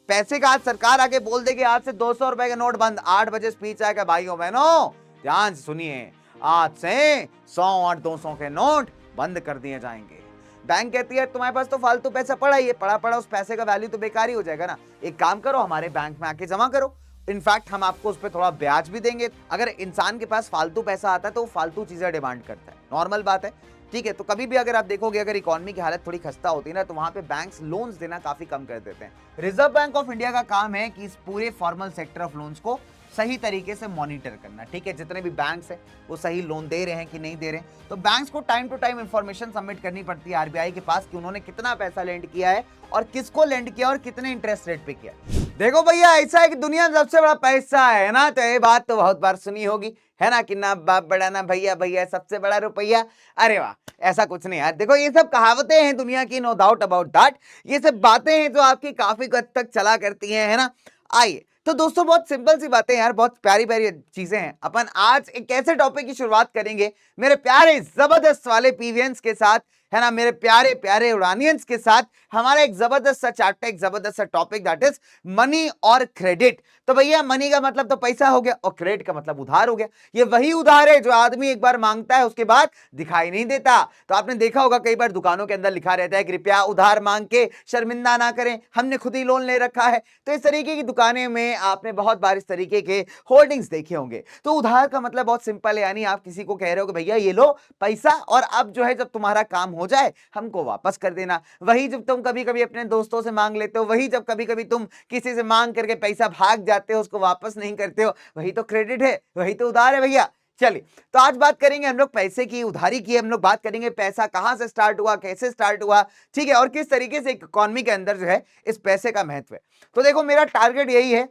पैसे का आज सरकार आके बोल देगी आज से 200 रुपए का नोट बंद, 8 बजे स्पीच आएगा भाइयों बहनों, ध्यान से सुनिए, आज से 100 और 200 के नोट बंद कर दिए जाएंगे। बैंक कहती है तुम्हारे पास तो फालतू पैसा पड़ा ही है, पड़ा पड़ा उस पैसे का वैल्यू तो बेकार ही हो जाएगा ना, एक काम करो हमारे बैंक में आके जमा करो, इनफैक्ट हम आपको उस पर थोड़ा ब्याज भी देंगे। अगर इंसान के पास फालतू पैसा आता है तो वो फालतू चीजें डिमांड करता है, नॉर्मल बात है, ठीक है। तो कभी भी अगर आप देखोगे अगर इकोनॉमी की हालत थोड़ी खस्ता होती है ना, तो वहां पे बैंक्स लोन्स देना काफी कम कर देते हैं। रिजर्व बैंक ऑफ इंडिया का काम है कि इस पूरे फॉर्मल सेक्टर ऑफ लोन्स को सही तरीके से मॉनिटर करना, ठीक है। जितने भी बैंक्स हैं वो सही लोन दे रहे हैं कि नहीं दे रहे हैं, तो बैंक्स को time to time information submit करनी पड़ती है आरबीआई के पास कि उन्होंने कितना पैसा लेंड किया है और किसको लेंड किया और कितने इंटरेस्ट रेट पे किया। देखो भैया ऐसा है कि दुनिया में सबसे बड़ा पैसा है ना, तो ये बात तो बहुत बार सुनी होगी है ना, कि ना बाप बड़ा ना भैया, भैया सबसे बड़ा रुपया। अरे वाह, ऐसा कुछ नहीं यार, देखो ये सब कहावतें हैं दुनिया की, नो डाउट अबाउट दैट, ये सब बातें हैं जो आपकी काफी हद तक चला करती हैं, है ना। आइए तो दोस्तों बहुत सिंपल सी बातें यार, बहुत प्यारी प्यारी चीजें हैं। अपन आज एक ऐसे टॉपिक की शुरुआत करेंगे मेरे प्यारे जबरदस्त वाले पीवीएंस के साथ, है ना, मेरे प्यारे प्यारे उड़ानियंस के साथ, हमारा एक जबरदस्त सा चैप्टर, एक जबरदस्त सा टॉपिक, दैट इज मनी और क्रेडिट। तो भैया मनी का मतलब तो पैसा हो गया और क्रेडिट का मतलब उधार हो गया। ये वही उधार है जो आदमी एक बार मांगता है उसके बाद दिखाई नहीं देता। तो आपने देखा होगा कई बार दुकानों के अंदर लिखा रहता है कृपया उधार मांग के शर्मिंदा ना करें, हमने खुद ही लोन ले रखा है। तो इस तरीके की दुकानें में आपने बहुत बार इस तरीके के होर्डिंग्स देखे होंगे। तो उधार का मतलब बहुत सिंपल है, यानी आप किसी को कह रहे हो कि भैया ये लो पैसा और अब जो है जब तुम्हारा काम हो जाए हमको वापस कर देना। वही जब तुम कभी कभी अपने दोस्तों से मांग लेते हो, वही जब कभी कभी तुम किसी से मांग करके पैसा भाग जाते हो, उसको वापस नहीं करते हो, वही तो क्रेडिट है, वही तो उधार है भैया। चलिए तो आज बात करेंगे हम लोग पैसे की, उधारी की, हम लोग बात करेंगे पैसा कहां से स्टार्ट हुआ, कैसे स्टार्ट हुआ, ठीक है, और किस तरीके से इकोनॉमी के अंदर जो है इस पैसे का महत्व है। तो देखो मेरा टारगेट यही है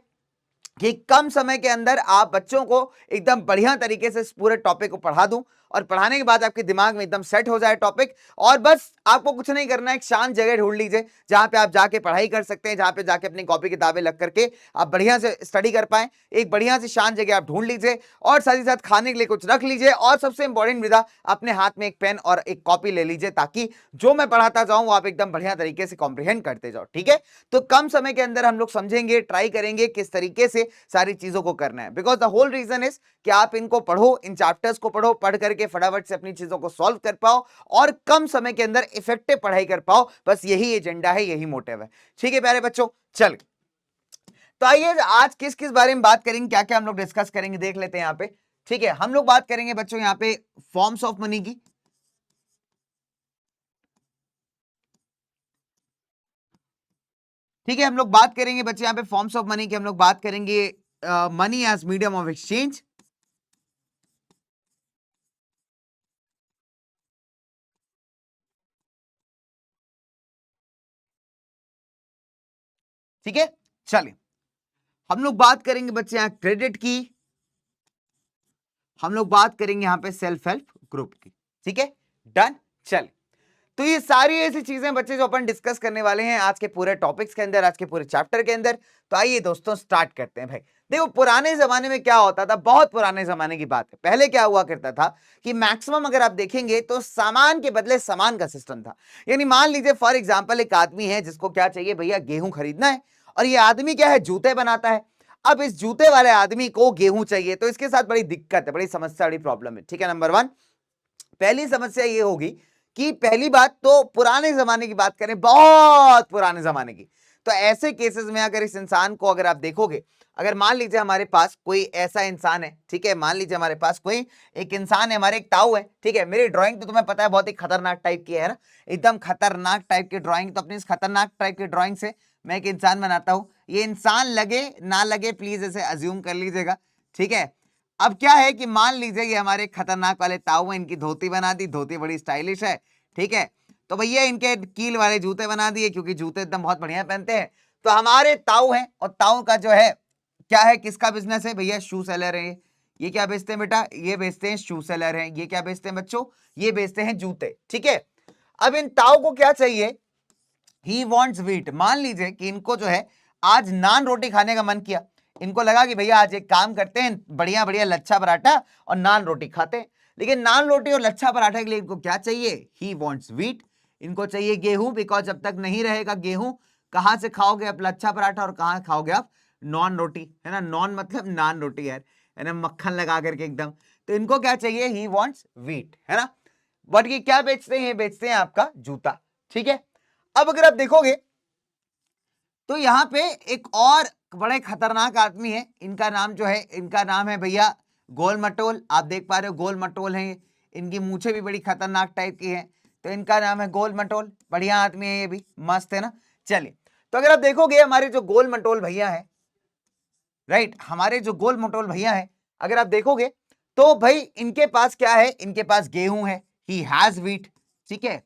कि कम समय के अंदर आप बच्चों को एकदम बढ़िया तरीके से इस पूरे टॉपिक को पढ़ा दूं और पढ़ाने के बाद आपके दिमाग में एकदम सेट हो जाए टॉपिक, और बस आपको कुछ नहीं करना है, एक शांत जगह ढूंढ लीजिए जहां पे आप जाके पढ़ाई कर सकते हैं, जहां पे जाके अपनी कॉपी किताबें लग करके आप बढ़िया से स्टडी कर पाए। एक बढ़िया से शांत जगह आप ढूंढ लीजिए और साथ ही साथ खाने के लिए कुछ रख लीजिए, और सबसे इंपॉर्टेंट विदा अपने हाथ में एक पेन और एक कॉपी ले लीजिए, ताकि जो मैं पढ़ाता जाऊं वो आप एकदम बढ़िया तरीके से कॉम्प्रिहेंड करते जाओ, ठीक है। तो कम समय के अंदर हम लोग समझेंगे, ट्राई करेंगे किस तरीके से सारी चीजों को करना है, because the whole reason is कि आप इनको पढ़ो, इन चैप्टर्स को पढ़ो, पढ़ करके फटाफट से अपनी चीजों को सॉल्व कर पाओ और कम समय के अंदर इफेक्टिव पढ़ाई कर पाओ, बस यही एजेंडा है, यही मोटिव है, ठीक है प्यारे बच्चों। चल तो आइए आज किस किस बारे में बात करेंगे, क्या क्या हम लोग डिस्कस करेंगे देख लेते हैं यहाँ पे, ठीक है। हम लोग बात करेंगे बच्चों यहाँ पे फॉर्म्स ऑफ मनी की, ठीक है। हम लोग बात करेंगे बच्चे यहाँ पे फॉर्म्स ऑफ मनी की, हम लोग बात करेंगे money as medium of exchange, ठीक है। चलिए हम लोग बात करेंगे बच्चे यहाँ क्रेडिट की, हम लोग बात करेंगे यहाँ पे सेल्फ हेल्प ग्रुप की, ठीक है, डन। चल तो ये सारी ऐसी चीजें बच्चे जो अपन डिस्कस करने वाले हैं आज के पूरे टॉपिक्स के अंदर, आज के पूरे चैप्टर के अंदर। तो आइए दोस्तों स्टार्ट करते हैं भाई। देखो पुराने जमाने में क्या होता था, बहुत पुराने जमाने की बात है, पहले क्या हुआ करता था कि मैक्सिमम अगर आप देखेंगे तो सामान के बदले सामान का सिस्टम था। यानी मान लीजिए फॉर एग्जाम्पल एक आदमी है जिसको क्या चाहिए भैया, गेहूं खरीदना है, और ये आदमी क्या है, जूते बनाता है। अब इस जूते वाले आदमी को गेहूं चाहिए, तो इसके साथ बड़ी दिक्कत है, बड़ी समस्या, बड़ी प्रॉब्लम है, ठीक है। नंबर वन, पहली समस्या ये होगी कि पहली बात तो पुराने जमाने की बात करें, बहुत पुराने जमाने की, तो ऐसे केसेस में अगर इस इंसान को अगर आप देखोगे, अगर मान लीजिए हमारे पास कोई ऐसा इंसान है, ठीक है, मान लीजिए हमारे पास कोई एक इंसान है, हमारे एक ताऊ है, ठीक है। मेरी ड्राइंग तो तुम्हें पता है बहुत ही खतरनाक टाइप की है ना, एकदम खतरनाक टाइप की ड्राइंग। तो अपनी इस खतरनाक टाइप की ड्राइंग से मैं एक इंसान बनाता हूं, ये इंसान लगे ना लगे प्लीज इसे अज्यूम कर लीजिएगा, ठीक है। अब क्या है कि मान लीजिए ये हमारे खतरनाक वाले ताऊ हैं, इनकी धोती बना दी, धोती बड़ी स्टाइलिश है, ठीक है। तो भैया इनके कील वाले जूते बना दिए, क्योंकि जूते एकदम बहुत बढ़िया पहनते हैं। तो हमारे ताऊ हैं, और ताऊ का जो है क्या है, किसका बिजनेस है भैया, शू सेलर है। ये क्या बेचते हैं बेटा, ये बेचते हैं शू सेलर हैं। ये क्या बेचते हैं बच्चों, ये बेचते हैं जूते, ठीक है। अब इन ताऊ को क्या चाहिए, ही वॉन्ट्स वीट। मान लीजिए कि इनको जो है आज नान रोटी खाने का मन किया, इनको लगा कि भैया आज एक काम करते हैं, बढ़िया बढ़िया लच्छा पराठा और नान रोटी खाते हैं। लेकिन नान रोटी और लच्छा पराठा के लिए इनको क्या चाहिए, ही वॉन्ट्स वीट, इनको चाहिए गेहूं, बिकॉज जब तक नहीं रहेगा गेहूं कहां से खाओगे आप लच्छा पराठा और कहां खाओगे आप नॉन रोटी, है ना, नॉन मतलब नान रोटी यार, है ना, मक्खन लगा करके एकदम। तो इनको क्या चाहिए, ही वॉन्ट्स व्हीट, है ना। बट ये क्या बेचते हैं, बेचते हैं आपका जूता, ठीक है। अब अगर आप देखोगे तो यहां पे एक और बड़े खतरनाक आदमी है, इनका नाम जो है, इनका नाम है भैया गोल मटोल। आप देख पा रहे हो गोल मटोल है, इनकी मूछें भी बड़ी खतरनाक टाइप की है, तो इनका नाम है गोल मटोल। बढ़िया आदमी है ये भी, मस्त है ना। चलिए, तो अगर आप देखोगे हमारे जो गोल मटोल भैया है, राइट, हमारे जो गोल मटोल भैया है, अगर आप देखोगे तो भाई इनके पास क्या है, इनके पास गेहूं है, ही हैज व्हीट, ठीक है।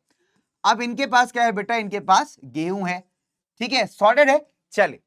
अब इनके पास क्या है बेटा, इनके पास गेहूं है, ठीक है, सॉर्टेड है। चलिए,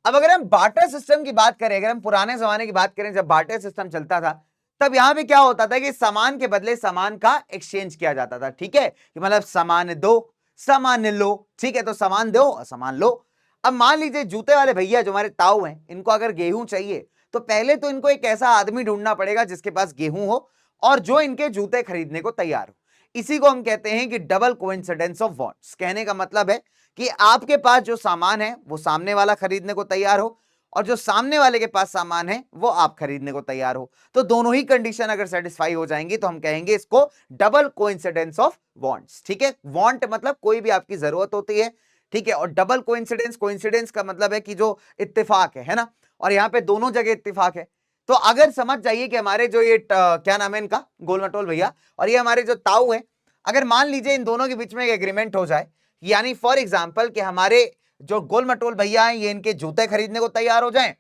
अब अगर हम बार्टर सिस्टम की बात करें, अगर हम पुराने जमाने की बात करें, जब बार्टर सिस्टम चलता था, तब यहां पे क्या होता था कि सामान के बदले सामान का एक्सचेंज किया जाता था, ठीक है, कि मतलब सामान दो सामान लो, ठीक है, तो सामान दो और सामान लो। अब मान लीजिए जूते वाले भैया जो हमारे ताऊ हैं, इनको अगर गेहूं चाहिए, तो पहले तो इनको एक ऐसा आदमी ढूंढना पड़ेगा जिसके पास गेहूं हो और जो इनके जूते खरीदने को तैयार हो। इसी को हम कहते हैं कि डबल कोइंसिडेंस ऑफ वांट्स। कहने का मतलब है कि आपके पास जो सामान है वो सामने वाला खरीदने को तैयार हो, और जो सामने वाले के पास सामान है वो आप खरीदने को तैयार हो। तो दोनों ही कंडीशन अगर सेटिस्फाई हो जाएंगी तो हम कहेंगे इसको डबल कोइंसिडेंस ऑफ वांट्स, ठीक है। वांट मतलब कोई भी आपकी जरूरत होती है, ठीक है, और डबल कोइंसिडेंस, कोइंसिडेंस का मतलब है कि जो इत्तेफाक है ना, और यहां पे दोनों जगह इत्तेफाक है। तो अगर समझ जाइए कि हमारे जो ये क्या नाम है इनका, गोल मटोल भैया, और ये हमारे जो ताऊ है, अगर मान लीजिए इन दोनों के बीच में एक एग्रीमेंट हो जाए, यानी फॉर एग्जाम्पल कि हमारे जो गोल मटोल भैया हैं ये इनके जूते खरीदने को तैयार हो जाएं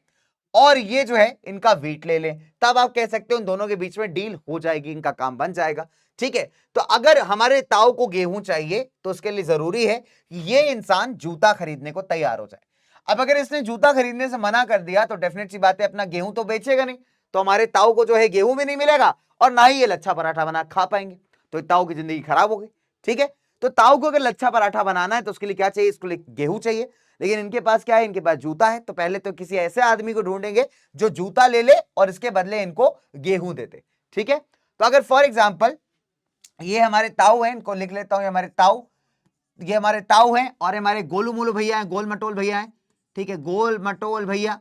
और ये जो है इनका वेट ले लें, तब आप कह सकते हो उन दोनों के बीच में डील हो जाएगी, इनका काम बन जाएगा, ठीक है। तो अगर हमारे ताऊ को गेहूं चाहिए तो उसके लिए जरूरी है कि ये इंसान जूता खरीदने को तैयार हो जाए। अब अगर इसने जूता खरीदने से मना कर दिया तो डेफिनेट सी बात है अपना गेहूं तो बेचेगा नहीं, तो हमारे ताऊ को जो है गेहूं भी नहीं मिलेगा और ना ही ये लच्छा पराठा बना खा पाएंगे, तो ताऊ की जिंदगी खराब हो गई, ठीक है। तो ताऊ को अगर लच्छा पराठा बनाना है तो उसके लिए क्या चाहिए, इसको लिए गेहूं चाहिए। लेकिन इनके पास क्या है, इनके पास जूता है, तो पहले तो किसी ऐसे आदमी को ढूंढेंगे जो जूता ले ले और इसके बदले इनको गेहूं देते, ठीक है। तो अगर फॉर एग्जाम्पल ये हमारे ताऊ हैं, इनको लिख लेता हूं, ये हमारे ताऊ, ये हमारे ताऊ हैं और हमारे गोलू मोलू भैया हैं, गोल मटोल भैया हैं, ठीक है, गोल मटोल भैया,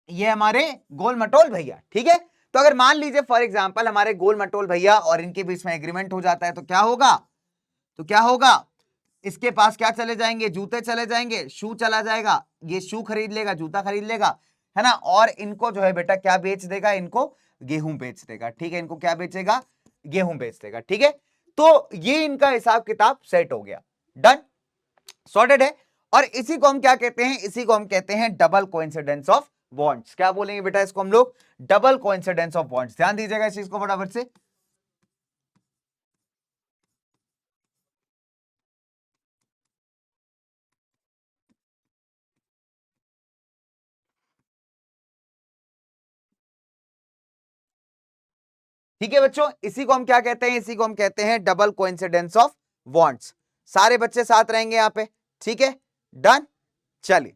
ये हमारे गोल मटोल भैया, ठीक है। तो अगर मान लीजिए फॉर एग्जांपल हमारे गोल मटोल भैया और इनके बीच में एग्रीमेंट हो जाता है तो क्या होगा, तो क्या होगा, इसके पास क्या चले जाएंगे, जूते चले जाएंगे, शू चला जाएगा, ये शू खरीद लेगा, जूता खरीद लेगा, है ना, और इनको जो है बेटा क्या बेच देगा, इनको गेहूं बेच देगा, ठीक है, इनको क्या बेचेगा, गेहूं बेच देगा, ठीक है। तो ये इनका हिसाब किताब सेट हो गया, डन, सॉर्टेड है। और इसी को हम क्या कहते हैं, इसी को हम कहते हैं डबल कोइंसिडेंस ऑफ बॉन्ड्स। क्या बोलेंगे बेटा इसको हम लोग, डबल कोइंसिडेंस ऑफ बॉन्ड्स। ध्यान दीजिएगा इस चीज को फटाफट से। ठीक है बच्चों, इसी को हम क्या कहते हैं, इसी को हम कहते हैं डबल कोइंसिडेंस ऑफ बॉन्ड्स। सारे बच्चे साथ रहेंगे यहां पे, ठीक है, डन। चलिए,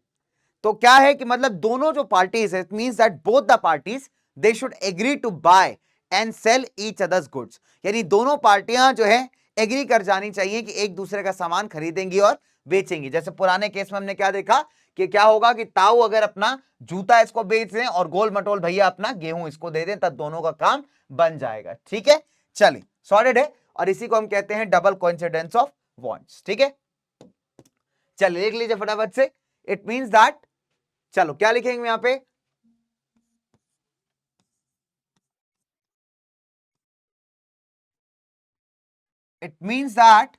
तो क्या है कि मतलब दोनों जो पार्टीज है, it means that both the parties they should agree to buy and sell each others goods. यानी दोनों पार्टियां जो है एग्री कर जानी चाहिए कि एक दूसरे का सामान खरीदेंगी और बेचेंगी। जैसे पुराने केस में हमने क्या देखा कि क्या होगा कि ताऊ अगर अपना जूता इसको बेच दें और गोल मटोल भैया अपना गेहूं इसको दे दें, तब दोनों का काम बन जाएगा, ठीक है। चलिए, सॉर्टेड है, और इसी को हम कहते हैं डबल कोइंसिडेंस ऑफ बॉन्ड्स, ठीक है। चलिए लिख लीजिए फटाफट से, इट मींस दैट, चलो क्या लिखेंगे यहां पे, it means that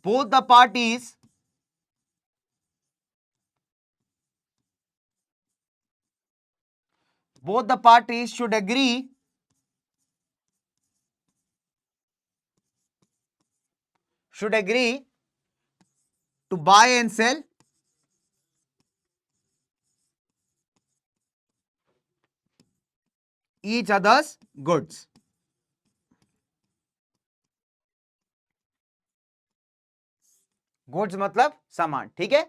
both the parties should agree to buy and sell each other's goods। Goods मतलब सामान, ठीक है।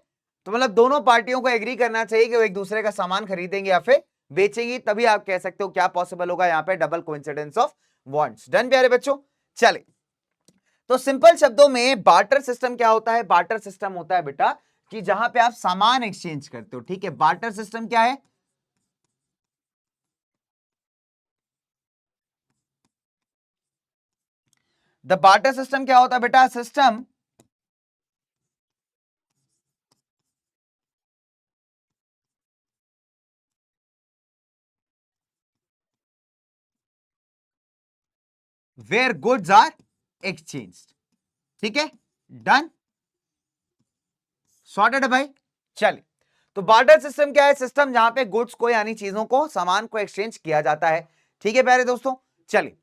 तो मतलब दोनों पार्टियों को एग्री करना चाहिए कि वो एक दूसरे का सामान खरीदेंगे या फिर बेचेंगी, तभी आप कह सकते हो क्या पॉसिबल होगा यहां पे, double coincidence of wants. Done प्यारे बच्चों। चले, तो सिंपल शब्दों में बार्टर सिस्टम क्या होता है? बार्टर सिस्टम होता है बेटा कि जहां पे आप सामान एक्सचेंज करते हो, ठीक है। बार्टर सिस्टम क्या है? द बार्टर सिस्टम क्या होता है बेटा? System where goods are exchange, ठीक है। डन, सॉर्टेड है भाई। चलिए, तो बार्टर सिस्टम क्या है? सिस्टम जहां पे गुड्स को यानी चीजों को, सामान को एक्सचेंज किया जाता है, ठीक है प्यारे दोस्तों। चलिए,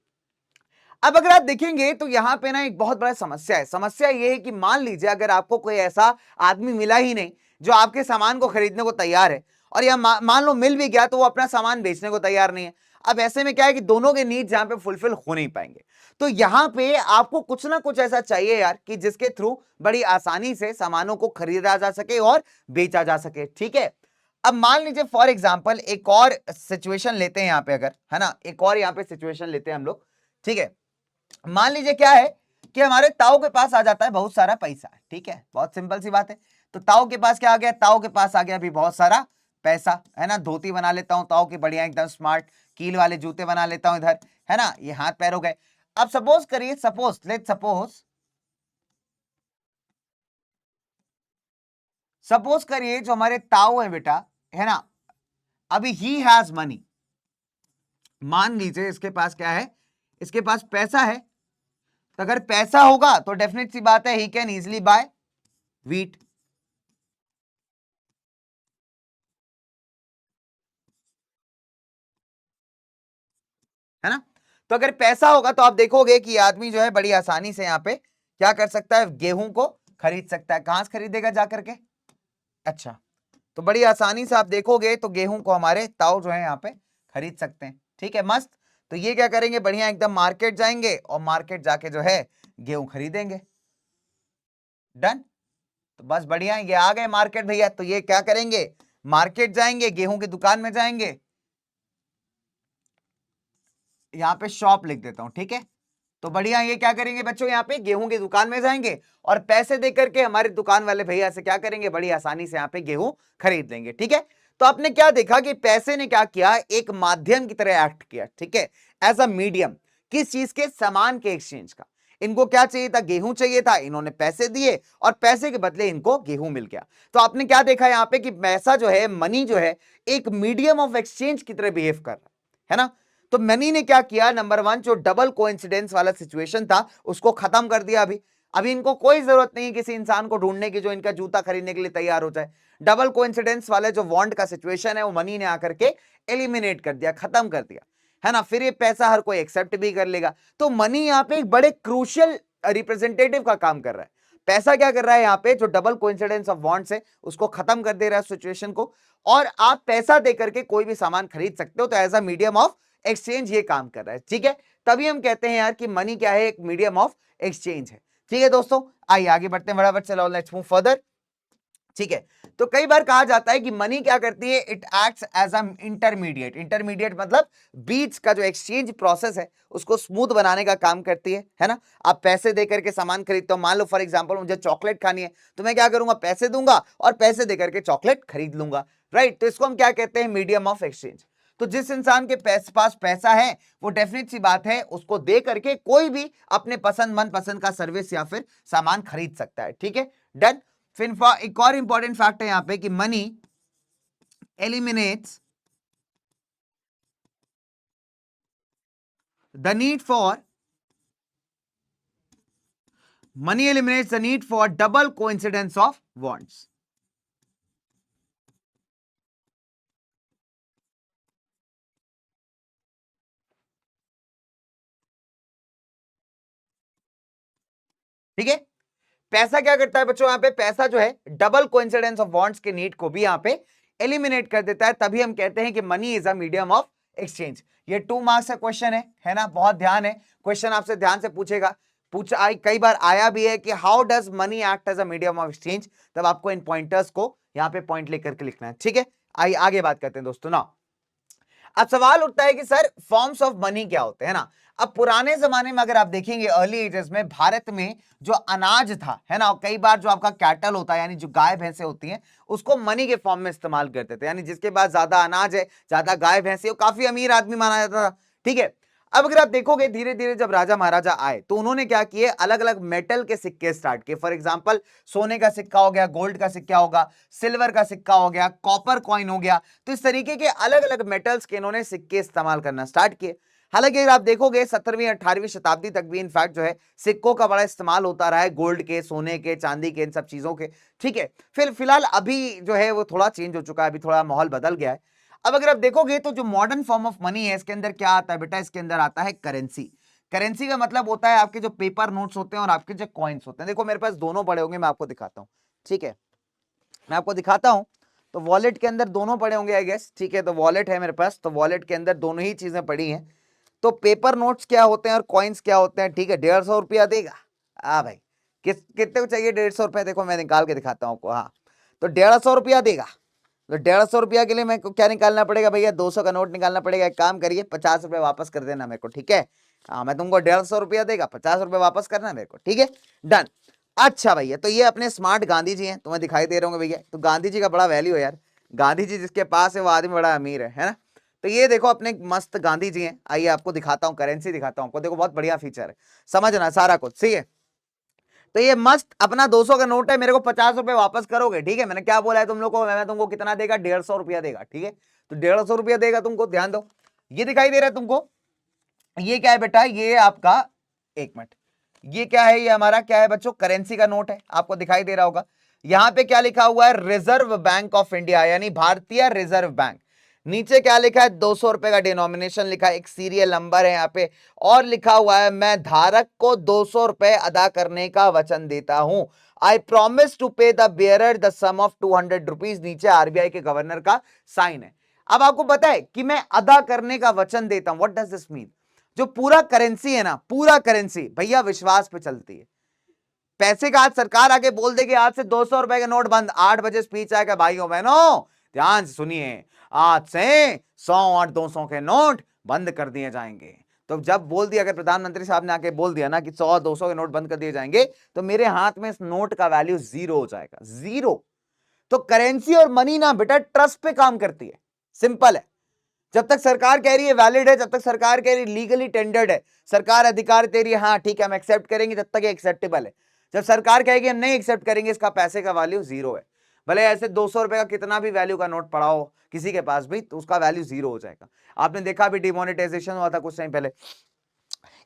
अब अगर आप देखेंगे तो यहां पे ना एक बहुत बड़ा समस्या है। समस्या ये है कि मान लीजिए अगर आपको कोई ऐसा आदमी मिला ही नहीं जो आपके सामान को खरीदने को तैयार है, और या मान लो मिल भी गया तो वो अपना सामान बेचने को तैयार नहीं है। अब ऐसे में क्या है कि दोनों के नीड्स यहां पे फुलफिल हो नहीं पाएंगे। तो यहां पे आपको कुछ ना कुछ ऐसा चाहिए यार कि जिसके थ्रू बड़ी आसानी से सामानों को खरीदा जा सके और बेचा जा सके, ठीक है। अब मान लीजिए फॉर एग्जाम्पल एक और सिचुएशन लेते हैं यहां पे, अगर है ना, एक और यहां पे सिचुएशन लेते हैं हम लोग, ठीक है। मान लीजिए क्या है कि हमारे ताऊ के पास आ जाता है बहुत सारा पैसा, ठीक है, बहुत सिंपल सी बात है। तो ताऊ के पास क्या आ गया? ताऊ के पास आ गया अभी बहुत सारा पैसा, है ना। धोती बना लेता हूं ताऊ की बढ़िया एकदम स्मार्ट, कील वाले जूते बना लेता हूं इधर, है ना, ये हाथ पैर हो गए। अब सपोज करिए, सपोज करिए जो हमारे ताऊ है बेटा, है ना, अभी ही हैज मनी। मान लीजिए इसके पास क्या है? इसके पास पैसा है। तो अगर पैसा होगा तो डेफिनेट सी बात है he can easily buy wheat, है ना। तो अगर पैसा होगा तो आप देखोगे कि आदमी जो है बड़ी आसानी से यहां पे क्या कर सकता है? गेहूं को खरीद सकता है। कहां से खरीदेगा जाकर के? अच्छा, तो बड़ी आसानी से आप देखोगे तो गेहूं को हमारे ताऊ जो है यहाँ पे खरीद सकते हैं, ठीक है, मस्त। तो ये क्या करेंगे? बढ़िया एकदम मार्केट जाएंगे और मार्केट जाके जो है गेहूं खरीदेंगे। डन, तो बस बढ़िया, ये आ गए मार्केट भैया। तो ये क्या करेंगे? मार्केट जाएंगे, गेहूं की दुकान में जाएंगे, यहाँ पे शॉप लिख देता हूं, ठीक है। तो बढ़िया, ये क्या करेंगे बच्चों? यहाँ पे गेहूं की दुकान में जाएंगे और पैसे दे करके हमारे दुकान वाले भैया से क्या करेंगे? बड़ी आसानी से यहाँ पे गेहूं खरीद लेंगे, ठीक है। तो आपने क्या देखा कि पैसे ने क्या किया? एक माध्यम की तरह एक्ट किया, ठीक है, एज अ मीडियम। किस चीज के? सामान के एक्सचेंज का। इनको क्या चाहिए था? गेहूं चाहिए था, इन्होंने पैसे दिए और पैसे के बदले इनको गेहूं मिल गया। तो आपने क्या देखा यहाँ पे कि पैसा जो है, मनी जो है, एक मीडियम ऑफ एक्सचेंज की तरह बिहेव कर रहा है ना। तो मनी ने क्या किया? नंबर वन, जो डबल कोइंसिडेंस वाला सिचुएशन था उसको खत्म कर दिया। अभी इनको कोई जरूरत नहीं है किसी इंसान को ढूंढने की जो इनका जूता खरीदने के लिए तैयार हो जाए। डबल कोइंसिडेंस वाले जो वांट का सिचुएशन है वो मनी ने आकर के एलिमिनेट कर दिया, खत्म कर दिया, है ना। फिर ये पैसा हर कोई एक्सेप्ट भी कर लेगा। तो मनी यहाँ पे एक बड़े क्रूशियल रिप्रेजेंटेटिव का काम कर रहा है। पैसा क्या कर रहा है यहाँ पे? जो डबल कोइंसिडेंस ऑफ वांट्स है उसको खत्म कर दे रहा है सिचुएशन को, और आप पैसा देकर के कोई भी सामान खरीद सकते हो। तो as a medium of exchange ये काम कर रहा है, ठीक है। तभी हम कहते हैं यार कि मनी क्या है? एक मीडियम ऑफ एक्सचेंज है, ठीक है दोस्तों। आइए आगे बढ़ते हैं फटाफट, चलो लेट्स मूव फर्दर, ठीक है। तो कई बार कहा जाता है कि मनी क्या करती है? It acts as a intermediate. Intermediate मतलब बीच का जो एक्सचेंज प्रोसेस है उसको स्मूथ बनाने का काम करती है ना। आप पैसे देकर के सामान खरीदते हो, मान लो फॉर एग्जांपल मुझे चॉकलेट खानी है, तो मैं क्या करूंगा? पैसे दूंगा और पैसे देकर के चॉकलेट खरीद लूंगा, राइट। तो इसको हम क्या कहते हैं? Medium of exchange. तो जिस इंसान के पास पैसा है वो डेफिनेट सी बात है उसको दे करके कोई भी अपने पसंद मनपसंद का सर्विस या फिर सामान खरीद सकता है, ठीक है। डन। फिर एक और इंपॉर्टेंट फैक्ट है यहां पे कि money eliminates the need for double coincidence of wants. ठीक है, पैसा क्या करता है बच्चों? यहां पे पैसा जो है डबल कोइंसिडेंस ऑफ वांट्स के नीड को भी यहां पे एलिमिनेट कर देता है। तभी हम कहते हैं कि money is a medium of exchange. ये 2 मार्क्स का क्वेश्चन है ना, बहुत ध्यान है। क्वेश्चन आपसे ध्यान से पूछेगा, कई बार आया भी है कि how does money act as a medium of exchange. तब आपको इन पॉइंटर्स को यहां पे पॉइंट लेकर के लिखना है, ठीक है। आइए आगे बात करते हैं दोस्तों ना। अब सवाल उठता है कि सर फॉर्म्स ऑफ मनी क्या होते हैं ना। अब पुराने जमाने में अगर आप देखेंगे अर्ली एजेस में भारत में जो अनाज था है ना, कई बार जो आपका कैटल होता है यानी जो गाय भैंसे होती हैं उसको मनी के फॉर्म में इस्तेमाल करते थे, यानी जिसके पास ज्यादा अनाज है, ज्यादा गाय भैंसे, वो काफी अमीर आदमी माना जाता था। ठीक है, अब अगर आप देखोगे धीरे धीरे जब राजा महाराजा आए तो उन्होंने क्या किए, अलग अलग मेटल के सिक्के स्टार्ट किए। फॉर एग्जांपल सोने का सिक्का हो गया, गोल्ड का सिक्का होगा, सिल्वर का सिक्का हो गया, कॉपर कॉइन हो गया। तो इस तरीके के अलग अलग मेटल्स के इन्होंने सिक्के इस्तेमाल करना स्टार्ट किए। हालांकि अगर आप देखोगे 17वीं 18वीं शताब्दी तक भी इनफैक्ट जो है सिक्कों का बड़ा इस्तेमाल होता रहा है, गोल्ड के, सोने के, चांदी के, इन सब चीजों के। ठीक है, फिर फिलहाल अभी जो है वो थोड़ा चेंज हो चुका है, अभी थोड़ा माहौल बदल गया है। अब अगर आप देखोगे तो जो मॉडर्न फॉर्म ऑफ मनी है इसके अंदर क्या आता है बेटा, इसके अंदर आता है करेंसी। करेंसी का मतलब होता है आपके जो पेपर नोट्स होते हैं और आपके जो कॉइन्स होते हैं। देखो मेरे पास दोनों पड़े होंगे, मैं आपको दिखाता हूं। ठीक है, मैं आपको दिखाता हूं। तो वॉलेट के अंदर दोनों पड़े होंगे आई गेस। ठीक है, तो वॉलेट है मेरे पास, तो वॉलेट के अंदर दोनों ही चीजें पड़ी हैं। तो पेपर नोट्स क्या होते हैं और कॉइन्स क्या होते हैं। ठीक है, 150 रुपया देगा। हाँ भाई, कितने को चाहिए 150 रुपया, देखो मैं निकाल के दिखाता हूँ आपको। हाँ, तो 150 रुपया देगा। तो 150 रुपया के लिए मेरे को क्या निकालना पड़ेगा भैया, 200 का नोट निकालना पड़ेगा। एक काम करिए 50 रुपये वापस कर देना मेरे को। ठीक है, हाँ मैं तुमको 150 रुपया देगा, 50 रुपये वापस करना मेरे को। ठीक है, डन। अच्छा भैया, तो ये अपने स्मार्ट गांधी जी हैं, तुम्हें दिखाई दे रहे होंगे भैया। तो गांधी जी का बड़ा वैल्यू है यार, गांधी जी जिसके पास है वो आदमी बड़ा अमीर है ना। तो ये देखो अपने मस्त गांधी जी हैं। आइए आपको दिखाता हूँ, करेंसी दिखाता हूँ आपको। देखो बहुत बढ़िया फीचर है, समझना सारा कुछ। सही है, तो ये मस्त अपना 200 का नोट है, मेरे को 50 रुपए वापस करोगे। ठीक है, मैंने क्या बोला है तुम लोग को, मैं तुमको कितना देगा, 150 रुपया देगा। ठीक है, तो 150 रुपया देगा तुमको। ध्यान दो, ये दिखाई दे रहा है तुमको, ये क्या है बेटा, ये आपका, एक मिनट, ये क्या है, ये हमारा क्या है बच्चों, करेंसी का नोट है। आपको दिखाई दे रहा होगा, यहां पे क्या लिखा हुआ है, रिजर्व बैंक ऑफ इंडिया, यानी भारतीय रिजर्व बैंक। नीचे क्या लिखा है, 200 रुपए का डिनोमिनेशन लिखा है, एक सीरियल नंबर है यहाँ पे, और लिखा हुआ है मैं धारक को 200 रुपए अदा करने का वचन देता हूं। I promise to pay the bearer the sum of 200 rupees. नीचे आरबीआई के गवर्नर का साइन है। अब आपको पता है कि मैं अदा करने का वचन देता हूं, व्हाट डज दिस मीन। जो पूरा करेंसी है ना, पूरा करेंसी भैया विश्वास पे चलती है। पैसे का आज सरकार आके बोल देगी आज से 200 रुपए के नोट बंद, 8 बजे स्पीच आएगा भाइयों बहनों, ध्यान से सुनिए, आज से 100 और 200 के नोट बंद कर दिए जाएंगे। तो जब बोल दिया, अगर प्रधानमंत्री साहब ने आके बोल दिया ना कि 100 200 के नोट बंद कर दिए जाएंगे, तो मेरे हाथ में इस नोट का वैल्यू जीरो हो जाएगा, जीरो। तो करेंसी और मनी ना बेटा ट्रस्ट पे काम करती है, सिंपल है। जब तक सरकार कह रही है वैलिड है, जब तक सरकार कह रही है लीगली टेंडर्ड है, सरकार अधिकार दे रही है, हाँ ठीक है हम एक्सेप्ट करेंगे, जब तक ये एक्सेप्टेबल है। जब सरकार कहेगी हम नहीं एक्सेप्ट करेंगे, इसका पैसे का वैल्यू जीरो है। भले ऐसे 200 रुपए का कितना भी वैल्यू का नोट पड़ा हो किसी के पास भी, तो उसका वैल्यू जीरो हो जाएगा। आपने देखा अभी डिमोनेटाइजेशन हुआ था कुछ टाइम पहले।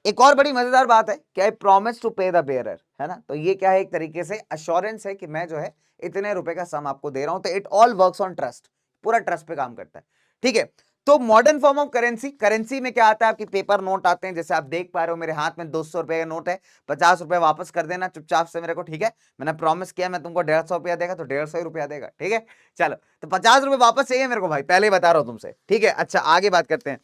एक और बड़ी मजेदार बात है, क्या है, promise to pay the bearer, है ना। तो ये क्या है, एक तरीके से अश्योरेंस है कि मैं जो है इतने रुपए का सम आपको दे रहा हूं। तो it all works on trust, पूरा ट्रस्ट पे काम करता है। ठीक है, तो modern form of currency, currency में क्या आता है, आपके पेपर नोट आते हैं, जैसे आप देख पा रहे हो मेरे हाथ में 200 रुपए का नोट है, 50 रुपए वापस कर देना चुपचाप से मेरे को। ठीक है, मैंने प्रॉमिस किया मैं तुमको 150 रुपया देगा, तो 150 ही रुपया देगा। ठीक है, चलो, तो 50 रुपए वापस चाहिए मेरे को भाई, पहले ही बता रहा हूं तुमसे। ठीक है, अच्छा आगे बात करते हैं।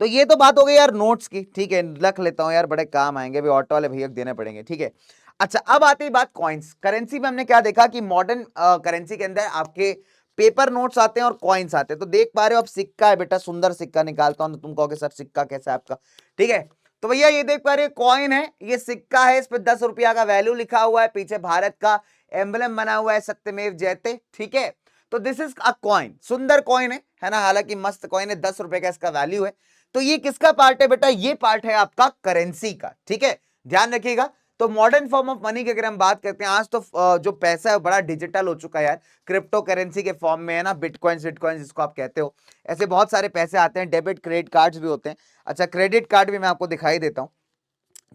तो ये तो बात हो गई यार नोट्स की। ठीक है, रख लेता हूं यार, बड़े काम आएंगे, अभी ऑटो वाले भैया देने पड़ेंगे। ठीक है, अच्छा अब आती है बात कॉइन्स। करेंसी में हमने क्या देखा कि मॉडर्न करेंसी के अंदर आपके पेपर नोट्स आते हैं और कॉइन्स आते हैं। तो देख पा रहे हो आप, सिक्का है बेटा, सुंदर सिक्का निकालता हूं तो तुम कहोगे सर सिक्का कैसा है आपका। ठीक है, तो भैया ये देख पा रहे हो कॉइन है, ये सिक्का है, इस पे 10 रुपया का वैल्यू लिखा हुआ है, पीछे भारत का एम्बलम बना हुआ है, सत्यमेव जयते। ठीक है, तो दिस इज अ कॉइन, सुंदर कॉइन है ना, हालांकि मस्त कॉइन है, 10 रुपए का इसका वैल्यू है। तो ये किसका पार्ट है बेटा, ये पार्ट है आपका करेंसी का। ठीक है, ध्यान रखिएगा। तो मॉडर्न फॉर्म ऑफ मनी की अगर हम बात करते हैं, आज तो जो पैसा है बड़ा डिजिटल हो चुका है यार, क्रिप्टो करेंसी के फॉर्म में है ना, बिटकॉइंस बिटकॉइंस जिसको आप कहते हो, ऐसे बहुत सारे पैसे आते हैं, डेबिट क्रेडिट कार्ड्स भी होते हैं। अच्छा, क्रेडिट कार्ड भी मैं आपको दिखाई देता हूं।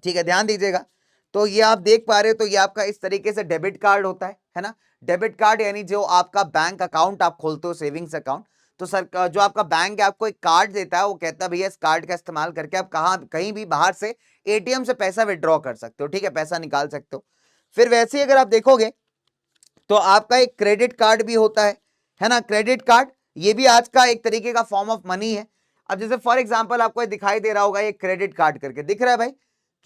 ठीक है, ध्यान दीजिएगा। तो ये आप देख पा रहे हो, तो ये आपका इस तरीके से डेबिट कार्ड होता है ना। डेबिट कार्ड यानी जो आपका बैंक अकाउंट आप खोलते हो, सेविंग्स अकाउंट, तो सर जो आपका बैंक है आपको एक कार्ड देता है, वो कहता है भैया इस कार्ड का इस्तेमाल करके आप कहीं भी बाहर से एटीएम से पैसा विड्रॉ कर सकते हो। ठीक है, पैसा निकाल सकते हो। फिर वैसे ही अगर आप देखोगे तो आपका एक क्रेडिट कार्ड भी होता है ना, क्रेडिट कार्ड, ये भी आज का एक तरीके का फॉर्म ऑफ मनी है। अब जैसे फॉर एग्जांपल आपको दिखाई दे रहा होगा, ये क्रेडिट कार्ड करके दिख रहा है भाई,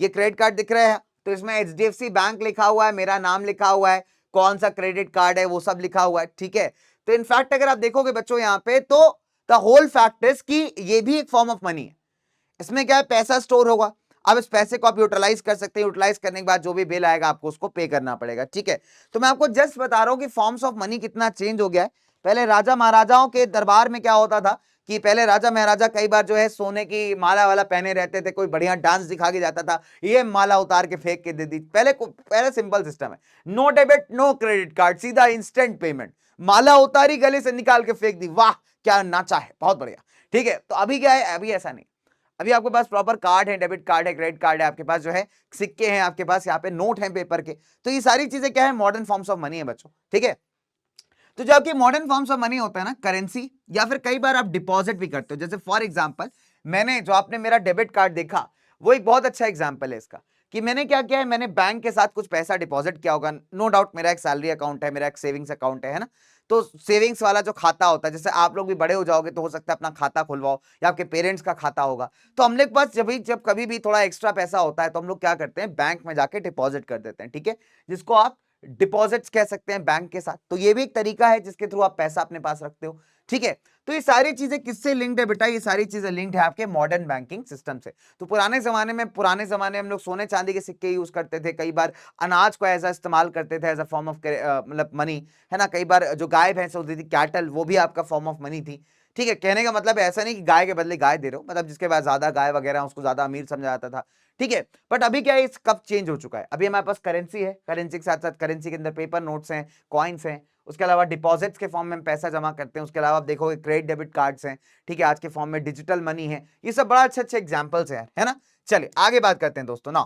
ये क्रेडिट कार्ड दिख रहा है, तो इसमें एचडीएफसी बैंक लिखा हुआ है, मेरा नाम लिखा हुआ है, कौन सा क्रेडिट कार्ड है वो सब लिखा हुआ है। ठीक है, तो इनफैक्ट अगर आप देखोगे बच्चों यहाँ पे, तो द होल फैक्ट इज कि ये भी एक फॉर्म ऑफ मनी है। इसमें क्या है, पैसा स्टोर होगा, अब इस पैसे को आप यूटिलाइज कर सकते हैं, यूटिलाइज करने के बाद जो भी बिल आएगा आपको उसको पे करना पड़ेगा, ठीक है। तो मैं आपको जस्ट बता रहा हूं कि फॉर्म्स ऑफ मनी कितना चेंज हो गया है। पहले राजा महाराजाओं के दरबार में क्या होता था कि पहले राजा महाराजा कई बार जो है सोने की माला वाला पहने रहते थे, कोई बढ़िया डांस दिखा के जाता था, ये माला उतार के फेंक के दे दी। पहले सिंपल सिस्टम है, no debit no credit card, सीधा इंस्टेंट पेमेंट, माला उतारी गले से निकाल के फेंक दी, वाह क्या नाचा है, बहुत बढ़िया, ठीक है। तो अभी क्या है, अभी ऐसा नहीं, अभी आपके पास प्रॉपर कार्ड है, डेबिट कार्ड है, क्रेडिट कार्ड है, आपके पास जो है सिक्के हैं, आपके पास यहाँ पे नोट हैं पेपर के। तो ये सारी चीजें क्या है, मॉडर्न फॉर्म्स ऑफ मनी है बच्चों, ठीक है। तो जो आपकी मॉडर्न फॉर्म्स ऑफ मनी होता है ना, करेंसी, या फिर कई बार आप डिपॉजिट भी करते हो। जैसे फॉर एग्जांपल मैंने जो आपने मेरा डेबिट कार्ड देखा वो एक बहुत अच्छा एग्जांपल है इसका, कि मैंने क्या किया है, मैंने बैंक के साथ कुछ पैसा डिपॉजिट किया होगा, नो डाउट मेरा एक सैलरी अकाउंट है, मेरा एक सेविंग्स अकाउंट है ना। तो सेविंग्स वाला जो खाता होता है, जैसे आप लोग भी बड़े हो जाओगे तो हो सकता है अपना खाता खुलवाओ, या आपके पेरेंट्स का खाता होगा, तो हम लोग के पास जब कभी भी थोड़ा एक्स्ट्रा पैसा होता है तो हम लोग क्या करते हैं, बैंक में जाके डिपॉजिट कर देते हैं, ठीक है, जिसको आप डिपॉजिट्स कह सकते हैं बैंक के साथ। तो ये भी एक तरीका है जिसके थ्रू आप पैसा अपने पास रखते हो, ठीक है। तो ये सारी चीजें किससे लिंक्ड है बेटा, ये सारी चीजें लिंक्ड है आपके मॉडर्न बैंकिंग सिस्टम से। तो पुराने जमाने में हम लोग सोने चांदी के सिक्के यूज करते थे, कई बार अनाज को ऐसा इस्तेमाल करते थे एज अ फॉर्म ऑफ मतलब मनी, है ना। कई बार जो गाय भैंस होती थी, कैटल, वो भी आपका फॉर्म ऑफ मनी थी, ठीक है। कहने का मतलब ऐसा नहीं कि गाय के बदले गाय दे रहे हो, मतलब जिसके पास ज्यादा गाय वगैरह उसको ज्यादा अमीर समझा जाता था, ठीक है। बट अभी क्या है, इस कब चेंज हो चुका है, अभी हमारे पास करेंसी है, करेंसी के साथ साथ करेंसी के अंदर पेपर नोट्स हैं, कॉइन्स हैं, उसके अलावा डिपॉजिट्स के फॉर्म में हम पैसा जमा करते हैं, उसके अलावा आप देखोगे क्रेडिट डेबिट कार्ड्स हैं, ठीक है, आज के फॉर्म में डिजिटल मनी है। ये सब बड़ा अच्छे अच्छे एग्जांपल्स हैं, है ना। चलिए आगे बात करते हैं दोस्तों ना।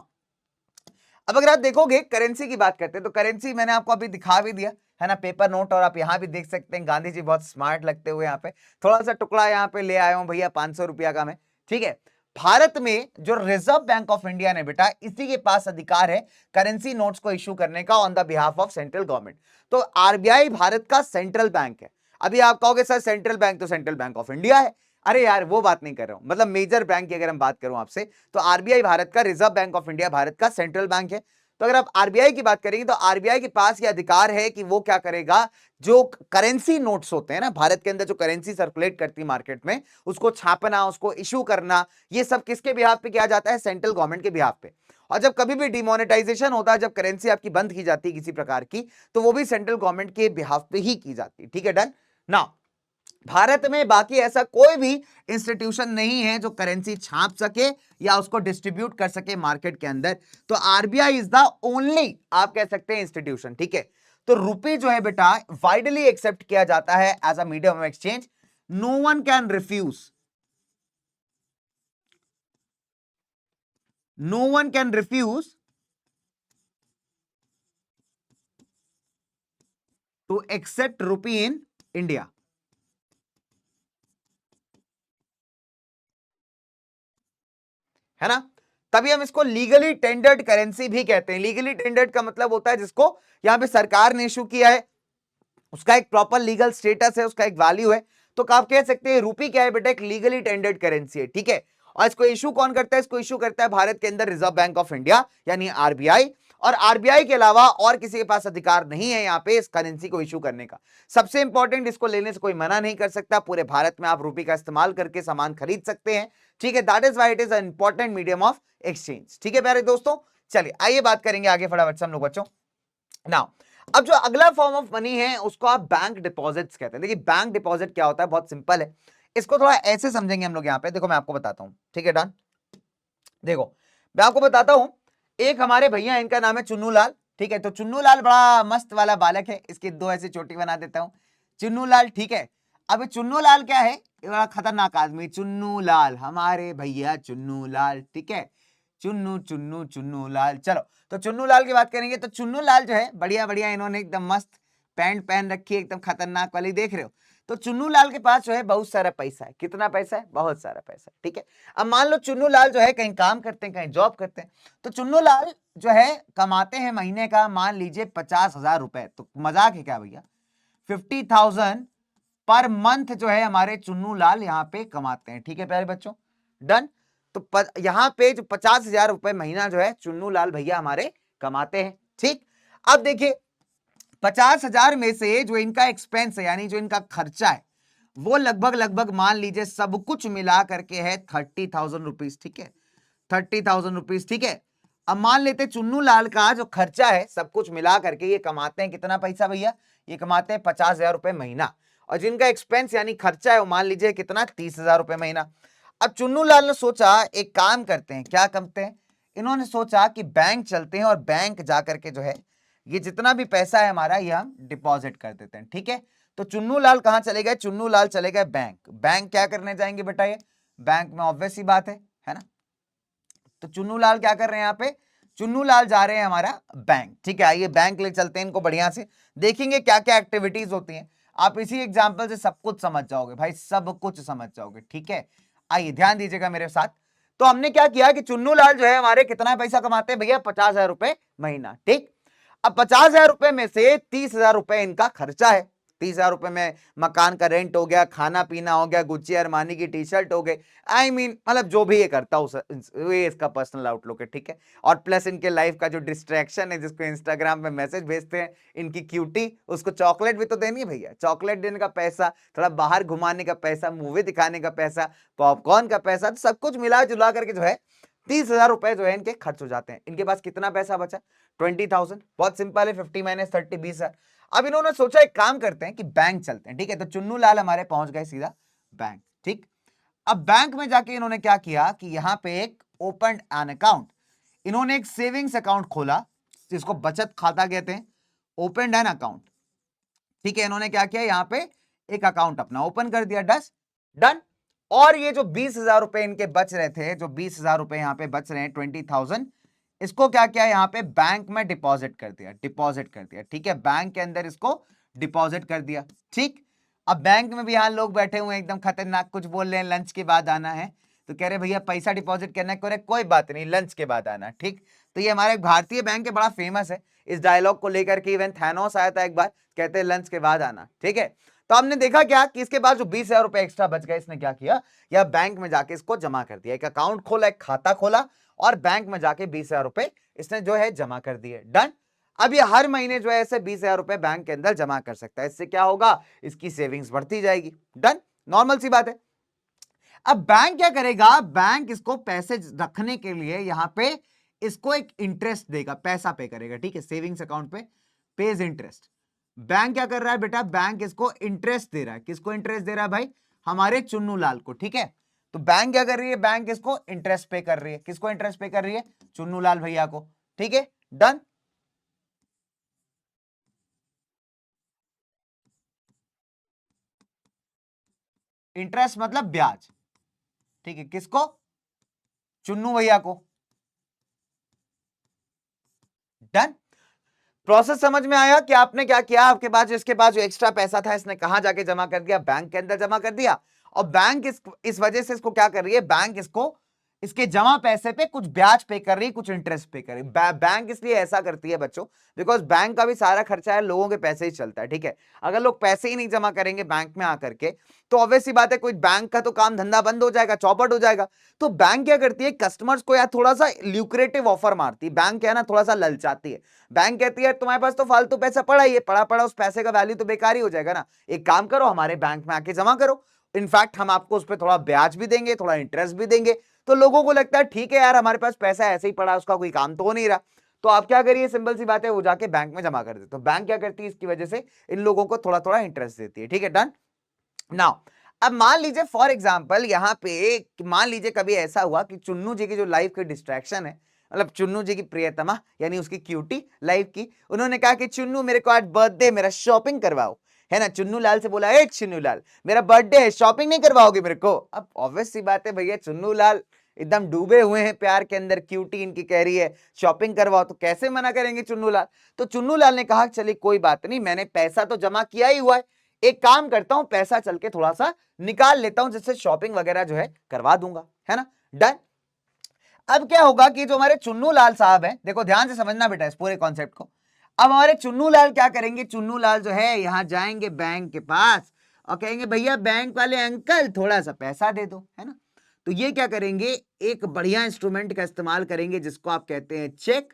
अब अगर आप देखोगे करेंसी की बात करते हैं, तो करेंसी मैंने आपको अभी दिखा भी दिया, है ना, पेपर नोट, और आप यहाँ भी देख सकते हैं गांधी जी बहुत स्मार्ट लगते हुए यहाँ पे, थोड़ा सा टुकड़ा यहाँ पे ले आया हूं भैया, 500 रुपया का मैं, ठीक है। भारत में जो रिजर्व बैंक ऑफ इंडिया ने बेटा, इसी के पास अधिकार है करेंसी नोट्स को इशू करने का on the behalf of central government. तो आरबीआई भारत का सेंट्रल बैंक है। अभी आप कहोगे सर सेंट्रल बैंक तो सेंट्रल बैंक ऑफ इंडिया है, अरे यार वो बात नहीं कर रहा हूं, मतलब मेजर बैंक की अगर हम बात करूं आपसे, तो आरबीआई भारत का, reserve bank of India Bharat का सेंट्रल बैंक है। तो अगर आप आरबीआई की बात करेंगे तो आरबीआई के पास ये अधिकार है कि वो क्या करेगा, जो करेंसी नोट्स होते हैं ना भारत के अंदर, जो करेंसी सर्कुलेट करती है मार्केट में, उसको छापना, उसको इशू करना, ये सब किसके बिहाफ पे किया जाता है, सेंट्रल गवर्नमेंट के बिहाफ पे। और जब कभी भी डिमोनेटाइजेशन होता है, जब करेंसी आपकी बंद की जाती है किसी प्रकार की, तो वो भी सेंट्रल गवर्नमेंट के बिहाफ पे ही की जाती है, ठीक है, डन ना। भारत में बाकी ऐसा कोई भी इंस्टीट्यूशन नहीं है जो करेंसी छाप सके या उसको डिस्ट्रीब्यूट कर सके मार्केट के अंदर। तो आरबीआई इज द ओनली, आप कह सकते हैं, इंस्टीट्यूशन, ठीक है। तो रुपये जो है बेटा वाइडली एक्सेप्ट किया जाता है as a medium of exchange, no one can refuse, no one can refuse to accept rupee in India, है ना। तभी हम इसको लीगली टेंडर्ड करेंसी भी कहते हैं। लीगली टेंडर्ड का मतलब होता है जिसको यहां पे सरकार ने इशू किया है, उसका एक प्रॉपर लीगल स्टेटस है, उसका एक वैल्यू है। तो आप कह सकते हैं रूपी क्या है बेटा, एक लीगली टेंडर्ड करेंसी है, ठीक है। और इसको इशू कौन करता है, इसको इशू करता है भारत के अंदर रिजर्व बैंक ऑफ इंडिया यानी आरबीआई। और आरबीआई के अलावा और किसी के पास अधिकार नहीं है यहां पे इस करेंसी को इशू करने का। सबसे इंपॉर्टेंट, इसको लेने से कोई मना नहीं कर सकता, पूरे भारत में आप रूपी का इस्तेमाल करके सामान खरीद सकते हैं, ठीक है। That is why it is an important medium of exchange, ठीक है प्यारे दोस्तों। चलिए आइए बात करेंगे आगे फटाफट से हम लोग बच्चों। नाउ अब जो अगला फॉर्म ऑफ मनी है उसको आप बैंक डिपॉजिट्स कहते हैं। देखिए बैंक डिपॉजिट क्या होता है, बहुत सिंपल है, इसको थोड़ा ऐसे समझेंगे हम लोग यहाँ पे। देखो मैं आपको बताता हूं, ठीक है, डन। देखो मैं आपको बताता हूं, एक हमारे भैया, इनका नाम है चुन्नू लाल, ठीक है। तो चुन्नू लाल बड़ा मस्त वाला बालक है, इसकी दो ऐसी चोटी बना देता हूं, चुन्नू लाल, ठीक है। अब चुन्नू लाल क्या है, ये बड़ा खतरनाक आदमी, चुन्नू लाल, हमारे भैया चुन्नू लाल, ठीक है। चुन्नू चुन्नू चुन्नू लाल, चलो तो चुन्नू लाल की बात करेंगे। तो चुन्नू लाल जो है बढ़िया बढ़िया, इन्होंने एकदम मस्त पैंट पहन रखी है, एकदम खतरनाक वाली, देख रहे हो। तो चुन्नू लाल के पास जो है बहुत सारा पैसा है। कितना पैसा है, बहुत सारा पैसा, ठीक है। अब मान लो चुन्नू लाल जो है कहीं काम करते हैं, कहीं जॉब करते हैं। तो चुन्नू लाल जो है कमाते हैं महीने का मान लीजिए 50,000 रुपए। तो मजाक है क्या भैया, 50,000 पर मंथ जो है हमारे चुन्नू लाल यहाँ पे कमाते हैं, ठीक है प्यारे बच्चों, डन। तो यहाँ पे जो 50,000 रुपए महीना जो है चुन्नू लाल भैया हमारे कमाते हैं, ठीक। अब देखिए 50,000 में से जो इनका एक्सपेंस है, यानी जो इनका खर्चा है, वो लगभग लगभग मान लीजिए सब कुछ मिला करके है 30,000 रुपीज, ठीक है, 30,000 रुपीज, ठीक है। अब मान लेते चुन्नू लाल का जो खर्चा है सब कुछ मिला करके ये कमाते हैं कितना पैसा भैया, ये कमाते हैं 50,000 रुपए महीना, और जिनका एक्सपेंस यानी खर्चा है वो मान लीजिए कितना 30,000 रुपए महीना। अब चुन्नू लाल ने सोचा एक काम करते हैं, क्या करते हैं, इन्होंने सोचा कि बैंक चलते हैं और बैंक जाकर के जो है ये जितना भी पैसा है हमारा ये हम डिपॉजिट कर देते हैं, ठीक है। तो चुन्नू लाल कहां चले गए, चुन्नू लाल चले गए बैंक। बैंक क्या करने जाएंगे बेटा, ये बैंक में ऑब्वियस सी बात है ना। तो चुन्नू लाल क्या कर रहे हैं यहाँ पे, चुन्नू लाल जा रहे हैं हमारा बैंक, ठीक है। आइए बैंक ले चलते हैं इनको, बढ़िया से देखेंगे क्या क्या एक्टिविटीज होती हैं। आप इसी एग्जाम्पल से सब कुछ समझ जाओगे भाई, सब कुछ समझ जाओगे, ठीक है। आइए ध्यान दीजिएगा मेरे साथ। तो हमने क्या किया कि चुन्नू लाल जो है हमारे कितना पैसा कमाते हैं भैया, 50,000 रुपए महीना, ठीक। अब 50,000 रुपए में से 30,000 रुपए इनका खर्चा है। 30,000 रुपए में मकान का रेंट हो गया, खाना पीना हो गया, गुच्ची अरमानी की टी शर्ट हो गई, आई मीन मतलब जो भी ये करता हूँ ये इसका पर्सनल आउटलुक है, ठीक है। और प्लस इनके लाइफ का जो डिस्ट्रैक्शन है, जिसको इंस्टाग्राम पे मैसेज भेजते हैं इनकी क्यूटी, उसको चॉकलेट भी तो देनी है भैया, चॉकलेट देने का पैसा, थोड़ा बाहर घुमाने का पैसा, मूवी दिखाने का पैसा, पॉपकॉर्न का पैसा, तो सब कुछ मिला जुला करके जो है 30,000 रुपए जो है इनके खर्च हो जाते हैं। इनके पास कितना पैसा बचा, 20,000। बहुत सिंपल है, 50 माइनस 30 20,000। अब इन्होंने सोचा एक काम करते हैं कि बैंक चलते हैं, ठीक है। तो चुन्नू लाल हमारे पहुंच गए सीधा बैंक, ठीक। अब बैंक में जाके इन्होंने क्या किया कि यहां पे एक ओपन एन अकाउंट, इन्होंने एक सेविंग्स अकाउंट खोला जिसको बचत खाता कहते हैं, ओपन एन अकाउंट, ठीक है। इन्होंने क्या किया, यहां पे एक अकाउंट अपना ओपन कर दिया, डन। और ये जो 20,000 रुपए इनके बच रहे थे, जो 20,000 रुपए यहां पे बच रहे हैं 20,000, इसको क्या किया यहाँ पे बैंक में डिपॉजिट कर दिया, डिपॉजिट कर दिया, ठीक है। बैंक के अंदर इसको डिपॉजिट कर दिया, ठीक। अब बैंक में भी यहाँ लोग बैठे हुए हैं एकदम खतरनाक, कुछ बोल रहे हैं लंच के बाद आना है, तो कह रहे भैया पैसा डिपॉजिट करना है, कोई बात नहीं लंच के बाद आना, ठीक। तो ये हमारे भारतीय बैंक है, बड़ा फेमस है इस डायलॉग को लेकर के, इवन थैनोस आया था एक बार, कहते हैं लंच के बाद आना, ठीक है। तो हमने देखा क्या कि इसके बाद जो 20,000 रुपए एक्स्ट्रा बच गए, इसने क्या किया, या बैंक में जाके इसको जमा कर दिया, एक अकाउंट खोला, एक खाता खोला, और बैंक में जाके 20,000 रुपए इसने जो है जमा कर दिए, डन। अब ये हर महीने जो है ऐसे 20,000 रुपए बैंक के अंदर जमा कर सकता है, इससे क्या होगा, इसकी सेविंग्स बढ़ती जाएगी, डन, नॉर्मल सी बात है। अब बैंक क्या करेगा, बैंक इसको पैसे रखने के लिए यहां पे इसको एक इंटरेस्ट देगा, पैसा पे करेगा, ठीक है। सेविंग्स अकाउंट पे पेज इंटरेस्ट। बैंक क्या कर रहा है बेटा, बैंक इसको इंटरेस्ट दे रहा है, किसको इंटरेस्ट दे रहा है भाई, हमारे चुन्नू लाल को, ठीक है। तो बैंक क्या कर रही है, बैंक इसको इंटरेस्ट पे कर रही है, किसको इंटरेस्ट पे कर रही है, चुन्नू लाल भैया को, ठीक है, डन। इंटरेस्ट मतलब ब्याज, ठीक है, किसको, चुन्नू भैया को, डन। प्रोसेस समझ में आया कि आपने क्या किया, आपके पास इसके पास जो एक्स्ट्रा पैसा था इसने कहां जाके जमा कर दिया, बैंक के अंदर जमा कर दिया। और बैंक इस वजह से इसको क्या कर रही है, बैंक इसको इसके जमा पैसे पे कुछ ब्याज पे कर रही है, कुछ इंटरेस्ट पे कर रही है। बैंक इसलिए ऐसा करती है बच्चों, बिकॉज बैंक का भी सारा खर्चा है लोगों के पैसे ही चलता है, ठीक है। अगर लोग पैसे ही नहीं जमा करेंगे बैंक में आकर के, तो ऑब्वियस सी बात है कोई बैंक का तो काम धंधा बंद हो जाएगा, चौपट हो जाएगा। तो बैंक क्या करती है, कस्टमर्स को यार थोड़ा सा ल्यूक्रेटिव ऑफर मारती है, बैंक क्या है ना थोड़ा सा ललचाती है। बैंक कहती है तुम्हारे पास तो फालतू पैसा पड़ा ही है, पड़ा पड़ा उस पैसे का वैल्यू तो बेकार ही हो जाएगा ना, एक काम करो हमारे बैंक में आके जमा करो, इनफैक्ट हम आपको उस पर थोड़ा ब्याज भी देंगे, थोड़ा इंटरेस्ट भी देंगे। तो लोगों को लगता है ठीक है यार हमारे पास पैसा ऐसे ही पड़ा, उसका कोई काम तो हो नहीं रहा, तो आप क्या करिए, सिंपल सी बात है, वो जाके बैंक में जमा कर देते। तो बैंक क्या करती है, इसकी वजह से इन लोगों को थोड़ा थोड़ा इंटरेस्ट देती है, ठीक है, डन। नाउ अब मान लीजिए फॉर एग्जाम्पल यहाँ पे मान लीजिए कभी ऐसा हुआ कि चुन्नू जी की जो लाइफ की डिस्ट्रैक्शन है, मतलब चुन्नू जी की प्रियतमा यानी उसकी क्यूटी लाइफ की, उन्होंने कहा कि चुन्नू मेरे को आज बर्थडे, मेरा शॉपिंग करवाओ, है ना। चुन्नू लाल से बोला, ए चुन्नू लाल मेरा बर्थडे है, शॉपिंग नहीं करवाओगे मेरे को। अब ऑब्वियस सी बात है भैया, चुन्नू लाल एकदम डूबे हुए हैं प्यार के अंदर, क्यूटी इनकी कह रही है शॉपिंग करवाओ, तो कैसे मना करेंगे चुन्नू लाल। तो चुन्नू लाल ने कहा चलिए कोई बात नहीं, मैंने पैसा तो जमा किया ही हुआ है, एक काम करता हूं पैसा चल के थोड़ा सा निकाल लेता हूं, जिससे शॉपिंग वगैरह जो है करवा दूंगा, है ना, डन। अब क्या होगा कि जो हमारे चुन्नू लाल साहब हैं, देखो ध्यान से समझना बेटा इस पूरे कॉन्सेप्ट को। अब हमारे चुन्नू लाल क्या करेंगे, चुन्नू लाल जो है यहां जाएंगे बैंक के पास और कहेंगे भैया बैंक वाले अंकल थोड़ा सा पैसा दे दो, है ना। तो ये क्या करेंगे, एक बढ़िया इंस्ट्रूमेंट का इस्तेमाल करेंगे जिसको आप कहते हैं चेक,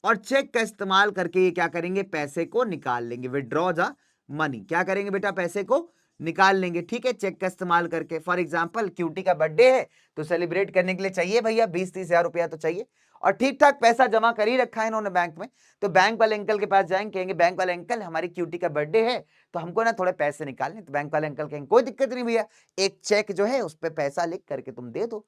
और चेक का इस्तेमाल करके ये क्या करेंगे, पैसे को निकाल लेंगे, विड्रॉ द मनी। क्या करेंगे बेटा, पैसे को निकाल लेंगे, ठीक है, चेक का इस्तेमाल करके। फॉर एग्जाम्पल क्यूटी का बर्थडे है तो सेलिब्रेट करने के लिए चाहिए भैया 20-30 हजार रुपया तो चाहिए, और ठीक ठाक पैसा जमा कर ही रखा है इन्होंने बैंक में। तो बैंक वाले अंकल के पास जाएंगे, कहेंगे बैंक वाले अंकल हमारी क्यूटी का बर्थडे है तो हमको ना थोड़े पैसे निकालने। तो बैंक वाले अंकल कहेंगे कोई दिक्कत नहीं भैया, एक चेक जो है उस पर पैसा लिख करके तुम दे दो।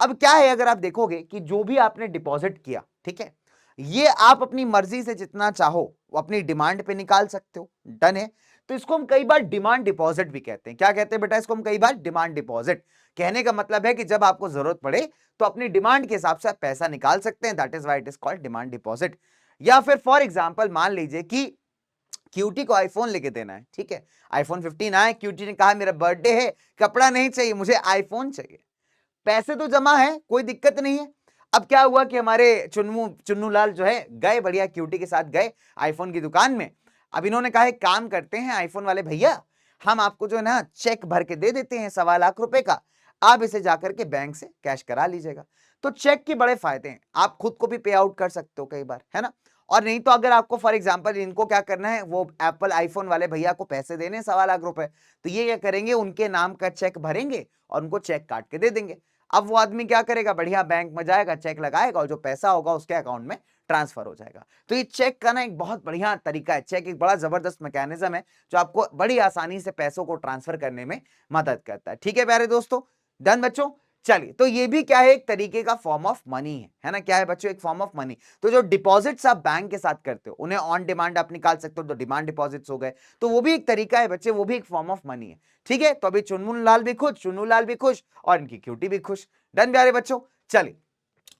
अब क्या है, अगर आप देखोगे कि जो भी आपने डिपॉजिट किया, ठीक है, ये आप अपनी मर्जी से जितना चाहो वो अपनी डिमांड पे निकाल सकते हो, डन है। तो इसको हम कई बार डिमांड डिपॉजिट भी कहते हैं। क्या कहते हैं बेटा, इसको हम कई बार डिमांड डिपॉजिट। कहने का मतलब है कि जब आपको जरूरत पड़े तो अपनी डिमांड के हिसाब से आप पैसा निकाल सकते हैं, that is why it is called demand deposit. या फिर फॉर एग्जांपल मान लीजिए कि क्यूटी को आईफोन लेके देना है, ठीक है, आईफोन 15 आया, क्यूटी ने कहा मेरा बर्थडे है, कपड़ा नहीं चाहिए, मुझे आईफोन चाहिए। पैसे तो जमा है, कोई दिक्कत नहीं है। अब क्या हुआ कि हमारे चुन्नू लाल जो है गए, बढ़िया क्यूटी के साथ गए आईफोन की दुकान में। अब इन्होंने कहा एक काम करते हैं आईफोन वाले भैया, हम आपको जो है ना चेक भर के दे देते हैं 1.25 लाख रुपए का, आप इसे जाकर के बैंक से कैश करा लीजिएगा। तो चेक के बड़े फायदे हैं, आप खुद को भी पे आउट कर सकते हो कई बार, है ना। और नहीं तो अगर आपको फॉर एग्जांपल इनको क्या करना है, वो एप्पल आईफोन वाले भैया को पैसे देने 1.25 लाख रुपए, तो ये क्या करेंगे, उनके नाम का चेक भरेंगे और उनको चेक काट के दे देंगे। अब वो आदमी क्या करेगा, बढ़िया बैंक में जाएगा, चेक लगाएगा और जो पैसा होगा उसके अकाउंट में ट्रांसफर हो जाएगा। तो ये चेक का ना एक बहुत बढ़िया तरीका है, चेक एक बड़ा जबरदस्त मैकेनिज्म है जो आपको बड़ी आसानी से पैसों को ट्रांसफर करने में मदद करता है। ठीक है प्यारे दोस्तों, डन बच्चों। चलिए, तो ये भी क्या है, एक तरीके का फॉर्म ऑफ मनी है ना, क्या है बच्चों, एक फॉर्म ऑफ मनी। तो जो डिपॉजिट्स आप बैंक के साथ करते हो उन्हें ऑन डिमांड आप निकाल सकते हो, तो डिमांड डिपॉजिट्स हो गए, तो वो भी एक तरीका है बच्चे, वो भी एक फॉर्म ऑफ मनी है। ठीक है, तो अभी चुन्नू लाल भी खुश, चुन्नू लाल भी खुश और इनकी क्यूटी भी खुश। डन प्यारे बच्चों। चलिए,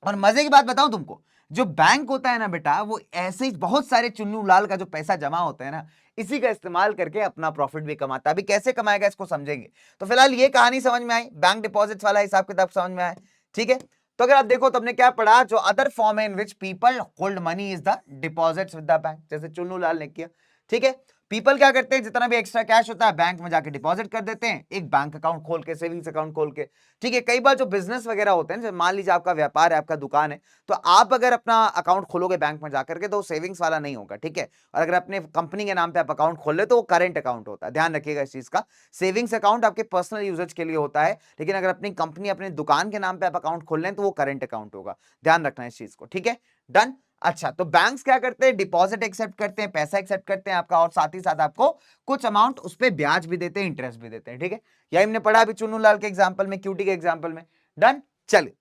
और मजे की बात बताऊं तुमको, जो बैंक होता है ना बेटा, वो ऐसे ही बहुत सारे चुन्नू लाल का जो पैसा जमा होता है ना, इसी का इस्तेमाल करके अपना प्रॉफिट भी कमाता है। अभी कैसे कमाएगा इसको समझेंगे। तो फिलहाल ये कहानी समझ में आई, बैंक डिपॉजिट्स वाला हिसाब किताब समझ में आया। ठीक है, तो अगर आप देखो तो हमने क्या पढ़ा, जो अदर फॉर्म है in which people hold money is the deposits with the bank, जैसे चुन्नू लाल ने किया। ठीक है, पीपल क्या करते हैं, जितना भी एक्स्ट्रा कैश होता है बैंक में जाके डिपॉजिट कर देते हैं, एक बैंक अकाउंट खोल के, सेविंग्स अकाउंट खोल के। ठीक है, कई बार जो बिजनेस वगैरह होते हैं, जैसे मान लीजिए आपका व्यापार है, आपका दुकान है, तो आप अगर अपना अकाउंट खोलोगे बैंक में जाकर के तो सेविंग्स वाला नहीं होगा। ठीक है, और अगर अपने कंपनी के नाम पे आप अकाउंट खोल ले तो वो करेंट अकाउंट होता है, ध्यान रखिएगा इस चीज का। सेविंग्स अकाउंट आपके पर्सनल यूजेज के लिए होता है, लेकिन अगर अपनी कंपनी, अपनी दुकान के नाम पे आप अकाउंट खोल लें तो वो करेंट अकाउंट होगा, ध्यान रखना इस चीज को। ठीक है, डन। अच्छा, तो बैंक्स क्या करते हैं, डिपॉजिट एक्सेप्ट करते हैं, पैसा एक्सेप्ट करते हैं आपका, और साथ ही साथ आपको कुछ अमाउंट उस पर ब्याज भी देते हैं, इंटरेस्ट भी देते हैं। ठीक है, यही हमने पढ़ा अभी चुन्नू लाल के एग्जांपल में, क्यूटी के एग्जांपल में। डन। चलिए,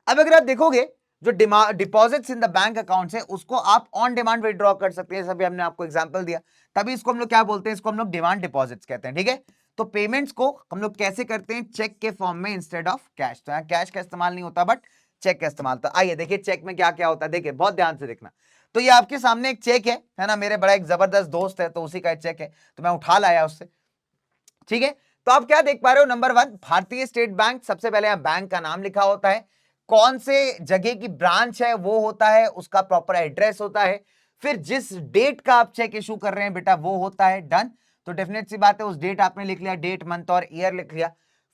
अब अगर आप देखोगे जो deposits in the bank account है उसको आप ऑन डिमांड विड्रॉ कर सकते हैं, जैसे अभी हमने आपको एग्जांपल दिया, तभी इसको हम लोग क्या बोलते हैं, इसको हम लोग डिमांड डिपॉजिट्स कहते हैं। ठीक है, तो पेमेंट्स को हम लोग कैसे करते हैं, चेक के फॉर्म में इंस्टेड ऑफ कैश। तो यहाँ कैश का इस्तेमाल नहीं होता बट चेक का इस्तेमाल। तो आइए देखिए चेक में क्या क्या होता है, देखिए बहुत ध्यान से देखना। तो ये आपके सामने एक चेक है ना, मेरे बड़ा एक जबरदस्त दोस्त है तो उसी का एक चेक है, तो मैं उठा लाया उससे। ठीक है, तो आप क्या देख पा रहे हो, नंबर 1 भारतीय स्टेट बैंक, सबसे पहले यहां बैंक का नाम लिखा होता है, कौन से जगह की ब्रांच है वो होता है, उसका प्रॉपर एड्रेस होता है, फिर जिस डेट का आप चेक इशू कर रहे हैं बेटा वो होता है। डन। तो डेफिनेट सी बात है, उस डेट आपने लिख लिया, डेट मंथ और ईयर लिख लिया।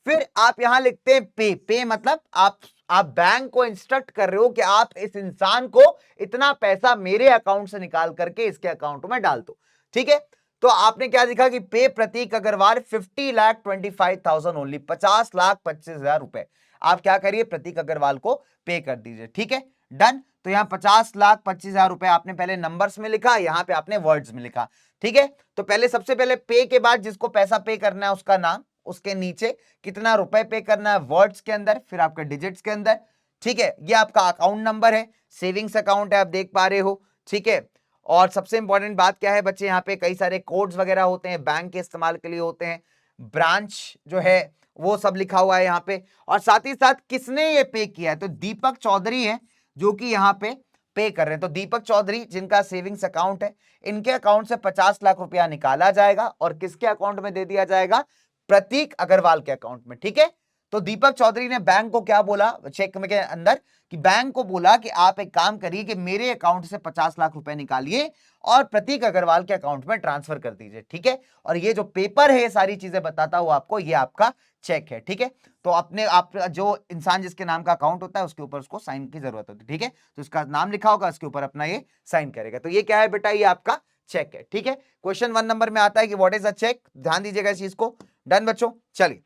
फिर आप यहां लिखते हैं पे। पे मतलब आप बैंक को इंस्ट्रक्ट कर रहे हो कि आप इस इंसान को इतना पैसा मेरे अकाउंट से निकाल करके इसके अकाउंट में डाल दो। ठीक है, तो आपने क्या लिखा कि पे प्रतीक अग्रवाल 50,25,000 ओनली, 50,25,000 रुपए आप क्या करिए, प्रतीक अग्रवाल को पे कर दीजिए। ठीक है, डन। तो यहाँ 50,25,000 रुपए आपने पहले नंबर्स में लिखा, यहाँ पे आपने वर्ड्स में लिखा। ठीक है, तो पहले सबसे पहले पे के बाद जिसको पैसा पे करना है उसका नाम, उसके नीचे कितना रुपए पे करना है वर्ड्स के अंदर, फिर आपके डिजिट्स के अंदर। ठीक है, ये आपका अकाउंट नंबर है, सेविंग्स अकाउंट है, आप देख पा रहे हो। ठीक है, और सबसे इंपॉर्टेंट बात क्या है बच्चे, यहाँ पे कई सारे कोड्स वगैरह होते हैं, बैंक के इस्तेमाल के लिए होते हैं, ब्रांच जो है वो सब लिखा हुआ है यहाँ पे, और साथ ही साथ किसने ये पे किया है, तो दीपक चौधरी है जो कि यहाँ पे कर रहे हैं। तो दीपक चौधरी जिनका सेविंग्स अकाउंट है, इनके अकाउंट से 50 लाख रुपया निकाला जाएगा और किसके अकाउंट में दे दिया जाएगा, प्रतीक अग्रवाल के अकाउंट में। ठीक है, तो दीपक चौधरी ने बैंक को क्या बोला चेक में के अंदर, कि बैंक को बोला कि आप एक काम करिए कि मेरे अकाउंट से 50 लाख रुपए निकालिए और प्रतीक अग्रवाल के अकाउंट में ट्रांसफर कर दीजिए। ठीक है, और ये जो पेपर है ये सारी चीजें बताता हूं आपको, ये आपका चेक है। ठीक है, तो अपने आप जो इंसान जिसके नाम का अकाउंट होता है उसके ऊपर उसको साइन की जरूरत होती है। ठीक है, तो इसका नाम लिखा होगा, उसके ऊपर अपना ये साइन करेगा। तो ये क्या है बेटा, ये आपका चेक है, ठीक है। क्वेश्चन 1 नंबर में आता है कि व्हाट इज अ चेक, ध्यान दीजिएगा इस चीज को। डन बच्चों, चलिए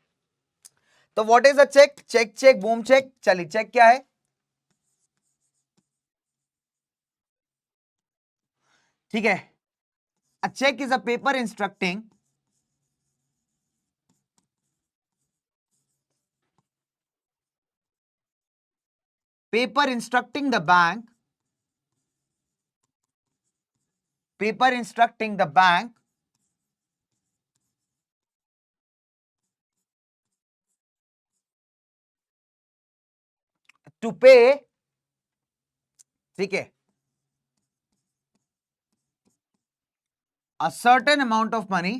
तो what is a check, check check boom check. चलिए चेक क्या है, ठीक है। A check is a paper instructing the bank, paper instructing the bank to pay, ठीक है, a certain amount of money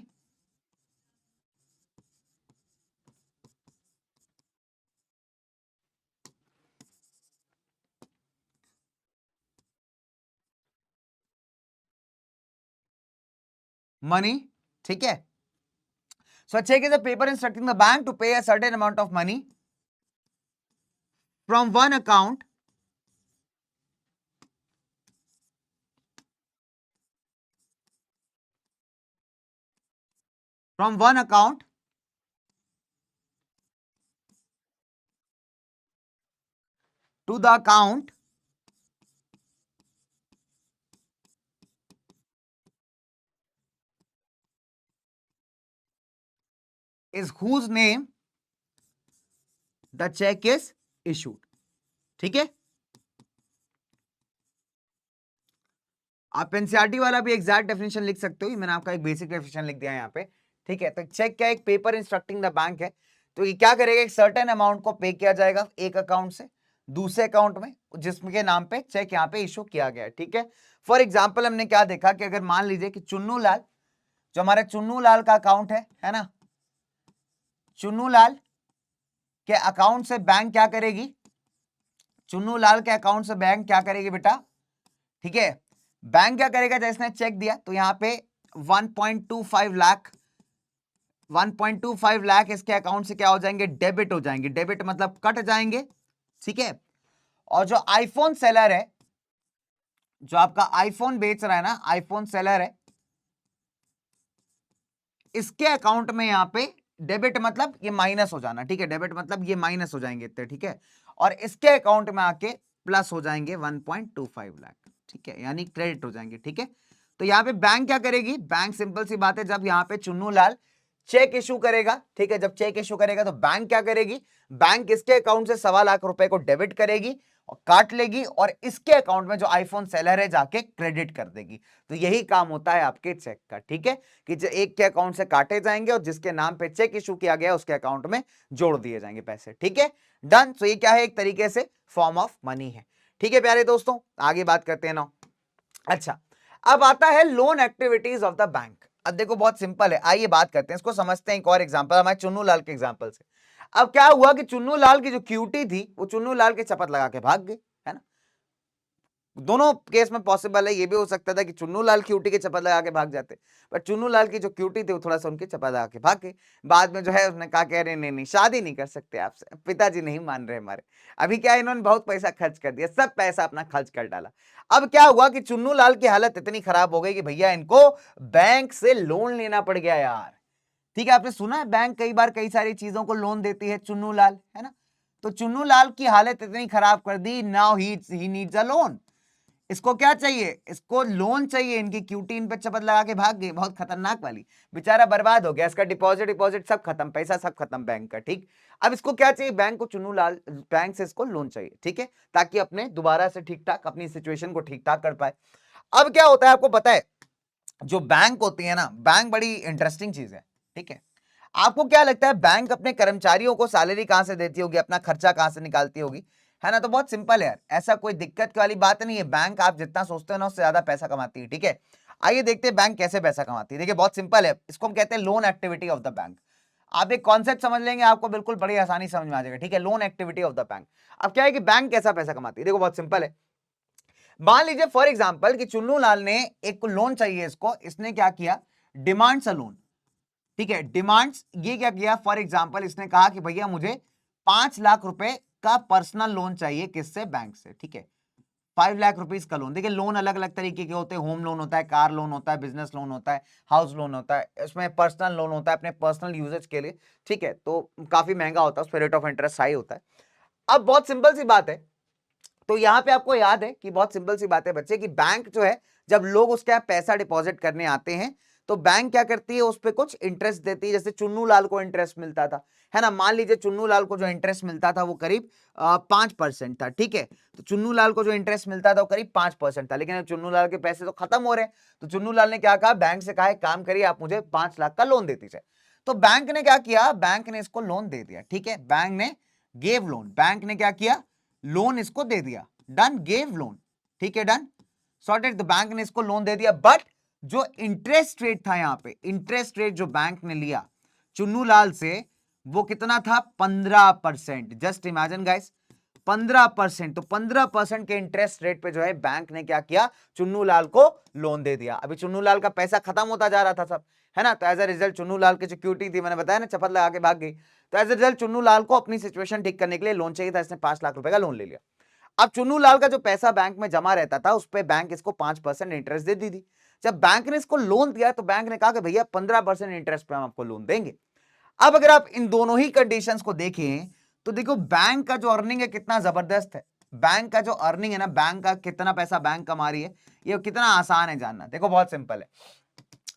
ठीक है। So a check is a paper instructing the bank to pay a certain amount of money from one account to the account is whose name the check is issued, ठीक है। आप NCERT वाला भी exact definition लिख सकते हो, मैंने आपका एक बेसिक डेफिनेशन लिख दिया है यहाँ पे, ठीक है। तो चेक क्या, एक पेपर इंस्ट्रक्टिंग द बैंक है, तो ये क्या करेगा, एक सर्टेन अमाउंट को पे किया जाएगा एक अकाउंट से दूसरे अकाउंट में जिसके नाम पे चेक यहाँ पे इशू किया गया है, ठीक है। फॉर एग्जाम्पल हमने क्या देखा कि अगर मान लीजिए कि चुन्नू लाल, जो हमारे चुन्नू लाल का अकाउंट है ना, चुन्नू लाल के अकाउंट से बैंक क्या करेगी, चुन्नू लाल के अकाउंट से बैंक क्या करेगी बेटा, ठीक है। बैंक क्या करेगा, जैसे इसने चेक दिया तो यहाँ पे 1.25 लाख 1.25 लाख इसके अकाउंट से क्या हो जाएंगे, डेबिट हो जाएंगे, डेबिट मतलब कट जाएंगे, ठीक है। और जो आईफोन सेलर है, जो आपका आईफोन बेच रहा है ना, आईफोन सेलर है, इसके अकाउंट में यहाँ पे डेबिट मतलब ये माइनस हो जाना, ठीक है, डेबिट मतलब ये माइनस हो जाएंगे इतने, ठीक है। और इसके अकाउंट में आके प्लस हो जाएंगे 1.25 लाख, ठीक है, यानी क्रेडिट हो जाएंगे, ठीक है। तो यहाँ पे बैंक क्या करेगी, बैंक सिंपल सी बात है, जब यहाँ पे चुन्नू लाल चेक इशू करेगा, ठीक है, जब चेक इशू करेगा तो बैंक क्या करेगी, बैंक इसके अकाउंट से 1.25 लाख रुपए को डेबिट करेगी और काट लेगी और इसके अकाउंट में जो आईफोन सेलर है जाके क्रेडिट कर देगी। तो यही काम होता है आपके चेक का, ठीक है, कि जो एक के अकाउंट से काटे जाएंगे और जिसके नाम पे चेक इशू किया गया उसके अकाउंट में जोड़ दिए जाएंगे पैसे, ठीक है। डन। तो ये क्या है, एक तरीके से फॉर्म ऑफ मनी है, ठीक है प्यारे दोस्तों। आगे बात करते हैं ना। अच्छा, अब आता है loan activities of the bank. अब देखो बहुत सिंपल है, आइए बात करते हैं इसको, समझते हैं एक और एग्जांपल हमारे चुन्नू लाल के एग्जांपल से। अब क्या हुआ कि चुन्नू लाल की जो क्यूटी थी वो चुन्नू लाल के चपत लगा के भाग गई, है ना। दोनों केस में पॉसिबल है, ये भी हो सकता था कि चुन्नू लाल क्यूटी के चपत लगा के भाग जाते, पर चुन्नू लाल की जो क्यूटी थी वो थोड़ा सा उनके चपत लगा के भाग गई। बाद में जो है उसने कहा कह रहे नहीं नहीं शादी नहीं कर सकते आपसे, पिताजी नहीं मान रहे हमारे। अभी क्या इन्होंने बहुत पैसा खर्च कर दिया, सब पैसा अपना खर्च कर डाला। अब क्या हुआ कि चुन्नू लाल की हालत इतनी खराब हो गई कि भैया इनको बैंक से लोन लेना पड़ गया यार, ठीक है। आपने सुना है बैंक कई बार कई सारी चीजों को लोन देती है, चुन्नू लाल, है ना। तो चुन्नू लाल की हालत इतनी खराब कर दी, now he needs a loan. इसको क्या चाहिए, इसको लोन चाहिए, इनकी क्यूटी इन पे चपत लगा के भाग गई, बहुत खतरनाक वाली, बेचारा बर्बाद हो गया, इसका डिपॉजिट डिपॉजिट सब खत्म, पैसा सब खत्म बैंक का, ठीक। अब इसको क्या चाहिए, बैंक को चुन्नू लाल बैंक से इसको लोन चाहिए, ठीक है, ताकि अपने दोबारा से ठीक ठाक अपनी सिचुएशन को ठीक ठाक कर पाए। अब क्या होता है आपको पता है, जो बैंक होती है ना, बैंक बड़ी इंटरेस्टिंग चीज है, ठीक है। आपको क्या लगता है बैंक अपने कर्मचारियों को सैलरी कहां से देती होगी, अपना खर्चा कहां से निकालती होगी, है ना। तो बहुत सिंपल है यार, ऐसा कोई दिक्कत वाली बात नहीं है, बैंक आप जितना सोचते हो ना उससे ज्यादा पैसा कमाती है, ठीक है। आइए देखते हैं बैंक कैसे पैसा कमाती है। देखिए बहुत सिंपल है, इसको हम कहते हैं loan activity of the bank. आप एक कॉन्सेप्ट समझ लेंगे आपको बिल्कुल बड़ी आसानी समझ में आ जाएगा, ठीक है, loan activity of the bank. अब क्या है कि बैंक कैसा पैसा कमाती है, देखो बहुत सिंपल है। मान लीजिए फॉर एग्जाम्पल कि चुन्नू लाल ने एक लोन चाहिए इसको, इसने क्या किया, डिमांड्स अ लोन, ठीक है, डिमांड्स, ये क्या किया, फॉर एग्जाम्पल इसने कहा कि भैया मुझे 5 लाख रुपए का पर्सनल लोन चाहिए, किससे, बैंक से, ठीक है। 5 लाख रुपीस का लोन। देखिए लोन अलग अलग तरीके के होते हैं, होम लोन होता है, कार लोन होता है, बिजनेस लोन होता है, हाउस लोन होता है, इसमें पर्सनल लोन होता है अपने पर्सनल यूजेज के लिए, ठीक है, तो काफी महंगा होता है, उस पर रेट ऑफ इंटरेस्ट हाई होता है। अब बहुत सिंपल सी बात है, तो यहां पे आपको याद है कि बहुत सिंपल सी बात है बच्चे, कि बैंक जो है जब लोग उसके यहाँ पैसा डिपॉजिट करने आते हैं तो बैंक क्या करती है, उस पर कुछ इंटरेस्ट देती है। जैसे चुन्नू लाल को इंटरेस्ट मिलता था, है ना, मान लीजिए चुन्नू लाल को जो इंटरेस्ट मिलता था वो करीब 5% था, ठीक है, तो चुन्नू लाल को जो इंटरेस्ट मिलता था वो करीब 5% था। लेकिन अब चुन्नू लाल के पैसे तो खत्म हो रहे हैं, तो चुन्नू लाल ने क्या कहा, बैंक से कहा, काम करिए आप मुझे 5 लाख का लोन दे दीजिए। तो बैंक ने क्या किया, बैंक ने इसको लोन दे दिया, ठीक है, बैंक ने गेव लोन, बैंक ने क्या किया, लोन इसको दे दिया, डन, गेव लोन, ठीक है, डन, सॉर्टेड। तो बैंक ने इसको लोन दे दिया, बट जो इंटरेस्ट रेट था यहां पे, इंटरेस्ट रेट जो बैंक ने लिया चुन्नू लाल से, वो कितना था, 15%। Just imagine guys, 15%। तो 15% के इंटरेस्ट रेट पे जो है बैंक ने क्या किया, चुन्नू लाल को लोन दे दिया। अभी चुन्नू लाल का पैसा खत्म होता जा रहा था सब, है ना, तो एज अ रिजल्ट चुन्नू लाल की सिक्योरिटी थी, मैंने बताया ना, चपत लगा के भाग गई, तो एज अ रिजल्ट चुन्नू लाल को अपनी सिचुएशन ठीक करने के लिए लोन चाहिए था, इसने 5 लाख रुपए का लोन ले लिया। अब चुन्नू लाल का जो पैसा बैंक में जमा रहता था उस पर बैंक इसको 5% इंटरेस्ट दे दी थी। जब बैंक ने इसको लोन दिया तो बैंक ने कहा कि भैया 15% इंटरेस्ट पे हम आपको लोन देंगे। अब अगर आप इन दोनों ही कंडीशंस को देखें तो देखो बैंक का जो अर्निंग है कितना जबरदस्त है। बैंक का जो अर्निंग है ना, बैंक का कितना पैसा बैंक कमा रही है, ये कितना आसान है जानना। देखो बहुत सिंपल है,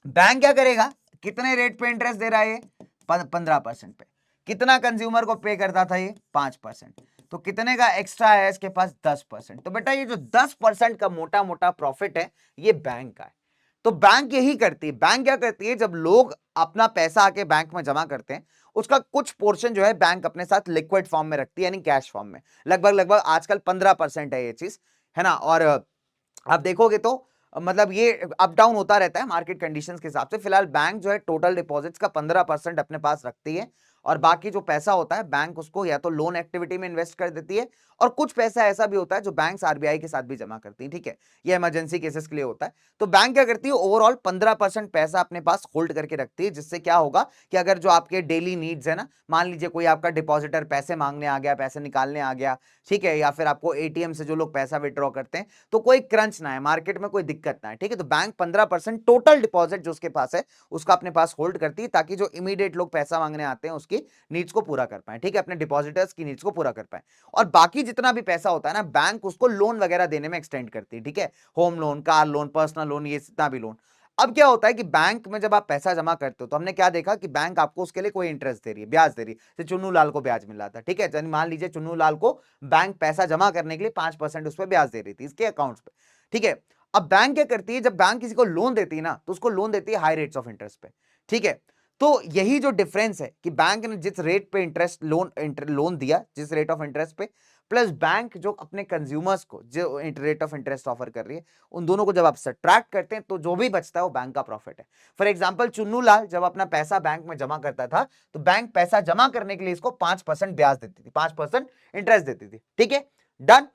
बैंक क्या करेगा, कितने रेट पे इंटरेस्ट दे रहा है, 15% पे, कितना कंज्यूमर को पे करता था ये, 5%, तो कितने का एक्स्ट्रा है इसके पास, 10%। तो बेटा ये जो 10% का मोटा मोटा प्रॉफिट है ये बैंक का है। तो बैंक यही करती है, बैंक क्या करती है, जब लोग अपना पैसा आके बैंक में जमा करते हैं उसका कुछ पोर्शन जो है बैंक अपने साथ लिक्विड फॉर्म में रखती है, यानी कैश फॉर्म में। लगभग लगभग आजकल 15% है ये चीज, है ना। और आप देखोगे तो मतलब ये अप डाउन होता रहता है मार्केट कंडीशंस के हिसाब से। फिलहाल बैंक जो है टोटल डिपॉजिट्स का 15% अपने पास रखती है, और बाकी जो पैसा होता है बैंक उसको या तो लोन एक्टिविटी में इन्वेस्ट कर देती है, और कुछ पैसा ऐसा भी होता है जो बैंक आरबीआई के साथ भी जमा करती है, ठीक है, ये इमरजेंसी केसेस के लिए होता है। तो बैंक क्या करती है, ओवरऑल 15% पैसा अपने पास होल्ड करके रखती है, जिससे क्या होगा कि अगर जो आपके डेली नीड्स है ना, मान लीजिए कोई आपका डिपॉजिटर पैसे मांगने आ गया, पैसे निकालने आ गया, ठीक है, या फिर आपको एटीएम से जो लोग पैसा विड्रॉ करते हैं, तो कोई क्रंच ना है, मार्केट में कोई दिक्कत ना है, ठीक है, तो बैंक 15% टोटल डिपॉजिट जो उसके पास है उसका अपने पास होल्ड करती है, ताकि जो इमीडिएट लोग पैसा मांगने आते हैं उसकी नीड्स को पूरा कर पाए, ठीक है, अपने डिपॉजिटर्स की नीड्स को पूरा कर पाए। और बाकी जितना भी पैसा होता है ना, बैंक उसको लोन वगैरह देने में एक्सटेंड करती है, ठीक है, home loan, car loan, personal loan, ये जितना भी लोन। अब क्या होता है कि बैंक में जब आप पैसा जमा करते हो तो हमने क्या देखा कि बैंक आपको उसके लिए कोई इंटरेस्ट दे रही है, ब्याज दे रही है, जैसे चुन्नू लाल को ब्याज मिल रहा था, ठीक है, मान लीजिए चुन्नू लाल को बैंक पैसा जमा करने के लिए 5% उस पर ब्याज दे रही थी इसके अकाउंट्स पे, ठीक है। अब बैंक क्या करती है, जब बैंक किसी को लोन देती है ना तो उसको लोन देती है हाई रेट्स ऑफ इंटरेस्ट पे, ठीक है। तो यही जो डिफरेंस है कि बैंक ने जिस रेट पे इंटरेस्ट लोन दिया, जिस रेट ऑफ इंटरेस्ट पे, प्लस बैंक जो अपने कंज्यूमर्स को जो रेट ऑफ इंटरेस्ट ऑफर कर रही है, उन दोनों को जब आप सब्ट्रैक्ट करते हैं तो जो भी बचता है वो बैंक का प्रॉफिट है। फॉर एग्जांपल चुन्नू लाल जब अपना पैसा बैंक में जमा करता था तो बैंक पैसा जमा करने के लिए इसको 5% ब्याज देती थी, 5% इंटरेस्ट देती थी, ठीक है, डन।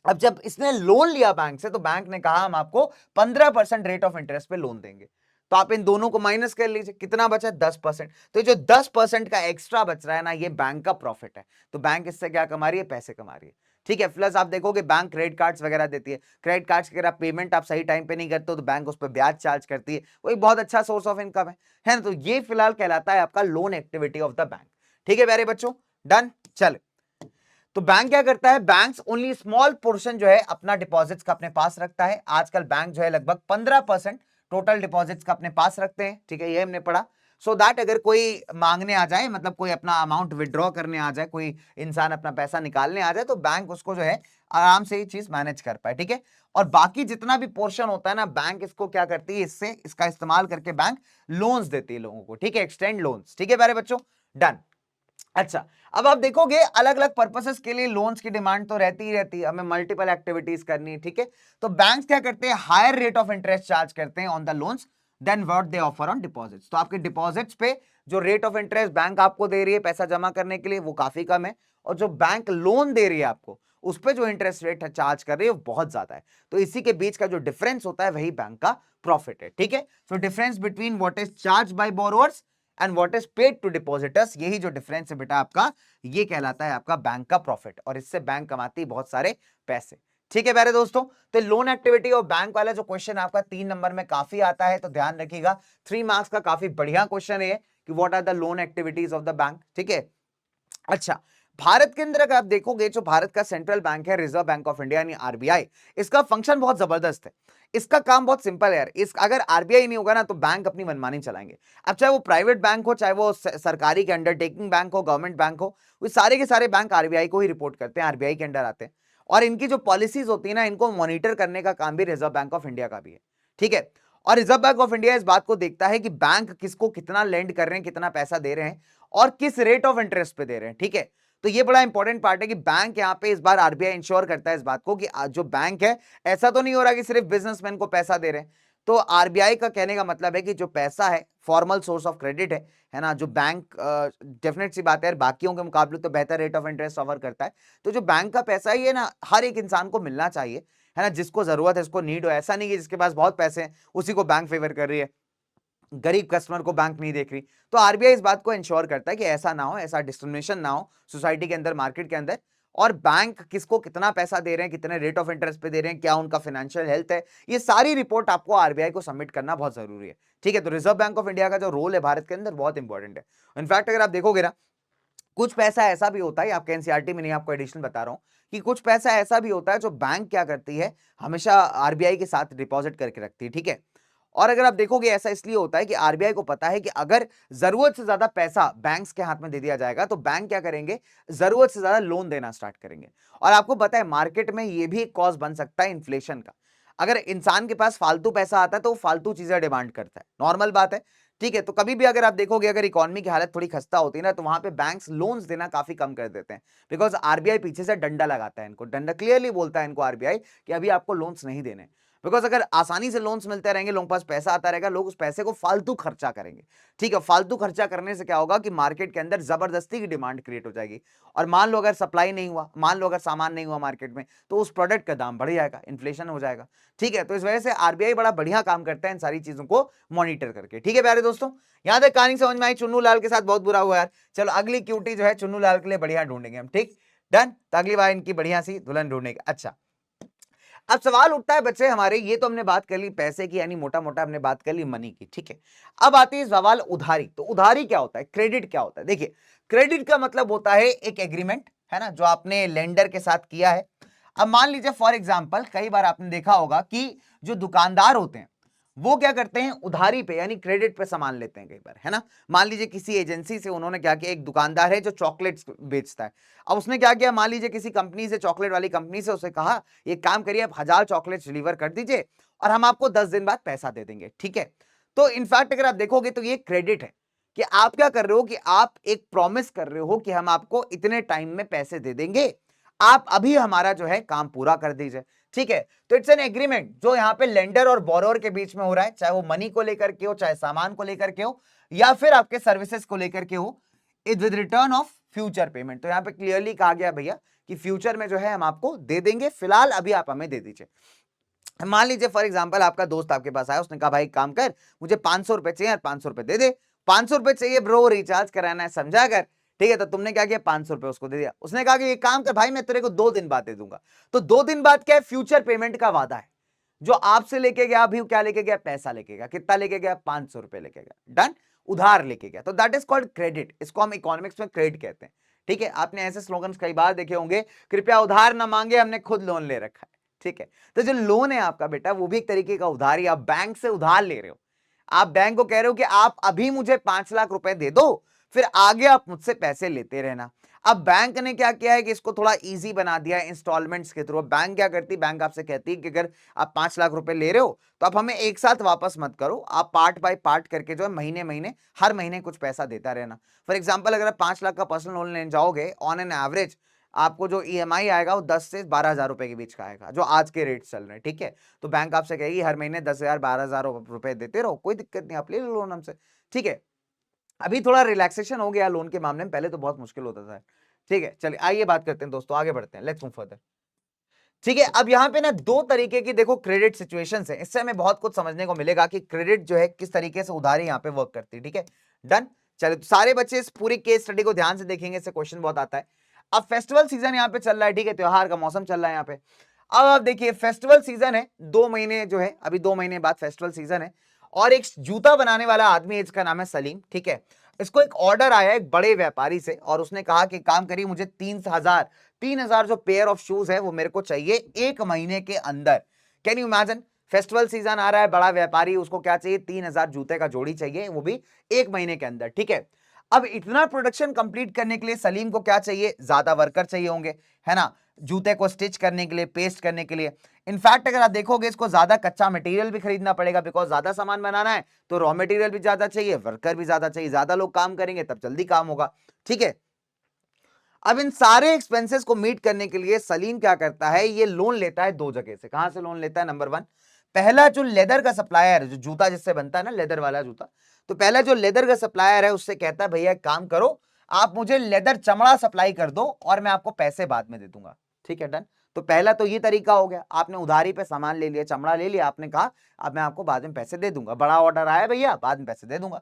अब जब इसने लोन लिया बैंक से तो बैंक ने कहा हम आपको 15% रेट ऑफ इंटरेस्ट पे लोन देंगे। तो आप इन दोनों को माइनस कर लीजिए, कितना बचा, 10%। तो जो 10% का एक्स्ट्रा बच रहा है ना, ये बैंक का प्रॉफिट है। तो बैंक इससे क्या कमा रही है, पैसे कमा रही है, ठीक है। प्लस आप देखोगे बैंक क्रेडिट कार्ड्स वगैरह देती है, क्रेडिट कार्ड्स की अगर आप पेमेंट आप सही टाइम पे नहीं करते हो तो बैंक उस पर ब्याज चार्ज करती है, वो एक बहुत अच्छा सोर्स ऑफ इनकम है ना। तो ये फिलहाल कहलाता है आपका loan activity of the bank, ठीक है प्यारे बच्चों, डन। चले, तो बैंक क्या करता है, बैंक ओनली स्मॉल पोर्शन जो है अपना डिपॉजिट्स का अपने पास रखता है। आजकल बैंक जो है लगभग 15% टोटल डिपॉजिट्स का अपने पास रखते हैं, ठीक है, ये हमने पढ़ा। सो दैट अगर कोई मांगने आ जाए, मतलब कोई अपना अमाउंट विड्रॉ करने आ जाए, कोई इंसान अपना पैसा निकालने आ जाए, तो बैंक उसको जो है आराम से ये चीज मैनेज कर पाए, ठीक है। और बाकी जितना भी पोर्शन होता है ना, बैंक इसको क्या करती है, इससे इसका इस्तेमाल करके बैंक लोन्स देती है लोगों को, ठीक है, एक्सटेंड लोन्स, ठीक है प्यारे बच्चों, डन। अच्छा, अब आप देखोगे अलग अलग पर्पसेस के लिए लोन्स की डिमांड तो रहती ही रहती है, हमें मल्टीपल एक्टिविटीज करनी है, ठीक है। तो बैंक्स क्या करते हैं, higher rate of interest charge करते हैं on the loans than what they offer on deposits. तो आपके डिपॉजिट्स पे जो रेट ऑफ इंटरेस्ट बैंक आपको दे रही है पैसा जमा करने के लिए वो काफी कम है, और जो बैंक लोन दे रही है आपको उस पे जो इंटरेस्ट रेट चार्ज कर रही है वो बहुत ज्यादा है। तो इसी के बीच का जो डिफरेंस होता है वही बैंक का प्रॉफिट है, ठीक है। So difference between what is charge by borrowers and what is paid to depositors, यही जो डिफरेंस है बेटा आपका, ये कहलाता है आपका बैंक का प्रॉफिट, और इससे बैंक कमाती है बहुत सारे पैसे, ठीक है प्यारे दोस्तों, तो लोन एक्टिविटी और बैंक वाला जो क्वेश्चन आपका 3 नंबर में काफी आता है, तो ध्यान रखिएगा 3 मार्क्स का काफी बढ़िया क्वेश्चन है कि what are the loan activities of the bank. ठीक है, अच्छा, भारत के अंदर अगर आप देखोगे जो भारत का सेंट्रल बैंक है रिजर्व बैंक ऑफ इंडिया यानी आरबीआई, इसका फंक्शन बहुत जबरदस्त है। इसका काम बहुत सिंपल है यार। इस अगर आरबीआई नहीं होगा ना तो बैंक अपनी मनमानी चलाएंगे। अब चाहे वो प्राइवेट बैंक हो, चाहे वो सरकारी के अंडरटेकिंग बैंक हो, गवर्नमेंट बैंक हो, वो सारे के सारे बैंक आरबीआई को ही रिपोर्ट करते हैं, आरबीआई के अंडर आते हैं। और इनकी जो पॉलिसीज होती है ना, इनको मॉनिटर करने का काम भी रिजर्व बैंक ऑफ इंडिया का भी है। ठीक है, और रिजर्व बैंक ऑफ इंडिया इस बात को देखता है कि बैंक किसको कितना लेंड कर रहे हैं, कितना पैसा दे रहे हैं और किस रेट ऑफ इंटरेस्ट पे दे रहे हैं। ठीक है, तो ये बड़ा इंपॉर्टेंट पार्ट है कि बैंक यहां पे इस बार आरबीआई इंश्योर करता है इस बात को कि जो बैंक है, ऐसा तो नहीं हो रहा कि सिर्फ बिजनेसमैन को पैसा दे रहे हैं। तो आरबीआई का कहने का मतलब है कि जो पैसा है, फॉर्मल सोर्स ऑफ क्रेडिट है ना, जो बैंक डेफिनेट सी बात है, बाकियों के मुकाबले तो बेहतर रेट ऑफ इंटरेस्ट ऑफर करता है। तो जो बैंक का पैसा है ये ना हर एक इंसान को मिलना चाहिए, है ना, जिसको जरूरत है, जिसको नीड हो। ऐसा नहीं कि जिसके पास बहुत पैसे हैं उसी को बैंक फेवर कर रही है, गरीब कस्टमर को बैंक नहीं देख रही। तो आरबीआई इस बात को इंश्योर करता है कि ऐसा ना हो, ऐसा डिस्क्रिमिनेशन ना हो सोसाइटी के अंदर, मार्केट के अंदर। और बैंक किसको कितना पैसा दे रहे हैं, कितने रेट ऑफ इंटरेस्ट पे दे रहे हैं, क्या उनका फाइनेंशियल हेल्थ है, ये सारी रिपोर्ट आपको आरबीआई को सबमिट करना बहुत जरूरी है। ठीक है, तो रिजर्व बैंक ऑफ इंडिया का जो रोल है भारत के अंदर बहुत इंपॉर्टेंट है। इनफैक्ट अगर आप देखोगे ना, कुछ पैसा ऐसा भी होता है, आपके एनसीईआरटी में नहीं, आपको एडिशनल बता रहा हूं कि कुछ पैसा ऐसा भी होता है जो बैंक क्या करती है, हमेशा आरबीआई के साथ डिपॉजिट करके रखती है। ठीक है, और अगर आप देखोगे ऐसा इसलिए होता है कि आरबीआई को पता है कि अगर जरूरत से ज्यादा पैसा बैंक्स के हाथ में दे दिया जाएगा तो बैंक क्या करेंगे, जरूरत से ज्यादा लोन देना स्टार्ट करेंगे। और आपको पता है मार्केट में यह भी एक कॉज बन सकता है इन्फ्लेशन का। अगर इंसान के पास फालतू पैसा आता है तो वो फालतू चीजें डिमांड करता है, नॉर्मल बात है। ठीक है, तो कभी भी अगर आप देखोगे अगर इकोनॉमी की हालत थोड़ी खस्ता होती है ना, तो वहां पे बैंक्स लोन्स देना काफी कम कर देते हैं, बिकॉज आरबीआई पीछे से डंडा लगाता है इनको, डंडा क्लियरली बोलता है इनको आरबीआई कि अभी आपको लोन्स नहीं देने। बिकॉज अगर आसानी से लोन्स मिलते रहेंगे, लोगों के पास पैसा आता रहेगा, लोग उस पैसे को फालतू खर्चा करेंगे। ठीक है, फालतू खर्चा करने से क्या होगा कि मार्केट के अंदर जबरदस्ती की डिमांड क्रिएट हो जाएगी। और मान लो अगर सप्लाई नहीं हुआ, मान लो अगर सामान नहीं हुआ मार्केट में, तो उस प्रोडक्ट का दाम बढ़ जाएगा, इन्फ्लेशन हो जाएगा। ठीक है, तो इस वजह से आरबीआई बड़ा बढ़िया काम करता है इन सारी चीजों को मॉनिटर करके। ठीक है प्यारे दोस्तों, यहां तक कहानी समझ में आई। चुन्नू लाल के साथ बहुत बुरा हुआ यार। चलो अगली क्यूटी जो है चुन्नू लाल के लिए बढ़िया ढूंढेंगे हम। ठीक, डन, तो अगली बार इनकी बढ़िया सी दुल्हन ढूंढेंगे। अच्छा, अब सवाल उठता है बच्चे हमारे, ये तो हमने बात कर ली पैसे की, यानी मोटा मोटा हमने बात कर ली मनी की। ठीक है, अब आती है सवाल उधारी। तो उधारी क्या होता है, क्रेडिट क्या होता है? देखिए, क्रेडिट का मतलब होता है एक एग्रीमेंट, है ना, जो आपने लेंडर के साथ किया है। अब मान लीजिए फॉर एग्जाम्पल, कई बार आपने देखा होगा कि जो दुकानदार होते हैं वो क्या करते हैं, उधारी पे यानी क्रेडिट पे सामान लेते हैं कई बार, है ना। मान लीजिए किसी एजेंसी से उन्होंने क्या किया, एक दुकानदार है जो चॉकलेट्स बेचता है, अब उसने क्या किया, मान लीजिए किसी कंपनी से, चॉकलेट वाली कंपनी से उसे कहा एक काम करिए आप 1000 चॉकलेट्स डिलीवर कर दीजिए और हम आपको 10 दिन बाद पैसा दे देंगे। ठीक है, तो इनफैक्ट अगर आप देखोगे तो ये क्रेडिट है कि आप क्या कर रहे हो कि आप एक प्रॉमिस कर रहे हो कि हम आपको इतने टाइम में पैसे दे देंगे, आप अभी हमारा जो है काम पूरा कर दीजिए। ठीक है, तो इट्स एन एग्रीमेंट जो यहाँ पे लेंडर और बोरोवर के बीच में हो रहा है, चाहे वो मनी को लेकर के हो, चाहे सामान को लेकर के हो, या फिर आपके सर्विसेज को लेकर के हो, it with return of future payment. तो यहाँ पे क्लियरली कहा गया भैया कि फ्यूचर में जो है हम आपको दे देंगे, फिलहाल अभी आप हमें दे दीजिए। मान लीजिए फॉर एग्जाम्पल आपका दोस्त आपके पास आया, उसने कहा भाई काम कर, मुझे 500 रुपए चाहिए, 500 रुपए दे दे। 500 रुपए चाहिए ब्रो, रिचार्ज कराना है, समझा कर। ठीक है, तो तुमने क्या किया, 500 रुपए उसको दे दिया। उसने कहा कि ये काम कर भाई, मैं तेरे को 2 दिन बाद दे दूंगा। तो 2 दिन बाद क्या है, फ्यूचर पेमेंट का वादा है। जो आपसे लेके गया, अभी क्या लेके गया, पैसा लेके गया। कितना लेके गया, 500 रुपए लेके गया, डन, उधार लेके गया। तो दैट इज कॉल्ड क्रेडिट, इसको हम इकोनॉमिक्स में क्रेडिट कहते हैं। ठीक है, आपने ऐसे स्लोगन्स कई बार देखे होंगे, कृपया उधार ना मांगे, हमने खुद लोन ले रखा है। ठीक है, तो जो लोन है आपका बेटा, वो भी एक तरीके का उधारी, आप बैंक से उधार ले रहे हो। आप बैंक को कह रहे हो कि आप अभी मुझे 5 लाख रुपए दे दो, फिर आगे आप मुझसे पैसे लेते रहना। अब बैंक ने क्या किया है कि इसको थोड़ा इजी बना दिया है इंस्टॉलमेंट्स के थ्रू। बैंक क्या करती, बैंक आपसे कहती है कि अगर आप 5 लाख रुपए ले रहे हो तो आप हमें एक साथ वापस मत करो, आप पार्ट बाय पार्ट करके जो है महीने महीने हर महीने कुछ पैसा देता रहना। फॉर एग्जाम्पल अगर आप 5 लाख का पर्सनल लोन लेने जाओगे, ऑन एन एवरेज आपको जो ईएमआई आएगा वो 10 से 12,000 रुपए के बीच का आएगा, जो आज के रेट चल रहे हैं। ठीक है, तो बैंक आपसे कहेगी हर महीने 10,000 12,000 रुपए देते रहो, कोई दिक्कत नहीं, आप ले लो लोन हमसे। ठीक है, अभी थोड़ा रिलैक्सेशन हो गया लोन के मामले में, पहले तो बहुत मुश्किल होता था। ठीक है, चलिए आइए बात करते हैं दोस्तों, आगे बढ़ते हैं, लेट्स मूव फर्दर। ठीक है, अब यहां पे ना 2 तरीके की देखो क्रेडिट सिचुएशंस है, इससे हमें बहुत कुछ समझने को मिलेगा कि क्रेडिट जो है किस तरीके से उधारी यहां पे वर्क करती है। ठीक है, डन, चलिए तो सारे बच्चे इस पूरी केस स्टडी को ध्यान से देखेंगे, इससे क्वेश्चन बहुत आता है। अब फेस्टिवल सीजन यहाँ पे चल रहा है, ठीक है, त्योहार का मौसम चल रहा है यहाँ पे। अब आप देखिए फेस्टिवल सीजन है, 2 महीने जो है, अभी 2 महीने बाद फेस्टिवल सीजन है, और एक जूता बनाने वाला आदमी है, इसका नाम है सलीम, ठीक है। इसको एक ऑर्डर आया एक बड़े व्यापारी से, और उसने कहा कि काम करिए, मुझे 3,000 जो पेयर ऑफ शूज है वो मेरे को चाहिए 1 महीने के अंदर। Can you imagine, festival season आ रहा है, बड़ा व्यापारी, उसको क्या चाहिए, 3,000 जूते का जोड़ी चाहिए, वो भी 1 महीने के अंदर, ठीक है। अब इतना प्रोडक्शन कंप्लीट करने के लिए सलीम को क्या चाहिए, ज्यादा वर्कर चाहिए होंगे, है ना, जूते को स्टिच करने के लिए, पेस्ट करने के लिए। इनफैक्ट अगर आप देखोगे, इसको ज्यादा कच्चा मटेरियल भी खरीदना पड़ेगा, बिकॉज ज्यादा सामान बनाना है तो रॉ मटेरियल भी ज्यादा चाहिए, वर्कर भी ज्यादा चाहिए, ज्यादा लोग काम करेंगे तब जल्दी काम होगा, ठीक है। अब इन सारे एक्सपेंसेस को मीट करने के लिए सलीम क्या करता है, ये लोन लेता है 2 जगह से। कहां से लोन लेता है, नंबर 1, पहला जो लेदर का सप्लायर, जो जूता जिससे बनता है ना, लेदर वाला जूता, तो पहला जो लेदर का सप्लायर है उससे कहता है, भैया एक काम करो, आप मुझे लेदर चमड़ा सप्लाई कर दो और मैं आपको पैसे बाद में दे दूंगा, ठीक है, डन। तो पहला तो ये तरीका हो गया, आपने उधारी पे सामान ले लिया, चमड़ा ले लिया, आपने कहा अब मैं आपको बाद में पैसे दे दूंगा, बड़ा ऑर्डर आया भैया, बाद में पैसे दे दूंगा।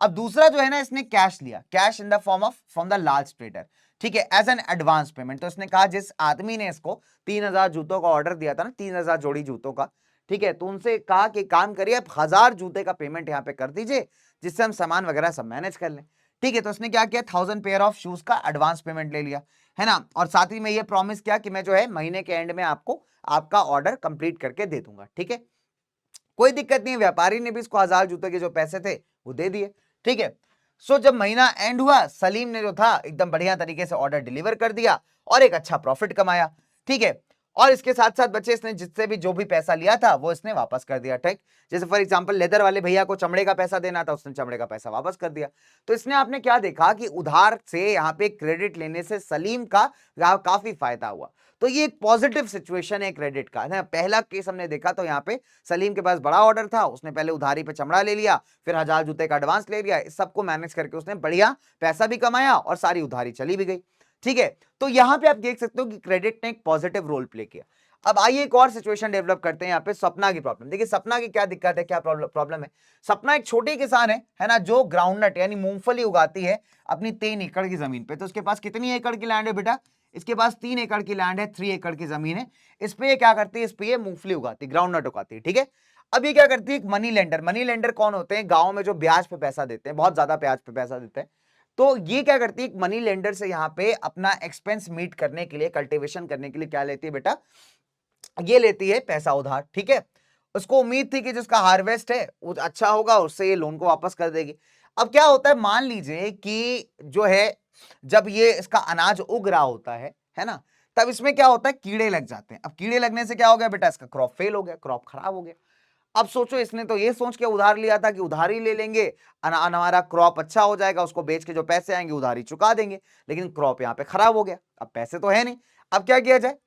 अब दूसरा जो है ना, इसने कैश लिया, cash in the form of from the large trader, ठीक है, एज एन एडवांस पेमेंट। तो इसने कहा, जिस आदमी ने इसको 3,000 जूतों का ऑर्डर दिया था ना, 3,000 जोड़ी जूतों का, ठीक है, तो उनसे कहा कि काम करिए, आप 1,000 जूते का पेमेंट यहां पे कर दीजिए, जिससे हम सामान वगैरह सब मैनेज कर लें, ठीक है। तो उसने क्या किया, 1,000 पेयर ऑफ शूज का एडवांस पेमेंट ले लिया, है ना, और साथ ही में ये प्रॉमिस किया कि मैं जो है महीने के एंड में आपको आपका ऑर्डर कंप्लीट करके दे दूंगा, ठीक है। कोई दिक्कत नहीं, व्यापारी ने भी इसको 1,000 जूते के जो पैसे थे वो दे दिए, ठीक है। सो जब महीना एंड हुआ, सलीम ने जो था एकदम बढ़िया तरीके से ऑर्डर डिलीवर कर दिया और एक अच्छा प्रॉफिट कमाया, ठीक है। और इसके साथ साथ बच्चे, इसने जिससे भी जो भी पैसा लिया था वो इसने वापस कर दिया, ठीक। जैसे फॉर एग्जांपल लेदर वाले भैया को चमड़े का पैसा देना था, उसने चमड़े का पैसा वापस कर दिया। तो इसने आपने क्या देखा कि उधार से यहाँ पे क्रेडिट लेने से सलीम का काफी फायदा हुआ। तो ये एक पॉजिटिव सिचुएशन है क्रेडिट का, है। पहला केस हमने देखा तो यहाँ पे सलीम के पास बड़ा ऑर्डर था, उसने पहले उधारी पे चमड़ा ले लिया, फिर 1,000 जूते का एडवांस ले लिया, इस सबको मैनेज करके उसने बढ़िया पैसा भी कमाया और सारी उधारी चली भी गई, ठीक है। तो यहां पे आप देख सकते हो कि क्रेडिट ने एक पॉजिटिव रोल प्ले किया। अब आइए एक और सिचुएशन डेवलप करते हैं, यहाँ पे सपना की प्रॉब्लम। देखिए सपना की क्या दिक्कत है, क्या प्रॉब्लम है। सपना एक छोटी किसान है ना, जो ग्राउंडनट यानी मूंगफली उगाती है अपनी 3 एकड़ की जमीन पे। तो उसके पास कितनी एकड़ की लैंड है बेटा, इसके पास 3 एकड़ की लैंड है, 3 एकड़ की जमीन है। इस पे ये क्या करती है, इस पे ये मूंगफली उगाती है, ग्राउंडनट उगाती है, ठीक है। अब ये क्या करती है, एक मनी लेंडर, मनी लेंडर कौन होते हैं, गांव में जो ब्याज पे पैसा देते हैं, बहुत ज्यादा ब्याज पे पैसा देते हैं। तो ये क्या करती है, मनी लेंडर से यहाँ पे अपना एक्सपेंस मीट करने के लिए, कल्टीवेशन करने के लिए क्या लेती है बेटा, ये लेती है पैसा उधार, ठीक है। उसको उम्मीद थी कि जिसका हार्वेस्ट है वो अच्छा होगा, उससे ये लोन को वापस कर देगी। अब क्या होता है, मान लीजिए कि जो है जब ये इसका अनाज उग रहा होता है ना, तब इसमें क्या होता है, कीड़े लग जाते हैं। अब कीड़े लगने से क्या हो गया बेटा, इसका क्रॉप फेल हो गया, क्रॉप खराब हो गया। अब सोचो, इसने तो ये सोच के उधार लिया था कि उधारी ले लेंगे, हमारा क्रॉप अच्छा हो जाएगा, उसको बेच के जो पैसे आएंगे उधारी चुका देंगे, लेकिन क्रॉप यहाँ पे खराब हो गया, अब पैसे तो है नहीं। अब क्या किया जाए।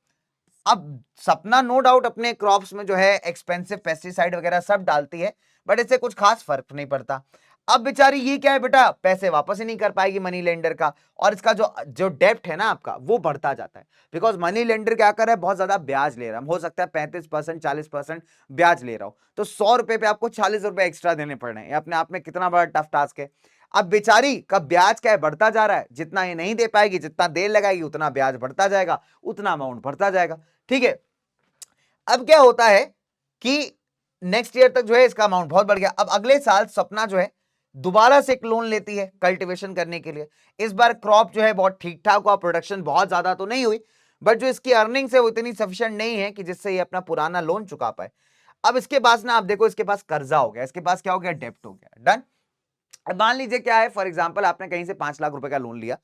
अब सपना नो डाउट अपने क्रॉप्स में जो है एक्सपेंसिव पेस्टिसाइड वगैरह सब डालती है, बट इससे कुछ खास फर्क नहीं पड़ता। अब बेचारी ये क्या है बेटा, पैसे वापस ही नहीं कर पाएगी मनी लेंडर का, और इसका जो जो डेप्ट है ना आपका, वो बढ़ता जाता है, बिकॉज मनी लेंडर क्या कर रहा है, बहुत ज्यादा ब्याज ले रहा है। हो सकता है 35% 40% ब्याज ले रहा हो, तो 100 रुपए पे आपको 40 रुपए एक्स्ट्रा देने पड़ रहे हैं। अपने आप में कितना बड़ा टफ टास्क है। अब बेचारी का ब्याज क्या है, बढ़ता जा रहा है, जितना ये नहीं दे पाएगी, जितना देर लगाएगी, उतना ब्याज बढ़ता जाएगा, उतना अमाउंट बढ़ता जाएगा, ठीक है। अब क्या होता है कि नेक्स्ट ईयर तक जो है इसका अमाउंट बहुत बढ़ गया। अब अगले साल सपना जो है दोबारा से एक लोन लेती है कल्टीवेशन करने के लिए। इस बार क्रॉप जो है बहुत ठीक ठाक हुआ, प्रोडक्शन बहुत ज्यादा तो नहीं हुई, बट जो इसकी अर्निंग्स है वो इतनी सफिशिएंट नहीं है कि जिससे ये अपना पुराना लोन चुका पाए। अब इसके पास ना, आप देखो इसके पास कर्जा हो गया, इसके पास क्या हो गया, डेप्ट हो गया, डन। अब मान लीजिए क्या है, फॉर एग्जांपल आपने कहीं से 5 लाख रुपए का लोन लिया।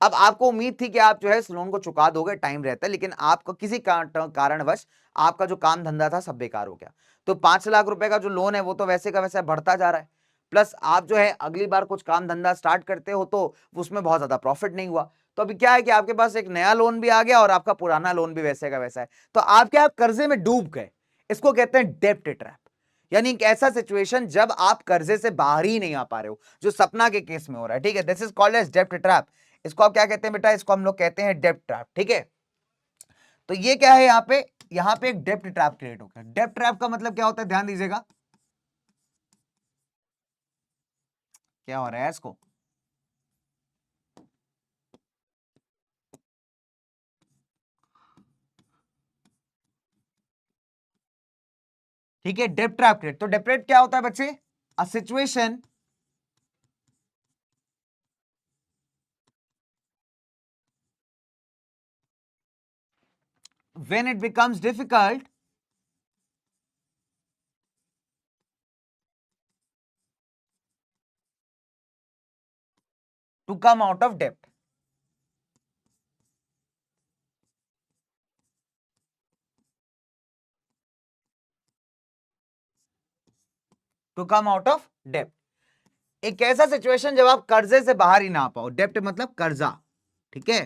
अब आपको उम्मीद थी कि आप जो है इस लोन को चुका दोगे, टाइम रहता है, लेकिन आपको किसी कारणवश आपका जो काम धंधा था सब बेकार हो गया। तो 5 लाख रुपए का जो लोन है वो तो वैसे का वैसे बढ़ता जा रहा है, प्लस आप जो है अगली बार कुछ काम धंधा स्टार्ट करते हो तो उसमें बहुत ज्यादा प्रॉफिट नहीं हुआ। तो अभी क्या है कि आपके पास एक नया लोन भी आ गया और आपका पुराना लोन भी वैसे का वैसा है। तो आप क्या, आप कर्जे में डूब गए। इसको कहते हैं डेप्ट ट्रैप, यानी एक ऐसा सिचुएशन जब आप कर्जे से बाहर ही नहीं आ पा रहे हो, जो सपना के केस में हो रहा है, ठीक है। दिस इज कॉल्ड एज डेप्ट ट्रैप। इसको आप क्या कहते हैं बेटा, इसको हम लोग कहते हैं डेप्ट ट्रैप, ठीक है। तो ये क्या है, यहाँ पे एक डेप्ट ट्रैप क्रिएट हो गया। डेप्ट ट्रैप का मतलब क्या होता है, ध्यान दीजिएगा। क्या हो रहा है इसको, ठीक है, डेब्ट ट्रैप क्रिएट। तो डेब्ट ट्रैप क्या होता है बच्चे? A situation when it becomes difficult to come out of debt. To come out of डेप्ट, एक ऐसा सिचुएशन जब आप कर्जे से बाहर ही ना आ पाओ। डेप्ट मतलब कर्जा, ठीक है,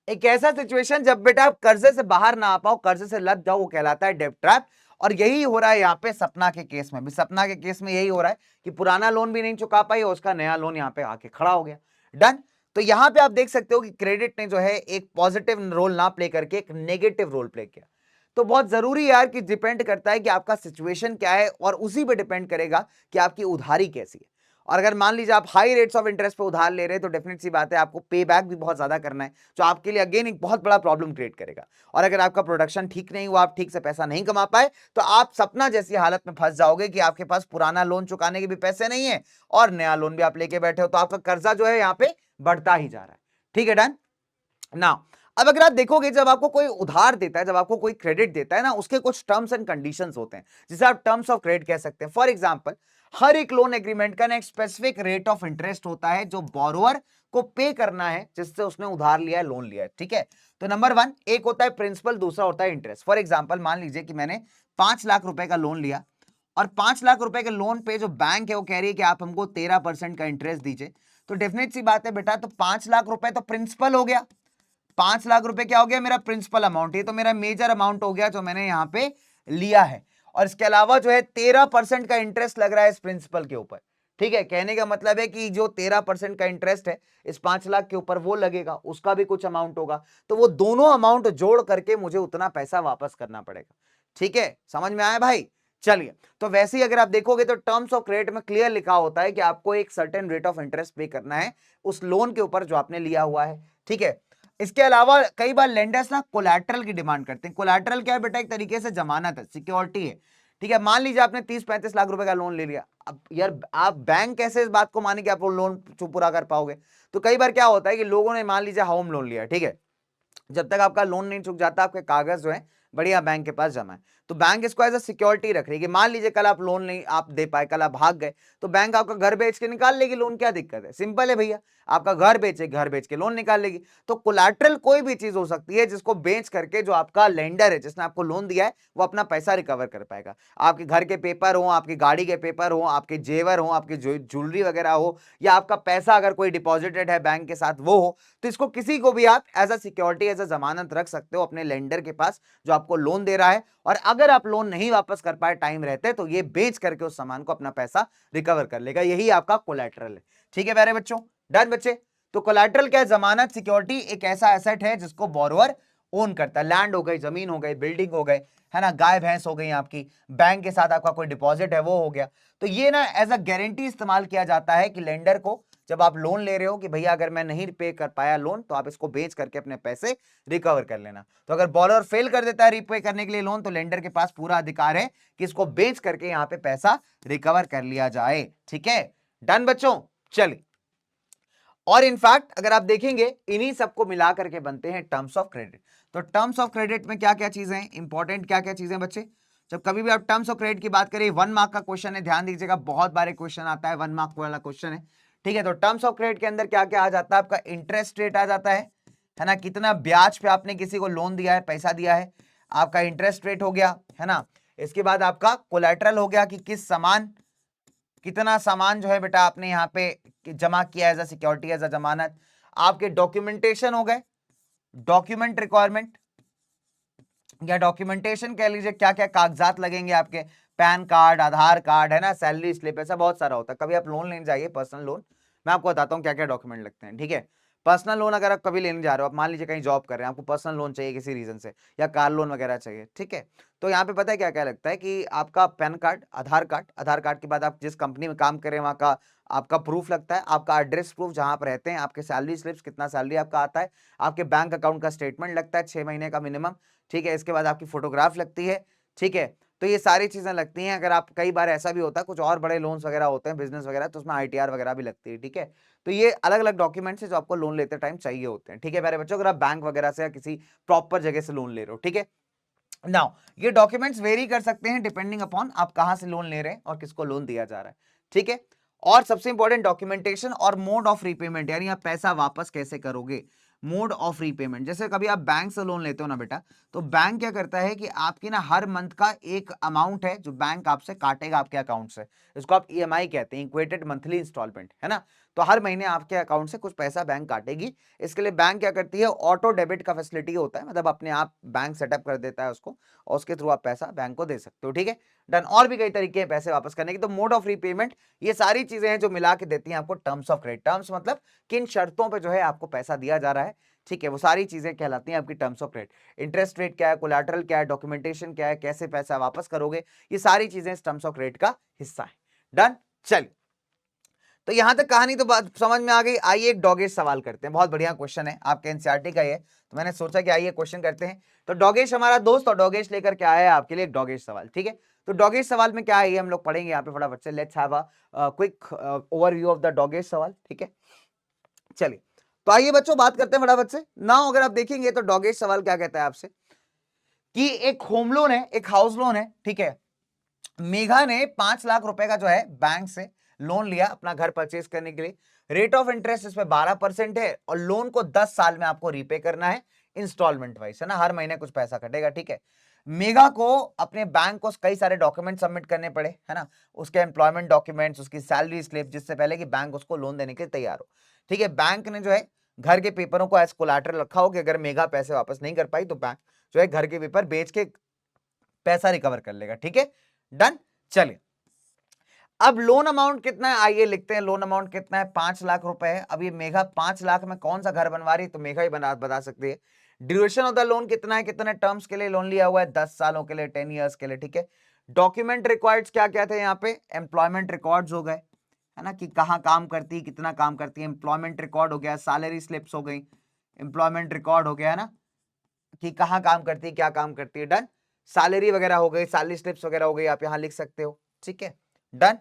एक ऐसा सिचुएशन जब बेटा आप कर्जे से बाहर ना आ पाओ, कर्जे से लग जाओ, वो कहलाता है डेब्ट ट्रैप। और यही हो रहा है यहाँ पे सपना के केस में भी। सपना के केस में यही हो रहा है कि पुराना लोन भी नहीं चुका पाई और उसका नया लोन यहाँ पे आके खड़ा हो गया। डन। तो यहाँ पे आप देख सकते हो कि क्रेडिट ने जो है एक पॉजिटिव रोल ना प्ले करके एक नेगेटिव रोल प्ले किया। तो बहुत जरूरी यार कि डिपेंड करता है कि आपका सिचुएशन क्या है और उसी पे डिपेंड करेगा कि आपकी उधारी कैसी है। और अगर मान लीजिए आप हाई रेट्स ऑफ इंटरेस्ट पे उधार ले रहे हैं तो डेफिनेट सी बात है आपको पे बैक भी बहुत ज्यादा करना है, जो आपके लिए अगेन एक बहुत बड़ा प्रॉब्लम क्रिएट करेगा। और अगर आपका प्रोडक्शन ठीक नहीं हुआ, आप ठीक से पैसा नहीं कमा पाए, तो आप सपना जैसी हालत में फंस जाओगे कि आपके पास पुराना लोन चुकाने के भी पैसे नहीं है और नया लोन भी आप लेके बैठे हो, तो आपका कर्जा जो है यहाँ पे बढ़ता ही जा रहा है। ठीक है, डन ना। अब अगर आप देखोगे जब आपको कोई उधार देता है, जब आपको कोई क्रेडिट देता है ना, उसके कुछ टर्म्स एंड कंडीशंस होते हैं जिसे आप टर्म्स ऑफ क्रेडिट कह सकते हैं। फॉर एग्जांपल, हर एक लोन एग्रीमेंट का ना एक स्पेसिफिक रेट ऑफ इंटरेस्ट होता है जो बोरोअर को पे करना है जिससे उसने उधार लिया है, लोन लिया है। ठीक है, तो नंबर वन, एक होता है प्रिंसिपल, दूसरा होता है इंटरेस्ट। फॉर एग्जाम्पल, मान लीजिए कि मैंने 5 लाख रुपए का लोन लिया और 5 लाख रुपए के लोन पे जो बैंक है वो कह रही है कि आप हमको 13% का इंटरेस्ट दीजिए। तो डेफिनेट सी बात है बेटा, तो 5 लाख रुपए तो प्रिंसिपल हो गया, 5 लाख रुपए क्या हो गया? मेरा प्रिंसिपल अमाउंट। ये तो मेरा मेजर अमाउंट हो गया जो मैंने यहाँ पे लिया है। और इसके अलावा जो है 13% का इंटरेस्ट लग रहा है इस प्रिंसिपल के ऊपर। ठीक है, कहने का मतलब है कि जो 13% का इंटरेस्ट है इस 5 लाख के ऊपर वो लगेगा, उसका भी कुछ अमाउंट होगा। तो वो दोनों अमाउंट जोड़ करके मुझे उतना पैसा वापस करना पड़ेगा। ठीक है, समझ में आया भाई? चलिए, तो वैसे ही अगर आप देखोगे तो टर्म्स ऑफ क्रेडिट में क्लियर लिखा होता है कि आपको एक सर्टेन रेट ऑफ इंटरेस्ट पे करना है उस लोन के ऊपर जो आपने लिया हुआ है। ठीक है, इसके अलावा कई बार लेंडर्स ना कोलैटरल की डिमांड करते हैं। कोलैटरल क्या है बेटा? एक तरीके से जमानत है, सिक्योरिटी है। ठीक है, मान लीजिए आपने 30-35 लाख रुपए का लोन ले लिया। अब यार आप बैंक कैसे इस बात को माने कि आप वो लोन पूरा कर पाओगे? तो कई बार क्या होता है कि लोगों ने मान लीजिए होम लोन लिया, ठीक है, जब तक आपका लोन नहीं चुक जाता आपके कागज जो है बढ़िया बैंक के पास जमा है, तो बैंक इसको एज अ सिक्योरिटी रख रही है कि मान लीजिए कल आप लोन नहीं आप दे पाए, कल आप भाग गए, तो बैंक आपका घर बेच के निकाल लेगी लोन। क्या दिक्कत है? सिंपल है भैया, आपका घर बेचे, घर बेच के लोन निकाल लेगी। तो कोलैटरल कोई भी चीज हो सकती है जिसको बेच करके जो आपका लेंडर है जिसने आपको लोन दिया है वो अपना पैसा रिकवर कर पाएगा। आपके घर के पेपर हो, आपकी गाड़ी के पेपर हो, आपके जेवर हो, आपकी ज्वेलरी वगैरह हो, या आपका पैसा अगर कोई डिपॉजिटेड है बैंक के साथ वो हो, तो इसको किसी को भी आप as a security, as a जमानत रख सकते हो अपने लेंडर के पास जो आपको लोन दे रहा है। और अगर आप लोन नहीं वापस कर पाए टाइम रहते तो ये बेच करके उस सामान को अपना पैसा रिकवर कर लेगा। यही आपका कोलैटरल है। ठीक है प्यारे बच्चों, डन बच्चे? तो कोलैटरल क्या है? जमानत, सिक्योरिटी, एक ऐसा एसेट है जिसको बोरोवर ओन करता है। लैंड हो गई, जमीन हो गई, बिल्डिंग हो गए, है ना, गाय भैंस हो गई आपकी, बैंक के साथ आपका कोई डिपॉजिट है वो हो गया। तो ये ना एज अ गारंटी इस्तेमाल किया जाता है कि लेंडर को जब आप लोन ले रहे हो कि भैया अगर मैं नहीं पे कर पाया लोन तो आप इसको बेच करके अपने पैसे रिकवर कर लेना। तो अगर बोरोवर फेल कर देता है रीपे करने के लिए लोन, तो लेंडर के पास पूरा अधिकार है कि इसको बेच करके यहां पे पैसा रिकवर कर लिया जाए। ठीक है, डन बच्चों? चलिए, और इनफैक्ट अगर आप देखेंगे इन्हीं सबको मिलाकर के बनते हैं टर्म्स ऑफ क्रेडिट। तो टर्म्स ऑफ क्रेडिट में क्या क्या चीजें हैं इंपॉर्टेंट, क्या क्या चीजें बच्चे? जब कभी भी आप टर्म्स ऑफ क्रेडिट की बात करें, 1 मार्क का क्वेश्चन है, ध्यान दीजिएगा, बहुत बारे क्वेश्चन आता है, 1 मार्क वाला क्वेश्चन है। ठीक है, तो टर्म्स ऑफ क्रेडिट के अंदर क्या क्या आ जाता है? आपका इंटरेस्ट रेट आ जाता है ना, कितना ब्याज पे आपने किसी को लोन दिया है, पैसा दिया है, आपका इंटरेस्ट रेट हो गया, है ना। इसके बाद आपका कोलैटरल हो गया कि किस सामान, कितना सामान जो है बेटा आपने यहाँ पे जमा किया as a security, as a जमानत। आपके डॉक्यूमेंटेशन हो गए, डॉक्यूमेंट रिक्वायरमेंट या डॉक्यूमेंटेशन कह लीजिए, क्या क्या कागजात लगेंगे आपके, पैन कार्ड, आधार कार्ड, है ना, सैलरी स्लिप, ऐसा बहुत सारा होता है। कभी आप लोन लेने जाइए, पर्सनल लोन, मैं आपको बताता हूँ क्या क्या डॉक्यूमेंट लगते हैं। ठीक है, पर्सनल लोन अगर आप कभी लेने जा रहे हो, आप मान लीजिए कहीं जॉब कर रहे हैं, आपको पर्सनल लोन चाहिए किसी रीजन से, या कार लोन वगैरह चाहिए, ठीक है, तो यहाँ पे पता है क्या क्या लगता है कि आपका पैन कार्ड, आधार कार्ड के बाद आप जिस कंपनी में काम कर रहे हैं वहाँ का आपका प्रूफ लगता है, आपका एड्रेस प्रूफ जहां पर रहते हैं, आपके सैलरी स्लिप्स, कितना सैलरी आपका आता है, आपके बैंक अकाउंट का स्टेटमेंट लगता है 6 महीने का मिनिमम, ठीक है, इसके बाद आपकी फोटोग्राफ लगती है, ठीक है, तो ये सारी चीजें लगती हैं। अगर आप, कई बार ऐसा भी होता है कुछ और बड़े लोन्स वगैरह होते हैं बिजनेस वगैरह, तो उसमें ITR वगैरह भी लगती है, ठीक है, तो ये अलग अलग डॉक्यूमेंट्स है जो आपको लोन लेते टाइम चाहिए होते हैं, ठीक है प्यारे बच्चों, अगर आप बैंक वगैरह से या किसी प्रॉपर जगह से लोन ले रहे हो, ठीक है। नाउ ये डॉक्यूमेंट्स वेरी कर सकते हैं डिपेंडिंग अपॉन आप कहां से लोन ले रहे हैं और किसको लोन दिया जा रहा है, ठीक है। और सबसे इंपॉर्टेंट डॉक्यूमेंटेशन और मोड ऑफ रीपेमेंट, यानी आप पैसा वापस कैसे करोगे, मोड ऑफ रीपेमेंट। जैसे कभी आप बैंक से लोन लेते हो ना बेटा, तो बैंक क्या करता है कि आपकी ना हर मंथ का एक अमाउंट है जो बैंक आपसे काटेगा आपके अकाउंट से, इसको आप EMI कहते हैं, इक्वेटेड मंथली इंस्टॉलमेंट, है ना। तो हर महीने आपके अकाउंट से कुछ पैसा बैंक काटेगी। इसके लिए बैंक क्या करती है, ऑटो डेबिट का फैसिलिटी होता है, मतलब अपने आप बैंक सेटअप कर देता है उसको, और उसके थ्रू आप पैसा बैंक को दे सकते हो, ठीक है डन। और भी कई तरीके हैं पैसे वापस करने की। तो मोड ऑफ रीपेमेंट, ये सारी चीजें हैं जो मिला के देती हैं आपको टर्म्स ऑफ क्रेडिट। टर्म्स मतलब किन शर्तों पे जो है आपको पैसा दिया जा रहा है, ठीक है, वो सारी चीजें कहलाती हैं आपकी terms of credit. Interest rate क्या है, कोलैटरल क्या है, डॉक्यूमेंटेशन क्या है, कैसे पैसा वापस करोगे, ये सारी चीजें इस टर्म्स ऑफ क्रेडिट का हिस्सा है। डन, चलिए, तो यहां तक कहानी तो बात समझ में आ गई। आइए एक डॉगेज सवाल करते हैं, बहुत बढ़िया क्वेश्चन है, आपके एनसीईआरटी का ये, तो मैंने सोचा कि आइए क्वेश्चन करते हैं। तो डॉगेश हमारा दोस्त, और डॉगेश लेकर के आया है आपके लिए एक डॉगेश सवाल, ठीक है। तो डॉगेश सवाल में क्या है ये हम लोग पढ़ेंगे यहाँ पे फटाफट से। Let's have a quick overview of the Dogesh सवाल, ठीक है। चलिए, तो आइए बच्चों बात करते हैं फटाफट से। नाउ अगर आप देखेंगे तो डॉगेश सवाल क्या कहता है आपसे कि एक होम लोन है, एक हाउस लोन है, ठीक है। मेघा ने 5 लाख रुपए का जो है बैंक से लोन लिया अपना घर परचेज करने के लिए। रेट ऑफ इंटरेस्ट इस पे 12% है, और लोन को 10 साल में आपको रीपे करना है इंस्टॉलमेंट वाइज, है ना, हर महीने कुछ पैसा कटेगा, ठीक है। मेघा को अपने बैंक को कई सारे डॉक्यूमेंट सबमिट करने पड़े, है ना, उसके एम्प्लॉयमेंट डॉक्यूमेंट्स, उसकी सैलरी स्लिप, जिससे पहले कि बैंक उसको लोन देने के लिए तैयार हो, ठीक है। बैंक ने जो है घर के पेपरों को एज कोलैटरल रखा हो कि अगर मेघा पैसे वापस नहीं कर पाई तो बैंक जो है घर के पेपर बेच के पैसा रिकवर कर लेगा, ठीक है डन। चलिए, अब लोन अमाउंट कितना है आइए लिखते हैं। लोन अमाउंट कितना है, 5 लाख रुपए है। अब ये मेघा 5 लाख में कौन सा घर बनवा रही है, तो मेघा ही बता सकती है। ड्यूरेशन ऑफ द लोन कितना है, कितने टर्म्स के लिए लोन लिया हुआ है, 10 सालों के लिए, 10 इयर्स के लिए, ठीक है। डॉक्यूमेंट रिक्वायर्ड्स क्या क्या थे यहाँ पे, एम्प्लॉयमेंट रिकॉर्ड्स हो गए, है ना, कि कहाँ काम करती है, कितना काम करती है, एम्प्लॉयमेंट रिकॉर्ड हो गया, सैलरी स्लिप्स हो गई, एम्प्लॉयमेंट रिकॉर्ड हो गया, है ना, कि कहाँ काम करती है, क्या काम करती है, डन। सैलरी वगैरह हो गई, सैलरी स्लिप्स वगैरह हो गई, आप यहाँ लिख सकते हो, ठीक है डन।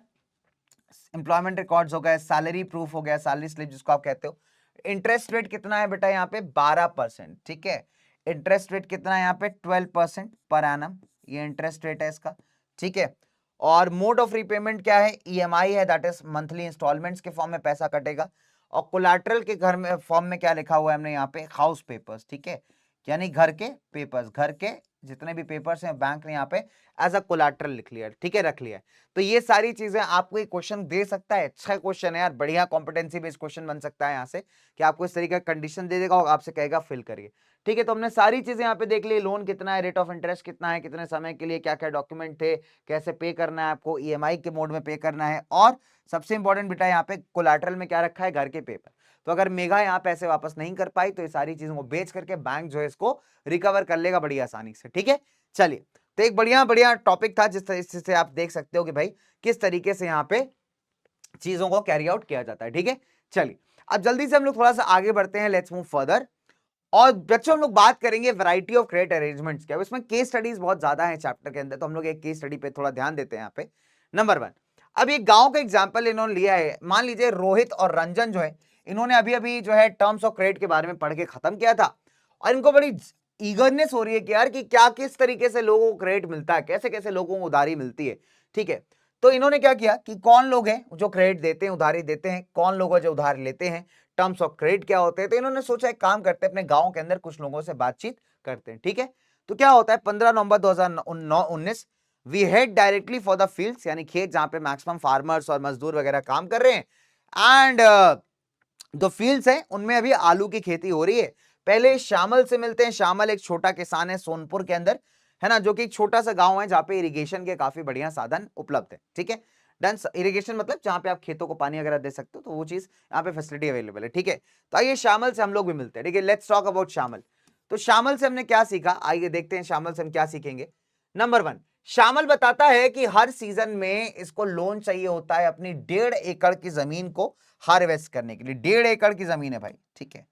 एम्प्लॉयमेंट रिकॉर्ड्स हो गए, सैलरी प्रूफ हो गया, सैलरी स्लिप जिसको आप कहते हो। इंटरेस्ट रेट कितना है बेटा यहाँ पे, 12%, ठीक है। इंटरेस्ट रेट कितना है यहाँ पे, 12% पर एनम, ये इंटरेस्ट रेट है इसका, ठीक है। और मोड ऑफ रीपेमेंट क्या है, EMI है, दैट इज मंथली इंस्टॉलमेंट्स के फॉर्म में पैसा कटेगा। और कोलैटरल के घर में फॉर्म में क्या लिखा हुआ है हमने यहाँ पे, हाउस पेपर्स, ठीक है, यानी घर के पेपर्स, घर के जितने भी पेपर्स हैं बैंक ने यहाँ पे एज अ कोलैटरल लिख लिया, ठीक है, रख लिया है। तो ये सारी चीजें आपको एक क्वेश्चन दे सकता है, अच्छा क्वेश्चन है यार, बढ़िया कॉम्पिटेंसी बेस्ड क्वेश्चन बन सकता है यहाँ से, कि आपको इस तरीके का कंडीशन दे देगा और आपसे कहेगा फिल करिए, ठीक है। तो हमने सारी चीजें यहाँ पे देख ली, लोन कितना है, रेट ऑफ इंटरेस्ट कितना है, कितने समय के लिए, क्या क्या डॉक्यूमेंट थे, कैसे पे करना है आपको, EMI के मोड में पे करना है, और सबसे इंपॉर्टेंट बेटा यहाँ पे कोलैटरल में क्या रखा है, घर के पेपर। तो अगर मेघा यहाँ पैसे वापस नहीं कर पाई तो ये सारी चीजों को बेच करके बैंक जो है इसको रिकवर कर लेगा बड़ी आसानी से, ठीक है। चलिए, तो एक बढ़िया बढ़िया टॉपिक था जिससे आप देख सकते हो कि भाई किस तरीके से यहाँ पे चीजों को कैरी आउट किया जाता है, ठीक है। चलिए, अब जल्दी से हम लोग थोड़ा सा आगे बढ़ते हैं, लेट्स मूव फर्दर। और बच्चों हम लोग बात करेंगे वैरायटी ऑफ क्रेडिट अरेंजमेंट्स क्या, इसमें केस स्टडीज बहुत ज्यादा है चैप्टर के अंदर, तो हम लोग एक केस स्टडी पे थोड़ा ध्यान देते हैं यहाँ पे। नंबर 1, अब एक गांव का एग्जांपल इन्होंने लिया है। मान लीजिए रोहित और रंजन जो है, इन्होंने अभी अभी जो है टर्म्स ऑफ क्रेडिट के बारे में पढ़ के खत्म किया था, और इनको बड़ी ईगरनेस हो रही है कि यार कि क्या किस तरीके से लोगों को क्रेडिट मिलता है, कैसे कैसे लोगों को उधारी मिलती है, ठीक है। तो इन्होंने क्या किया कि कौन लोग हैं जो क्रेडिट देते हैं, उधारी देते हैं, कौन लोग हैं जो उधार लेते हैं, टर्म्स ऑफ क्रेडिट क्या होते हैं। तो इन्होंने सोचा एक काम करते हैं, अपने गांव के अंदर कुछ लोगों से बातचीत करते हैं, ठीक है। तो क्या होता है, 15 November 2019 we headed directly for the fields, यानी खेत जहां पे मैक्सिमम फार्मर्स और मजदूर वगैरह काम कर रहे हैं, एंड जो फील्ड्स हैं उनमें अभी आलू की खेती हो रही है। पहले श्यामल से मिलते हैं। श्यामल एक छोटा किसान है सोनपुर के अंदर, है ना, जो कि एक छोटा सा गांव है जहां पे इरिगेशन के काफी बढ़िया साधन उपलब्ध है, ठीक है डन। इरिगेशन मतलब जहां पे आप खेतों को पानी वगैरह दे सकते हो, तो वो चीज यहाँ पे फैसिलिटी अवेलेबल है, ठीक है। तो आइए शामल से हम लोग भी मिलते हैं, ठीक है। लेट्स टॉक अबाउट शामल। तो शामल से हमने क्या सीखा, आइए देखते हैं शामल से हम क्या सीखेंगे। नंबर 1, शामल बताता है कि हर सीजन में इसको लोन चाहिए होता है अपनी 1.5 एकड़ की जमीन को हार्वेस्ट करने के लिए। 1.5 एकड़ की जमीन है भाई, ठीक है,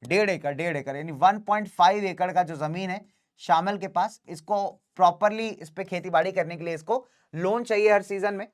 1.5 एकड़ यानी 1.5 एकड़ का जो जमीन है शामल के पास, इसको प्रॉपरली इस पे खेती बाड़ी करने के लिए इसको लोन चाहिए हर सीजन में।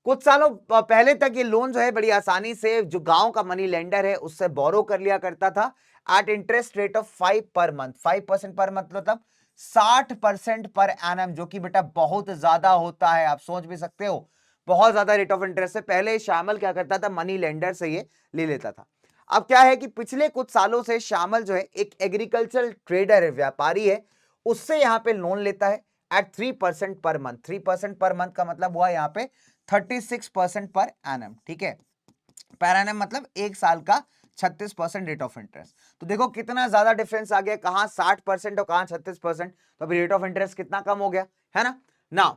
कुछ सालों पहले तक ये लोन जो है बड़ी आसानी से जो गांव का मनी लेंडर है उससे बोरो कर लिया करता था eight interest rate of 5 per month, 5% per month, मतलब 60% पर एनम, जो कि बेटा बहुत ज्यादा होता है, आप सोच भी सकते हो, बहुत ज्यादा रेट ऑफ इंटरेस्ट है। पहले शामिल क्या करता था, मनी लेंडर से ये ले लेता था। अब क्या है कि पिछले कुछ सालों से शामिल जो है एक एग्रीकल्चरल ट्रेडर है, व्यापारी है, उससे यहां पे लोन लेता है eight 3% per month. 3% per month का मतलब हुआ यहाँ पे 36% पर एनम, ठीक है। पर एनम मतलब एक साल का 36% रेट ऑफ इंटरेस्ट। तो देखो कितना ज्यादा डिफरेंस आ गया, कहां 60% और कहां 36%, तो अभी रेट ऑफ इंटरेस्ट कितना कम हो गया है ना। नाउ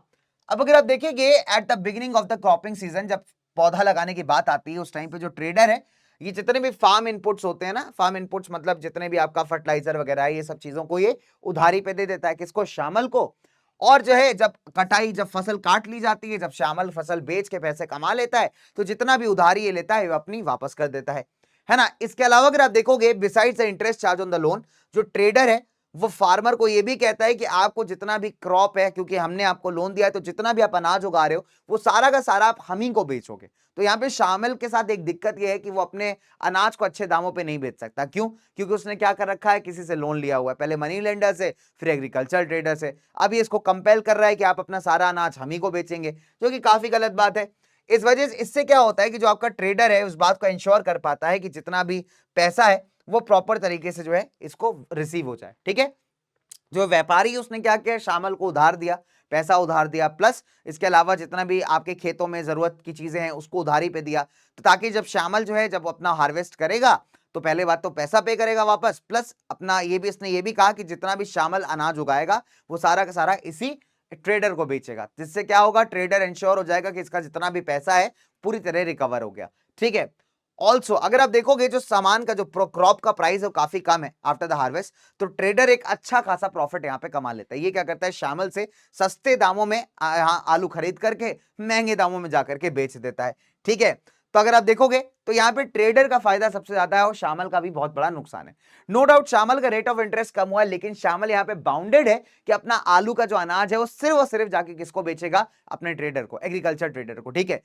अब अगर आप देखेंगे at the beginning of the cropping season, जब पौधा लगाने की बात आती है, उस टाइम पे जो ट्रेडर है, ये जितने भी फार्म इनपुट्स होते हैं ना, फार्म इनपुट्स मतलब जितने भी आपका फर्टिलाइजर वगैरह है, ये सब चीजों को ये उधारी पे दे देता है, किसको, शामल को। और जो है जब कटाई, जब फसल काट ली जाती है, जब शामल फसल बेच के पैसे कमा लेता है, तो जितना भी उधारी ये लेता है वो अपनी वापस कर देता है ना। इसके अलावा अगर आप देखोगे besides the interest charge on the loan, जो ट्रेडर है वो फार्मर को ये भी कहता है कि आपको जितना भी क्रॉप है, क्योंकि हमने आपको लोन दिया है, तो जितना भी आप अनाज उगा रहे हो वो सारा का सारा आप हम ही को बेचोगे। तो यहाँ पे शामिल के साथ एक दिक्कत यह है कि वो अपने अनाज को अच्छे दामों पे नहीं बेच सकता। क्यों? क्योंकि उसने क्या कर रखा है, किसी से लोन लिया हुआ है, पहले मनी लेंडर से, फिर एग्रीकल्चर ट्रेडर से। अब ये इसको कंपेल कर रहा है कि आप अपना सारा अनाज हम ही को बेचेंगे, जो कि काफी गलत बात है। इस वजह से इससे क्या होता है कि जो आपका ट्रेडर है उस बात को इंश्योर कर पाता है कि जितना भी पैसा है वो प्रॉपर तरीके से जो है इसको रिसीव हो जाए, ठीक है। जो व्यापारी उसने क्या किया, शामल को उधार दिया, पैसा उधार दिया, प्लस इसके अलावा जितना भी आपके खेतों में जरूरत की चीजें हैं उसको उधारी पे दिया, तो ताकि जब शामल जो है जब अपना हार्वेस्ट करेगा तो पहले बात तो पैसा पे करेगा वापस, प्लस अपना ये भी, इसने ये भी कहा कि जितना भी शामल अनाज उगाएगा वो सारा का सारा इसी ट्रेडर को बेचेगा, जिससे क्या होगा, ट्रेडर इंश्योर हो जाएगा कि इसका जितना भी पैसा है पूरी तरह रिकवर हो गया, ठीक है। ऑल्सो अगर आप देखोगे जो सामान का जो क्रॉप का प्राइस है वो काफी कम है आफ्टर द हार्वेस्ट, तो ट्रेडर एक अच्छा खासा प्रॉफिट यहाँ पे कमा लेता है। ये क्या करता है, शामिल से सस्ते दामों में यहाँ आलू खरीद करके महंगे दामों में जाकर के बेच देता है, ठीक है। तो अगर आप देखोगे तो यहाँ पे ट्रेडर का फायदा सबसे ज्यादा है और शामिल का भी बहुत बड़ा नुकसान है। नो डाउट शामिल का रेट ऑफ इंटरेस्ट कम हुआ है, लेकिन शामिल यहाँ पे बाउंडेड है कि अपना आलू का जो अनाज है वो सिर्फ और सिर्फ जाके किसको बेचेगा, अपने ट्रेडर को, एग्रीकल्चर ट्रेडर को, ठीक है।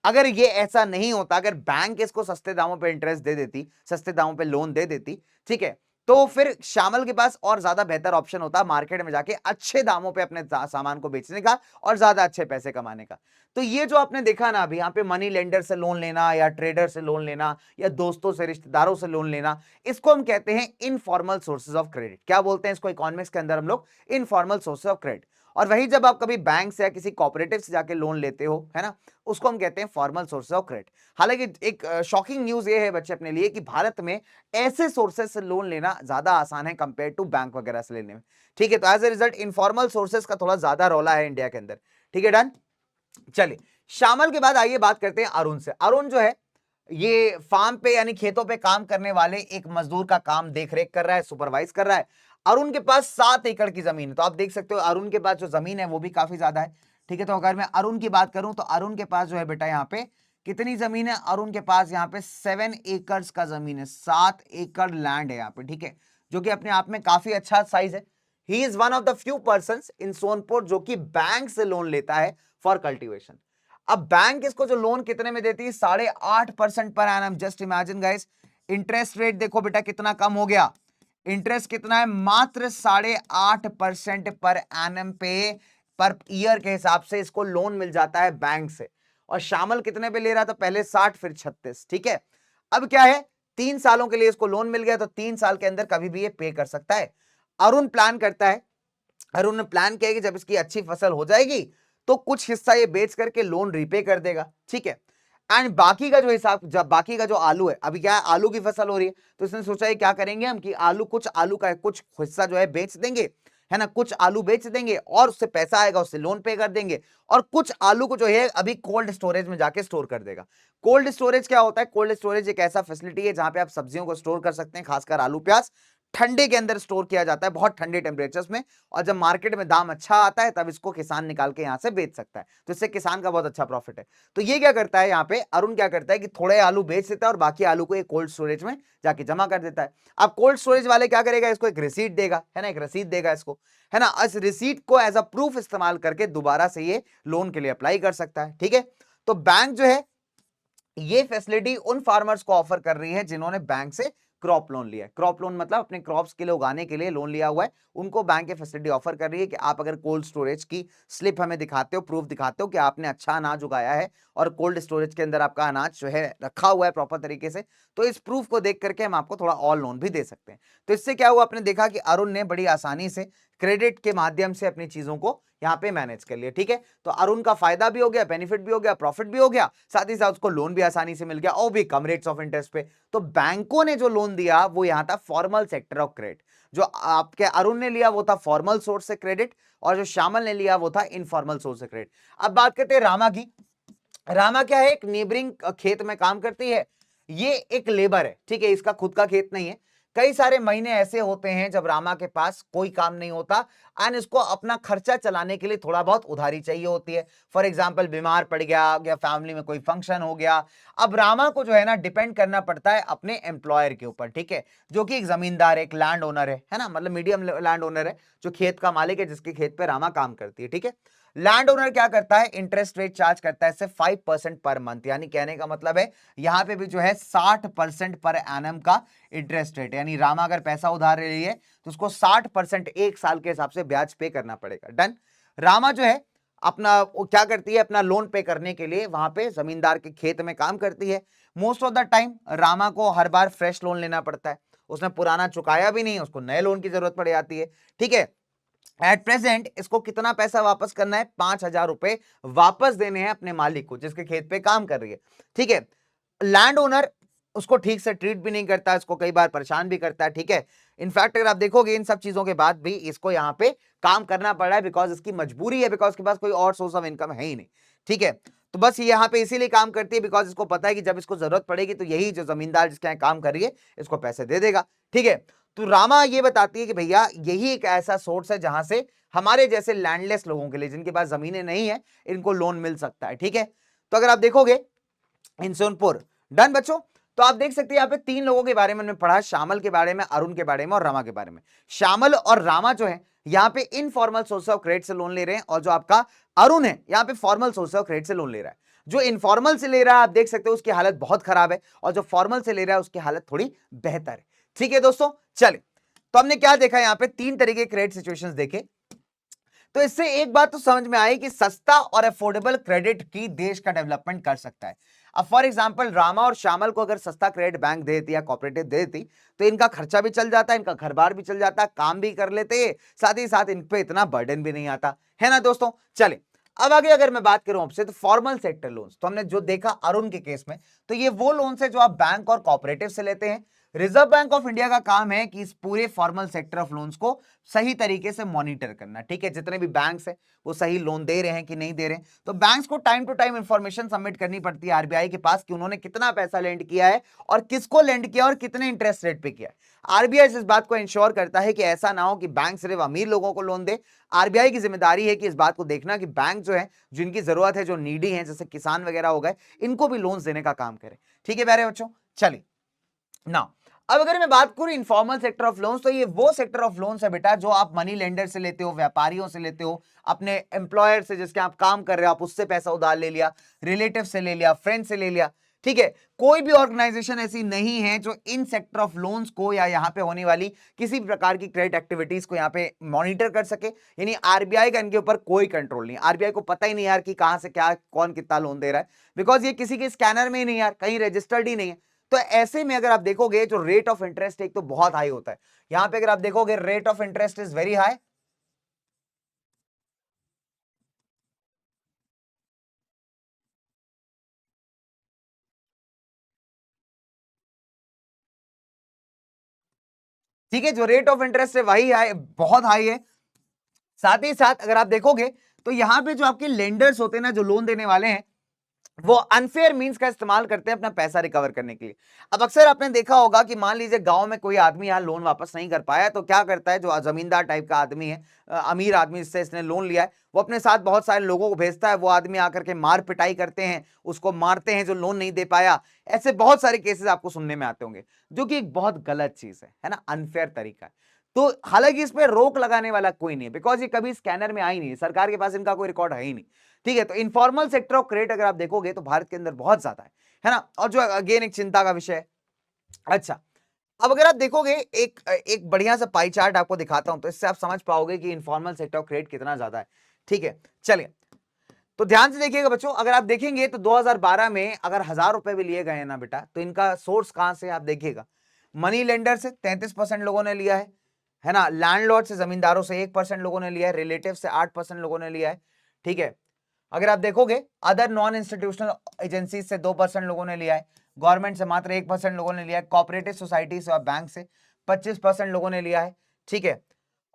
अगर ये ऐसा नहीं होता, अगर बैंक इसको सस्ते दामों पे इंटरेस्ट दे देती, सस्ते दामों पे लोन दे देती, ठीक है, तो फिर शामिल के पास और ज्यादा बेहतर ऑप्शन होता मार्केट में जाके अच्छे दामों पे अपने सामान को बेचने का और ज्यादा अच्छे पैसे कमाने का। तो ये जो आपने देखा ना अभी यहाँ पे, मनी लेंडर से लोन लेना या ट्रेडर से लोन लेना या दोस्तों से, रिश्तेदारों से लोन लेना, इसको हम कहते हैं इनफॉर्मल सोर्सेज ऑफ क्रेडिट। क्या बोलते हैं इसको इकोनॉमिक्स के अंदर हम लोग, इनफॉर्मल सोर्सेज ऑफ क्रेडिट। और वही जब आप कभी बैंक से या किसी कोऑपरेटिव से जाके लोन लेते हो, है ना, उसको हम कहते हैं फॉर्मल सोर्सेज ऑफ क्रेडिट। हालांकि एक शॉकिंग न्यूज ये है बच्चे अपने लिए कि भारत में ऐसे सोर्सेज से लोन लेना ज्यादा आसान है कंपेयर टू बैंक वगैरह से लेने में, ठीक है। तो as a result informal sources का थोड़ा ज्यादा रौला है इंडिया के अंदर, ठीक है, डन। चलिए शामिल के बाद आइए बात करते हैं अरुण से। अरुण जो है ये फार्म पे यानी खेतों पे काम करने वाले एक मजदूर का काम देख रेख कर रहा है, सुपरवाइज कर रहा है। अरुण के पास 7 एकड़ की जमीन है, तो आप देख सकते हो अरुण के पास जो जमीन है वो भी काफी ज्यादा है, ठीक है। तो अगर मैं अरुण की बात करूं तो अरुण के पास जो है बेटा यहाँ पे कितनी जमीन है, अरुण के पास यहाँ पे 7 एकड़ का जमीन है, 7 एकड़ लैंड है यहाँ पे, ठीक है, जो कि अपने आप में काफी अच्छा साइज है। He is one of the few person in Sonpur जो कि बैंक से लोन लेता है फॉर कल्टीवेशन। अब बैंक इसको जो लोन कितने में देती है, 8.5% per annum. Just imagine guys, interest rate देखो बेटा कितना कम हो गया, इंटरेस्ट कितना है, मात्र 8.5% पर एनम पे पर ईयर के हिसाब से इसको लोन मिल जाता है बैंक से। और शामिल कितने पे ले रहा था, पहले 60 फिर 36, ठीक है। अब क्या है, 3 सालों के लिए इसको लोन मिल गया, तो 3 साल के अंदर कभी भी ये पे कर सकता है। अरुण प्लान करता है, अरुण ने प्लान किया कि जब इसकी अच्छी फसल हो जाएगी तो कुछ हिस्सा ये बेच करके लोन रीपे कर देगा, ठीक है। एंड बाकी का जो हिसाब, जब बाकी का जो आलू है, अभी क्या है आलू की फसल हो रही है, तो इसने सोचा है क्या करेंगे हम कि आलू, कुछ आलू का कुछ हिस्सा जो है बेच देंगे, है ना, कुछ आलू बेच देंगे और उससे पैसा आएगा, उससे लोन पे कर देंगे, और कुछ आलू को जो है अभी कोल्ड स्टोरेज में जाके स्टोर कर देगा। कोल्ड स्टोरेज क्या होता है? कोल्ड स्टोरेज एक ऐसा फैसिलिटी है जहां पे आप सब्जियों को स्टोर कर सकते हैं, खासकर आलू प्याज ठंडे के अंदर स्टोर किया जाता है, बहुत ठंडे टेम्परेचर्स में, और जब मार्केट में दाम अच्छा आता है तब इसको किसान निकाल के यहां से बेच सकता है, तो इससे किसान का बहुत अच्छा प्रॉफिट है। तो ये क्या करता है यहाँ पे अरुण, क्या करता है कि थोड़े आलू बेच देता है और बाकी आलू को एक कोल्ड स्टोरेज में जाके जमा कर देता है। अब कोल्ड स्टोरेज वाले क्या करेगा, इसको एक रिसीट देगा, है ना, एक रसीद देगा इसको, है ना, इस रिसीट को एज अ प्रूफ इस्तेमाल करके दोबारा से ये लोन के लिए अप्लाई कर सकता है। ठीक है, तो बैंक जो है ये फैसिलिटी उन फार्मर्स को ऑफर कर रही है जिन्होंने बैंक से क्रॉप लोन लिया है। क्रॉप लोन मतलब अपने क्रॉप्स के लिए उगाने के लिए लोन लिया हुआ है, उनको बैंक ये फैसिलिटी ऑफर कर रही है कि आप अगर कोल्ड स्टोरेज की स्लिप हमें दिखाते हो, प्रूफ दिखाते हो कि आपने अच्छा अनाज उगाया है और कोल्ड स्टोरेज के अंदर आपका अनाज जो है रखा हुआ है प्रॉपर तरीके से, तो इस प्रूफ को देख करके हम आपको थोड़ा और लोन भी दे सकते हैं। तो इससे क्या हुआ, आपने देखा कि अरुण ने बड़ी आसानी से क्रेडिट के माध्यम से अपनी चीजों को यहां पे मैनेज कर लिया। ठीक है, तो अरुण का फायदा भी हो गया, बेनिफिट भी हो गया, प्रॉफिट भी हो गया, साथ ही साथ उसको लोन भी आसानी से मिल गया, और भी कम रेट्स ऑफ इंटरेस्ट पे। तो बैंकों ने जो लोन दिया वो यहां था फॉर्मल सेक्टर ऑफ क्रेडिट, जो आपके अरुण ने लिया वो था फॉर्मल सोर्स से क्रेडिट, और जो श्यामल ने लिया वो था इनफॉर्मल सोर्स से क्रेडिट। अब बात करते हैं रामा की। रामा क्या है, एक नेबरिंग खेत में काम करती है, ये एक लेबर है, ठीक है, इसका खुद का खेत नहीं है। कई सारे महीने ऐसे होते हैं जब रामा के पास कोई काम नहीं होता एंड इसको अपना खर्चा चलाने के लिए थोड़ा बहुत उधारी चाहिए होती है। फॉर एग्जांपल बीमार पड़ गया या फैमिली में कोई फंक्शन हो गया, अब रामा को जो है ना डिपेंड करना पड़ता है अपने एम्प्लॉयर के ऊपर, ठीक है, जो कि एक जमींदार है, एक लैंड ओनर है ना, मतलब मीडियम लैंड ओनर है, जो खेत का मालिक है, जिसके खेत पे रामा काम करती है। ठीक है, लैंड ओनर क्या करता है, इंटरेस्ट रेट चार्ज करता है सिर्फ 5% पर मंथ, यानी कहने का मतलब है यहां पे भी जो है 60% पर एनम का इंटरेस्ट रेट, यानी रामा अगर पैसा उधार ले लिए तो उसको 60% एक साल के हिसाब से ब्याज पे करना पड़ेगा। डन। रामा जो है अपना क्या करती है, अपना लोन पे करने के लिए वहां पे जमींदार के खेत में काम करती है। Most of the time Rama को हर बार फ्रेश लोन लेना पड़ता है, उसने पुराना चुकाया भी नहीं, उसको नए लोन की जरूरत पड़ जाती है। ठीक है, एट प्रेजेंट इसको कितना पैसा वापस करना है, 5,000 रुपए वापस देने हैं अपने मालिक को जिसके खेत पे काम कर रही है। ठीक है, लैंड ओनर उसको ठीक से ट्रीट भी नहीं करता, इसको कई बार परेशान भी करता है। ठीक है, इनफैक्ट अगर आप देखोगे इन सब चीजों के बाद भी इसको यहां पे काम करना पड़ रहा है बिकॉज इसकी मजबूरी है, बिकॉज उसके पास कोई और सोर्स ऑफ इनकम है ही नहीं। ठीक है, तो बस ये यहां पे इसीलिए काम करती है बिकॉज इसको पता है कि जब इसको जरूरत पड़ेगी तो यही जो जमींदार जिसके यहाँ काम कर रही है इसको पैसे दे देगा। ठीक है, तो रामा ये बताती है कि भैया यही एक ऐसा सोर्स है जहां से हमारे जैसे लैंडलेस लोगों के लिए, जिनके पास जमीनें नहीं है, इनको लोन मिल सकता है। ठीक है, तो अगर आप देखोगे इन सोनपुर। डन बच्चों, तो आप देख सकते हैं यहां पे तीन लोगों के बारे में हमने पढ़ा, श्यामल के बारे में, अरुण के बारे में और रामा के बारे में। श्यामल और रामा जो है यहां पे इनफॉर्मल सोर्स ऑफ क्रेडिट से लोन ले रहे हैं, और जो आपका अरुण है यहां पे फॉर्मल सोर्स ऑफ क्रेडिट से लोन ले रहा है। जो इनफॉर्मल से ले रहा है आप देख सकते हो उसकी हालत बहुत खराब है, और जो फॉर्मल से ले रहा है उसकी हालत थोड़ी बेहतर है। ठीक है दोस्तों, चले, तो हमने क्या देखा यहां पे, तीन तरीके क्रेडिट सिचुएशंस देखे। तो इससे एक बात तो समझ में आई कि सस्ता और अफोर्डेबल क्रेडिट की देश का डेवलपमेंट कर सकता है। अब फॉर एग्जांपल रामा और श्यामल को अगर सस्ता क्रेडिट बैंक दे देती या कोऑपरेटिव दे देती तो इनका खर्चा भी चल जाता, इनका घर बार भी चल जाता, काम भी कर लेते, साथ ही साथ इन पे इतना बर्डन भी नहीं आता, है ना दोस्तों। चले, अब आगे अगर मैं बात करूं आपसे, तो फॉर्मल सेक्टर लोन्स, तो हमने जो देखा अरुण के केस में, तो ये वो लोन्स है जो आप बैंक और कोऑपरेटिव से लेते हैं। रिजर्व बैंक ऑफ इंडिया का काम है कि इस पूरे फॉर्मल सेक्टर ऑफ लोन्स को सही तरीके से मॉनिटर करना। ठीक है, जितने भी बैंक्स हैं वो सही लोन दे रहे हैं कि नहीं दे रहे हैं, तो बैंक्स को time to time information submit करनी पड़ती है आरबीआई के पास कि उन्होंने कितना पैसा लेंड किया है और किसको लेंड किया और कितने इंटरेस्ट रेट पे किया है। आरबीआई इस बात को इंश्योर करता है कि ऐसा ना हो कि बैंक सिर्फ अमीर लोगों को लोन दे। आरबीआई की जिम्मेदारी है कि इस बात को देखना कि बैंक जो है, जिनकी जरूरत है, जो नीडी है, जैसे किसान वगैरह हो गए, इनको भी लोन देने का काम करे। ठीक है प्यारे बच्चों, चलिए ना, अब अगर मैं बात करूं इनफॉर्मल सेक्टर ऑफ लोन्स, तो ये वो सेक्टर ऑफ लोन्स है बेटा जो आप मनी लेंडर से लेते हो, व्यापारियों से लेते हो, अपने एम्प्लॉयर से जिसके आप काम कर रहे हो, आप उससे पैसा उधार ले लिया, रिलेटिव से ले लिया, फ्रेंड से ले लिया। ठीक है, कोई भी ऑर्गेनाइजेशन ऐसी नहीं है जो इन सेक्टर ऑफ लोन्स को या यहां पे होने वाली किसी भी प्रकार की क्रेडिट एक्टिविटीज को यहां पे मॉनिटर कर सके, यानी आरबीआई का इनके ऊपर कोई कंट्रोल नहीं। आरबीआई को पता ही नहीं यार कि कहां से क्या कौन कितना लोन दे रहा है, बिकॉज ये किसी के स्कैनर में ही नहीं यार, कहीं रजिस्टर्ड ही नहीं है। तो ऐसे में अगर आप देखोगे जो रेट ऑफ इंटरेस्ट एक तो बहुत हाई होता है, यहां पे अगर आप देखोगे rate of interest is very high. ठीक है, जो रेट ऑफ इंटरेस्ट है वही हाई, बहुत हाई है। साथ ही साथ अगर आप देखोगे तो यहां पे जो आपके लेंडर्स होते हैं ना, जो लोन देने वाले हैं, वो अनफेयर मींस का इस्तेमाल करते हैं अपना पैसा रिकवर करने के लिए। अब अक्सर आपने देखा होगा कि मान लीजिए गांव में कोई आदमी यहाँ लोन वापस नहीं कर पाया, तो क्या करता है, जो जमींदार टाइप का आदमी है, अमीर आदमी जिससे इसने लोन लिया है, वो अपने साथ बहुत सारे लोगों को भेजता है, वो आदमी आकर के मार पिटाई करते हैं, उसको मारते हैं जो लोन नहीं दे पाया। ऐसे बहुत सारे केसेस आपको सुनने में आते होंगे, जो कि एक बहुत गलत चीज है ना, अनफेयर तरीका है। तो हालांकि इस पर रोक लगाने वाला कोई नहीं है, बिकॉज ये कभी स्कैनर में आई नहीं, सरकार के पास इनका कोई रिकॉर्ड है ही नहीं। ठीक है, तो इनफॉर्मल सेक्टर ऑफ क्रेडिट अगर आप देखोगे तो भारत के अंदर बहुत ज्यादा है ना, और जो अगेन एक चिंता का विषय है। अच्छा, अब अगर आप देखोगे एक एक बढ़िया सा पाई चार्ट आपको दिखाता हूं, तो इससे आप समझ पाओगे कि इनफॉर्मल सेक्टर ऑफ क्रेडिट कितना ज्यादा है। ठीक है, चलिए तो ध्यान से देखिएगा बच्चों, अगर आप देखेंगे तो 2012 में अगर 1000 रुपए भी लिए गए हैं ना बेटा, तो इनका सोर्स कहां से आप देखिएगा, मनी लेंडर से 33% लोगों ने लिया है ना, लैंडलॉर्ड से, जमींदारों से 1% लोगों ने लिया है, रिलेटिव से 8% लोगों ने लिया है। ठीक है, अगर आप देखोगे अदर नॉन इंस्टीट्यूशनल एजेंसी से 2% लोगों ने लिया है, गवर्नमेंट से मात्र 1% लोगों ने लिया है, कोऑपरेटिव सोसाइटी से और बैंक से 25% लोगों ने लिया है। ठीक है,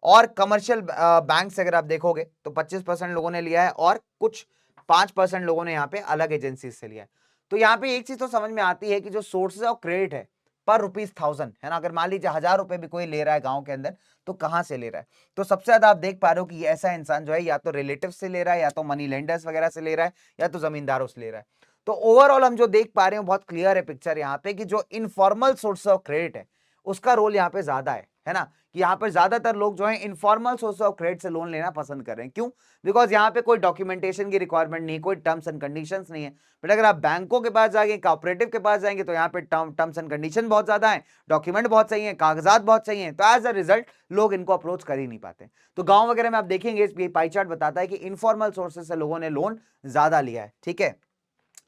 और कमर्शियल बैंक से अगर आप देखोगे तो 25% लोगों ने लिया है, और कुछ 5% लोगों ने यहाँ पे अलग एजेंसी से लिया है। तो यहाँ पे एक चीज तो समझ में आती है कि जो सोर्सेज ऑफ क्रेडिट है पर ₹1000 है ना, अगर मान लीजिए 1000 रुपए भी कोई ले रहा है गांव के अंदर, तो कहां से ले रहा है, तो सबसे ज्यादा आप देख पा रहे हो कि ऐसा इंसान जो है या तो रिलेटिव से ले रहा है, या तो मनी लेंडर्स वगैरह से ले रहा है, या तो जमींदारों से ले रहा है। तो ओवरऑल हम जो देख पा रहे हैं बहुत क्लियर है पिक्चर यहाँ पे, कि जो इनफॉर्मल सोर्स ऑफ क्रेडिट है उसका रोल यहाँ पे ज्यादा है ना, कि यहाँ पर ज्यादातर लोग जो है इनफॉर्मल सोर्स ऑफ क्रेडिट से लोन लेना पसंद कर रहे हैं। क्यों? बिकॉज यहाँ पे कोई डॉक्यूमेंटेशन की रिक्वायरमेंट नहीं, कोई टर्म्स एंड कंडीशंस नहीं है। बट अगर आप बैंकों के पास जाएंगे, कोऑपरेटिव के पास जाएंगे, तो यहाँ पे टर्म्स एंड कंडीशन बहुत ज्यादा है, डॉक्यूमेंट बहुत चाहिए, कागजात बहुत चाहिए, तो एज अ रिजल्ट लोग इनको अप्रोच कर ही नहीं पाते। तो गांव वगैरह में आप देखेंगे, इस पाई चार्ट बताता है कि इनफॉर्मल सोर्सेज से लोगों ने लोन ज्यादा लिया है। ठीक है,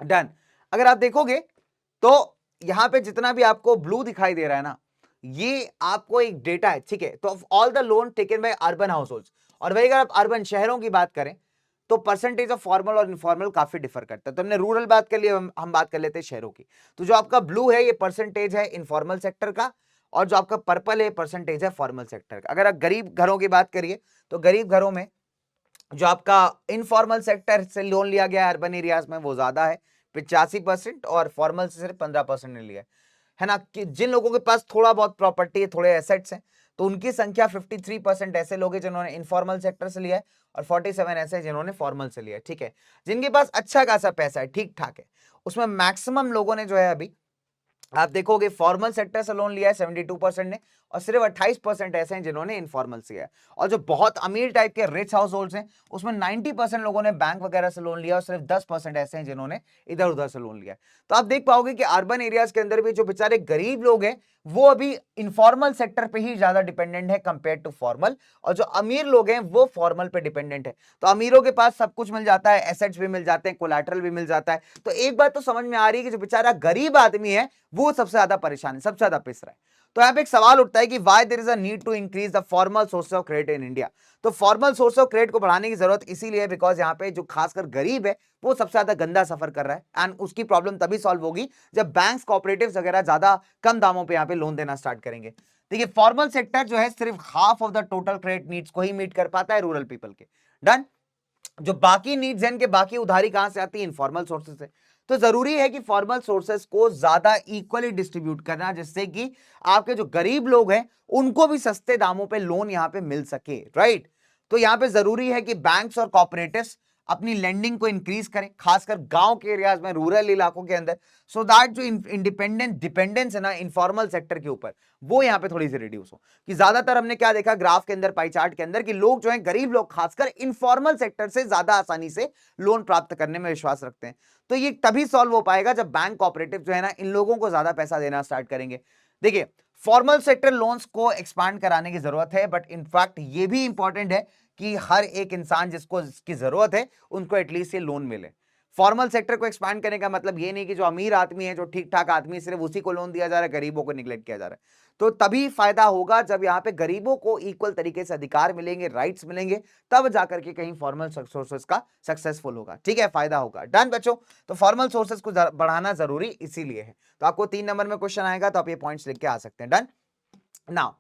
डन। अगर आप देखोगे तो यहां पे जितना भी आपको ब्लू दिखाई दे रहा है ना, ये आपको एक डेटा है। ठीक है, तो all the loan taken by urban households, और वही अगर आप अर्बन शहरों की बात करें तो परसेंटेज ऑफ फॉर्मल और इनफॉर्मल काफी डिफर करता है। तो हमने रूरल बात कर लिया, हम बात कर लेते हैं शहरों की। तो जो आपका ब्लू है ये परसेंटेज है इनफॉर्मल सेक्टर का, और जो आपका पर्पल है परसेंटेज है फॉर्मल सेक्टर का। अगर आप गरीब घरों की बात करिए तो गरीब घरों में जो आपका इनफॉर्मल सेक्टर से लोन लिया गया है अर्बन एरियाज में वो ज्यादा है 85%, और फॉर्मल से सिर्फ 15% ने लिया है ना। कि जिन लोगों के पास थोड़ा बहुत प्रॉपर्टी है, थोड़े एसेट्स हैं, तो उनकी संख्या 53% ऐसे लोग हैं जिन्होंने इनफॉर्मल सेक्टर से लिया है, और 47 ऐसे जिन्होंने फॉर्मल से लिया है। ठीक है, जिनके पास अच्छा खासा पैसा है, ठीक ठाक है, उसमें मैक्सिमम लोगों ने जो है अभी आप देखोगे फॉर्मल सेक्टर से लोन लिया है 72% ने, और सिर्फ 28% ऐसे हैं जिन्होंने इनफॉर्मल से लिया है। और जो बहुत अमीर टाइप के रिच हाउस होल्ड्स हैं उसमें 90% लोगों ने बैंक वगैरह से लोन लिया, और सिर्फ 10% ऐसे हैं जिन्होंने इधर उधर से लोन लिया है। तो आप देख पाओगे कि अर्बन एरियाज के अंदर भी जो बेचारे गरीब लोग हैं वो अभी इनफॉर्मल सेक्टर पे ही ज्यादा डिपेंडेंट है कंपेयर टू फॉर्मल, और जो अमीर लोग हैं वो फॉर्मल पे डिपेंडेंट है। तो अमीरों के पास सब कुछ मिल जाता है, एसेट्स भी मिल जाते हैं, कोलैटरल भी मिल जाता है। तो एक बात तो समझ में आ रही है कि जो बेचारा गरीब आदमी है वो सबसे ज्यादा परेशान है, सबसे ज्यादा पिस रहा है। तो यहां पे एक सवाल उठता है कि why there is a need to increase the formal source of credit in India. तो फॉर्मल सोर्स ऑफ क्रेडिट को बढ़ाने की जरूरत इसीलिए है बिकॉज यहाँ पे जो खासकर गरीब है वो सबसे ज्यादा गंदा सफर कर रहा है, एंड उसकी प्रॉब्लम तभी सॉल्व होगी जब बैंक्स, कोऑपरेटिव्स वगैरह ज्यादा कम दामों पे यहाँ पे लोन देना स्टार्ट करेंगे। देखिए फॉर्मल सेक्टर जो है सिर्फ half of the total credit needs को ही मीट कर पाता है रूरल पीपल के। डन। जो बाकी नीड्स हैं, इनके बाकी उधारी कहां से आती है? इनफॉर्मल सोर्सेज से। तो जरूरी है कि फॉर्मल सोर्सेज को ज्यादा इक्वली डिस्ट्रीब्यूट करना, जिससे कि आपके जो गरीब लोग हैं उनको भी सस्ते दामों पे लोन यहां पे मिल सके, राइट। तो यहां पे जरूरी है कि बैंक्स और कॉर्पोरेटिव्स अपनी लेंडिंग को इंक्रीज करें, खासकर गांव के एरियाज में, रूरल इलाकों के अंदर, सो दैट जो डिपेंडेंस है ना इनफॉर्मल सेक्टर के ऊपर, वो यहां पे थोड़ी सी रिड्यूस हो। कि ज्यादातर हमने क्या देखा ग्राफ के अंदर, पाई चार्ट के अंदर, कि लोग जो हैं, गरीब लोग खासकर, इनफॉर्मल सेक्टर से ज्यादा आसानी से लोन प्राप्त करने में विश्वास रखते हैं। तो ये तभी सॉल्व हो पाएगा जब बैंक, कोऑपरेटिव जो है ना इन लोगों को ज्यादा पैसा देना स्टार्ट करेंगे। देखिए फॉर्मल सेक्टर लोन्स को एक्सपांड कराने की जरूरत है, बट इनफैक्ट ये भी इंपॉर्टेंट है कि हर एक इंसान जिसको इसकी जरूरत है उनको एटलीस्ट ये लोन मिले। फॉर्मल सेक्टर को एक्सपांड करने का मतलब ये नहीं कि जो अमीर आदमी है, जो ठीक ठाक आदमी है, सिर्फ उसी को लोन दिया जा रहा है, गरीबों को निगलेक्ट किया जा रहा है। तो तभी फायदा होगा जब यहाँ पे गरीबों को इक्वल तरीके से अधिकार मिलेंगे, राइट्स मिलेंगे, तब जाकर के कहीं फॉर्मल सोर्सेज का सक्सेसफुल होगा। ठीक है, फायदा होगा। डन बच्चों। तो फॉर्मल सोर्सेज को बढ़ाना जरूरी इसीलिए है। तो आपको 3 नंबर में क्वेश्चन आएगा तो आप ये पॉइंट्स लिख के आ सकते हैं। डन। नाउ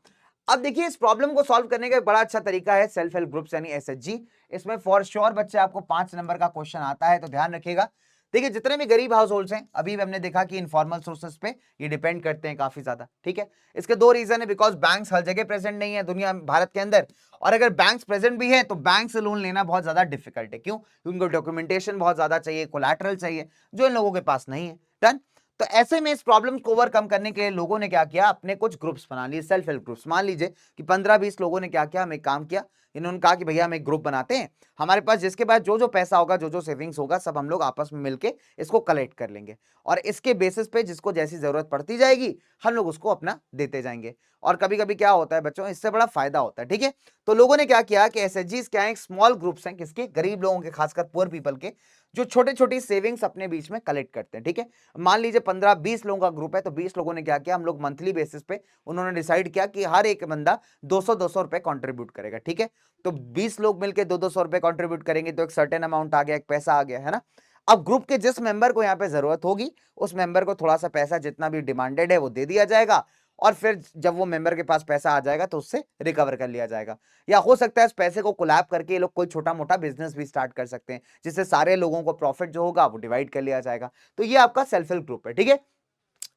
अब देखिए इस प्रॉब्लम को सॉल्व करने का एक बड़ा अच्छा तरीका है सेल्फ हेल्प ग्रुप्स यानी एसएचजी। इसमें फॉर श्योर बच्चे आपको 5 नंबर का क्वेश्चन आता है, तो ध्यान रखिएगा। देखिए जितने भी गरीब हाउस होल्ड्स हैं, अभी हमने देखा कि इनफॉर्मल सोर्सेस पे ये डिपेंड करते हैं काफी ज्यादा, ठीक है। इसके दो रीजन है, बिकॉज बैंक्स हर जगह प्रेजेंट नहीं है दुनिया भारत के अंदर, और अगर बैंक्स प्रेजेंट भी है तो बैंक से लोन लेना बहुत ज्यादा डिफिकल्ट है। क्यों? क्योंकि उनको डॉक्यूमेंटेशन बहुत ज्यादा चाहिए, कोलैटरल चाहिए, जो इन लोगों के पास नहीं है। डन। तो ऐसे में इस प्रॉब्लम को ओवरकम करने के लिए लोगों ने क्या किया, अपने कुछ ग्रुप्स बना लिए, सेल्फ हेल्प ग्रुप्स। मान लीजिए कि 15-20 लोगों ने क्या किया, हमें काम किया, इन्होंने कहा कि भैया हम एक ग्रुप बनाते हैं, हमारे पास जिसके पास जो जो पैसा होगा, जो जो सेविंग्स होगा, सब हम लोग आपस में मिलके इसको कलेक्ट कर लेंगे, और इसके बेसिस पे जिसको जैसी जरूरत पड़ती जाएगी हम लोग उसको अपना देते जाएंगे। और कभी कभी क्या होता है बच्चों, इससे बड़ा फायदा होता है, ठीक है। तो लोगों ने क्या किया कि एसएचजीज क्या है, स्मॉल ग्रुप्स हैं, किसके? गरीब लोगों के, खासकर पुअर पीपल के, जो छोटे छोटी सेविंग्स अपने बीच में कलेक्ट करते हैं, ठीक है। मान लीजिए 15-20 लोगों का ग्रुप है, तो 20 लोगों ने क्या किया, हम लोग मंथली बेसिस पे उन्होंने डिसाइड किया कि हर एक बंदा 200-200 रुपए कंट्रीब्यूट करेगा, ठीक है। तो 20 लोग मिलकर 200-200 रुपए कंट्रीब्यूट करेंगे, तो एक सर्टेन अमाउंट आ गया, एक पैसा आ गया, है ना। अब ग्रुप के जिस मेंबर को यहाँ पे जरूरत होगी, उस मेंबर को थोड़ा सा पैसा जितना भी डिमांडेड है वो दे दिया जाएगा, और फिर जब वो मेंबर के पास पैसा आ जाएगा तो उससे रिकवर कर लिया जाएगा। या हो सकता है इस पैसे को कोलैब करके ये लोग कोई छोटा मोटा बिजनेस भी स्टार्ट कर सकते हैं, जिससे सारे लोगों को प्रॉफिट जो होगा वो डिवाइड कर लिया जाएगा। तो ये आपका सेल्फ हेल्प ग्रुप है, ठीक है।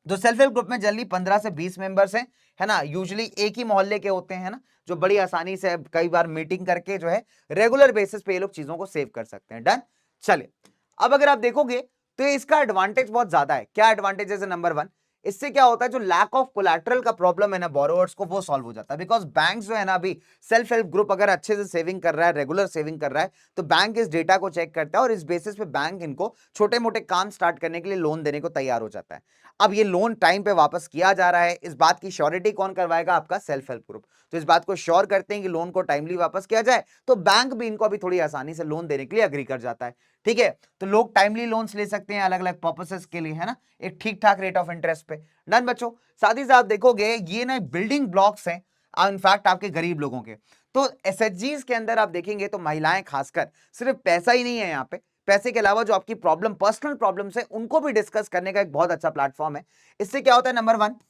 तो सेल्फ हेल्प ग्रुप में जनरली 15 से 20 मेंबर्स हैं, है ना। यूजुअली एक ही मोहल्ले के होते हैं, है ना, जो बड़ी आसानी से कई बार मीटिंग करके जो है रेगुलर बेसिस पे ये लोग चीजों को सेव कर सकते हैं। डन। चलिए, अब अगर आप देखोगे तो इसका एडवांटेज बहुत ज्यादा है। क्या एडवांटेजेस है? नंबर 1, इससे क्या होता है, जो लैक ऑफ कोलैटरल का प्रॉब्लम है ना बोरोवर्स को, वो सॉल्व हो जाता है। बिकॉज बैंक जो है ना, अभी सेल्फ हेल्प ग्रुप अगर अच्छे से सेविंग कर रहा है, रेगुलर सेविंग कर रहा है, तो बैंक इस डेटा को चेक करता है, और इस बेसिस पे बैंक इनको छोटे मोटे काम स्टार्ट करने के लिए लोन देने को तैयार हो जाता है। अब ये लोन टाइम पे वापस किया जा रहा है, इस बात की श्योरिटी कौन करवाएगा? आपका सेल्फ हेल्प ग्रुप। तो इस बात को श्योर करते हैं कि लोन को टाइमली वापस किया जाए, तो बैंक भी इनको अभी थोड़ी आसानी से लोन देने के लिए अग्री कर जाता है, ठीक है। तो लोग टाइमली लोन्स ले सकते हैं अलग अलग पर्पसेस के लिए, है ना, एक ठीक ठाक रेट ऑफ इंटरेस्ट पे। डन बच्चों। साथ ही साथ देखोगे ये ना बिल्डिंग ब्लॉक्स हैं इनफैक्ट आपके गरीब लोगों के। तो एसएचजीज के अंदर आप देखेंगे तो महिलाएं खासकर, सिर्फ पैसा ही नहीं है यहाँ पे, पैसे के अलावा जो आपकी प्रॉब्लम, पर्सनल प्रॉब्लम्स है, उनको भी डिस्कस करने का एक बहुत अच्छा प्लेटफॉर्म है। इससे क्या होता है, नंबर 1,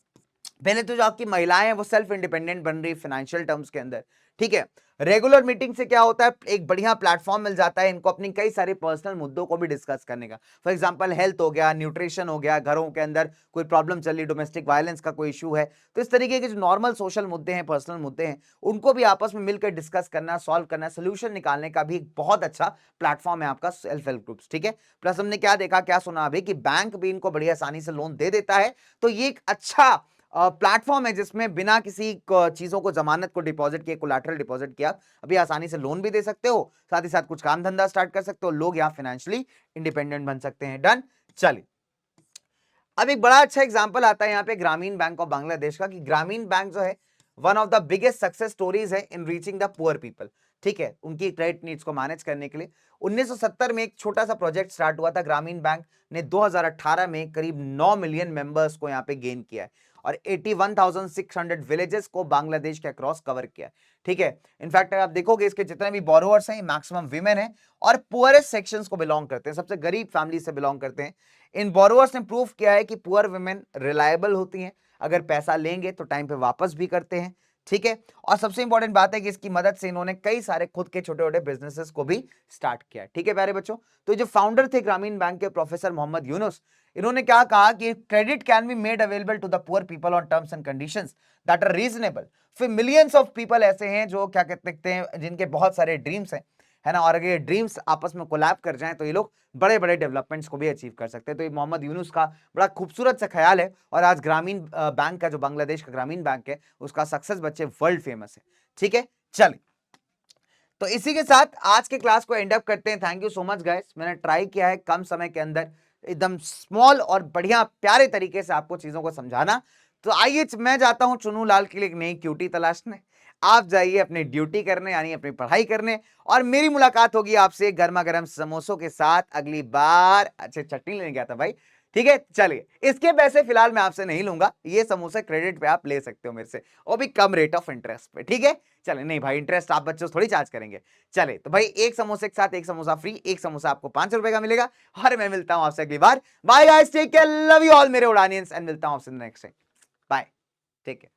पहले तो जो आपकी महिलाएं हैं वो सेल्फ इंडिपेंडेंट बन रही फाइनेंशियल टर्म्स के अंदर, ठीक है। रेगुलर मीटिंग से क्या होता है, एक बढ़िया प्लेटफॉर्म मिल जाता है इनको अपनी कई सारे पर्सनल मुद्दों को भी डिस्कस करने का। फॉर एग्जांपल हेल्थ हो गया, न्यूट्रिशन हो गया, घरों के अंदर कोई प्रॉब्लम चल रही, डोमेस्टिक वायलेंस का कोई इशू है, तो इस तरीके के जो नॉर्मल सोशल मुद्दे हैं, पर्सनल मुद्दे हैं, उनको भी आपस में मिलकर डिस्कस करना, सॉल्व करना, सोल्यूशन निकालने का भी एक बहुत अच्छा प्लेटफॉर्म है आपका सेल्फ हेल्प ग्रुप्स, ठीक है। प्लस हमने क्या देखा, क्या सुना अभी, कि बैंक भी इनको बड़ी आसानी से लोन दे देता है। तो ये एक अच्छा प्लेटफॉर्म है जिसमें बिना किसी चीजों को, जमानत को डिपॉजिट किए, कोलैटरल डिपॉजिट किया, अभी आसानी से लोन भी दे सकते हो, साथ ही साथ कुछ काम धंधा स्टार्ट कर सकते हो, लोग यहाँ फाइनेंशियली इंडिपेंडेंट बन सकते हैं। डन। चलिए, अब एक बड़ा अच्छा एग्जांपल आता है यहाँ पे ग्रामीण बैंक ऑफ बांग्लादेश का, कि ग्रामीण बैंक जो है one of the biggest success stories है in reaching the poor people, ठीक है, उनकी क्रेडिट नीड्स को मैनेज करने के लिए। 1970 में एक छोटा सा प्रोजेक्ट स्टार्ट हुआ था, ग्रामीण बैंक ने 2018 में करीब 9 मिलियन मेंबर्स को यहाँ पे गेन किया है, और 81,600 विलेजेस को बांग्लादेश के अक्रॉस कवर किया, ठीक है। इनफैक्ट आप देखोगे इसके जितने भी बोरोवर्स हैं, मैक्सिमम विमेन है, और पुअरेस्ट सेक्शंस को बिलोंग करते हैं, सबसे गरीब फैमिली से बिलोंग करते हैं। इन बोरोवर्स ने प्रूव किया है कि पुअर वुमेन रिलायबल होती हैं, अगर पैसा लेंगे तो टाइम पे वापस भी करते हैं, ठीक है। और सबसे इंपॉर्टेंट बात है कि इसकी मदद से इन्होंने कई सारे खुद के छोटे छोटे बिजनेसेस को भी स्टार्ट किया, ठीक है प्यारे बच्चों। तो जो फाउंडर थे ग्रामीण बैंक के, प्रोफेसर मोहम्मद यूनुस, इन्होंने क्या कहा कि credit can be made available to the poor people on terms and conditions that are reasonable. फिर मिलियंस ऑफ पीपल ऐसे हैं जो क्या कहते हैं, जिनके बहुत सारे ड्रीम्स हैं, है ना, और अगर ये ड्रीम्स आपस में कोलैब कर जाएं तो ये लोग बड़े बड़े डेवलपमेंट्स को भी अचीव कर सकते हैं। तो ये मोहम्मद यूनुस का बड़ा खूबसूरत सा ख्याल है, और आज ग्रामीण बैंक का, जो बांग्लादेश का ग्रामीण बैंक है, उसका सक्सेस बच्चे वर्ल्ड फेमस है, ठीक है। चलिए, तो इसी के साथ आज के क्लास को एंड अप करते हैं। Thank you so much guys, मैंने ट्राई किया है कम समय के अंदर एकदम स्मॉल और बढ़िया प्यारे तरीके से आपको चीजों को समझाना। तो आइए मैं जाता हूं चुनू लाल के लिए एक नई क्यूटी तलाशने, आप जाइए अपनी ड्यूटी करने, यानी अपनी पढ़ाई करने, और मेरी मुलाकात होगी आपसे गर्मा गर्म समोसों के साथ अगली बार। अच्छा, चटनी लेने गया था भाई, ठीक है। चलिए, इसके पैसे फिलहाल मैं आपसे नहीं लूंगा, ये समोसे क्रेडिट पे आप ले सकते हो मेरे से, वो भी कम रेट ऑफ इंटरेस्ट पे, ठीक है। चले, नहीं भाई, इंटरेस्ट आप बच्चों से थोड़ी चार्ज करेंगे। चले, तो भाई एक समोसे के साथ एक समोसा फ्री, एक समोसा आपको 5 रुपए का मिलेगा, और मैं मिलता हूं आपसे अगली बार। Bye guys, take care, love you all मेरे उड़ानियंस, एंड मिलता हूं आपसे next time. Bye, take care.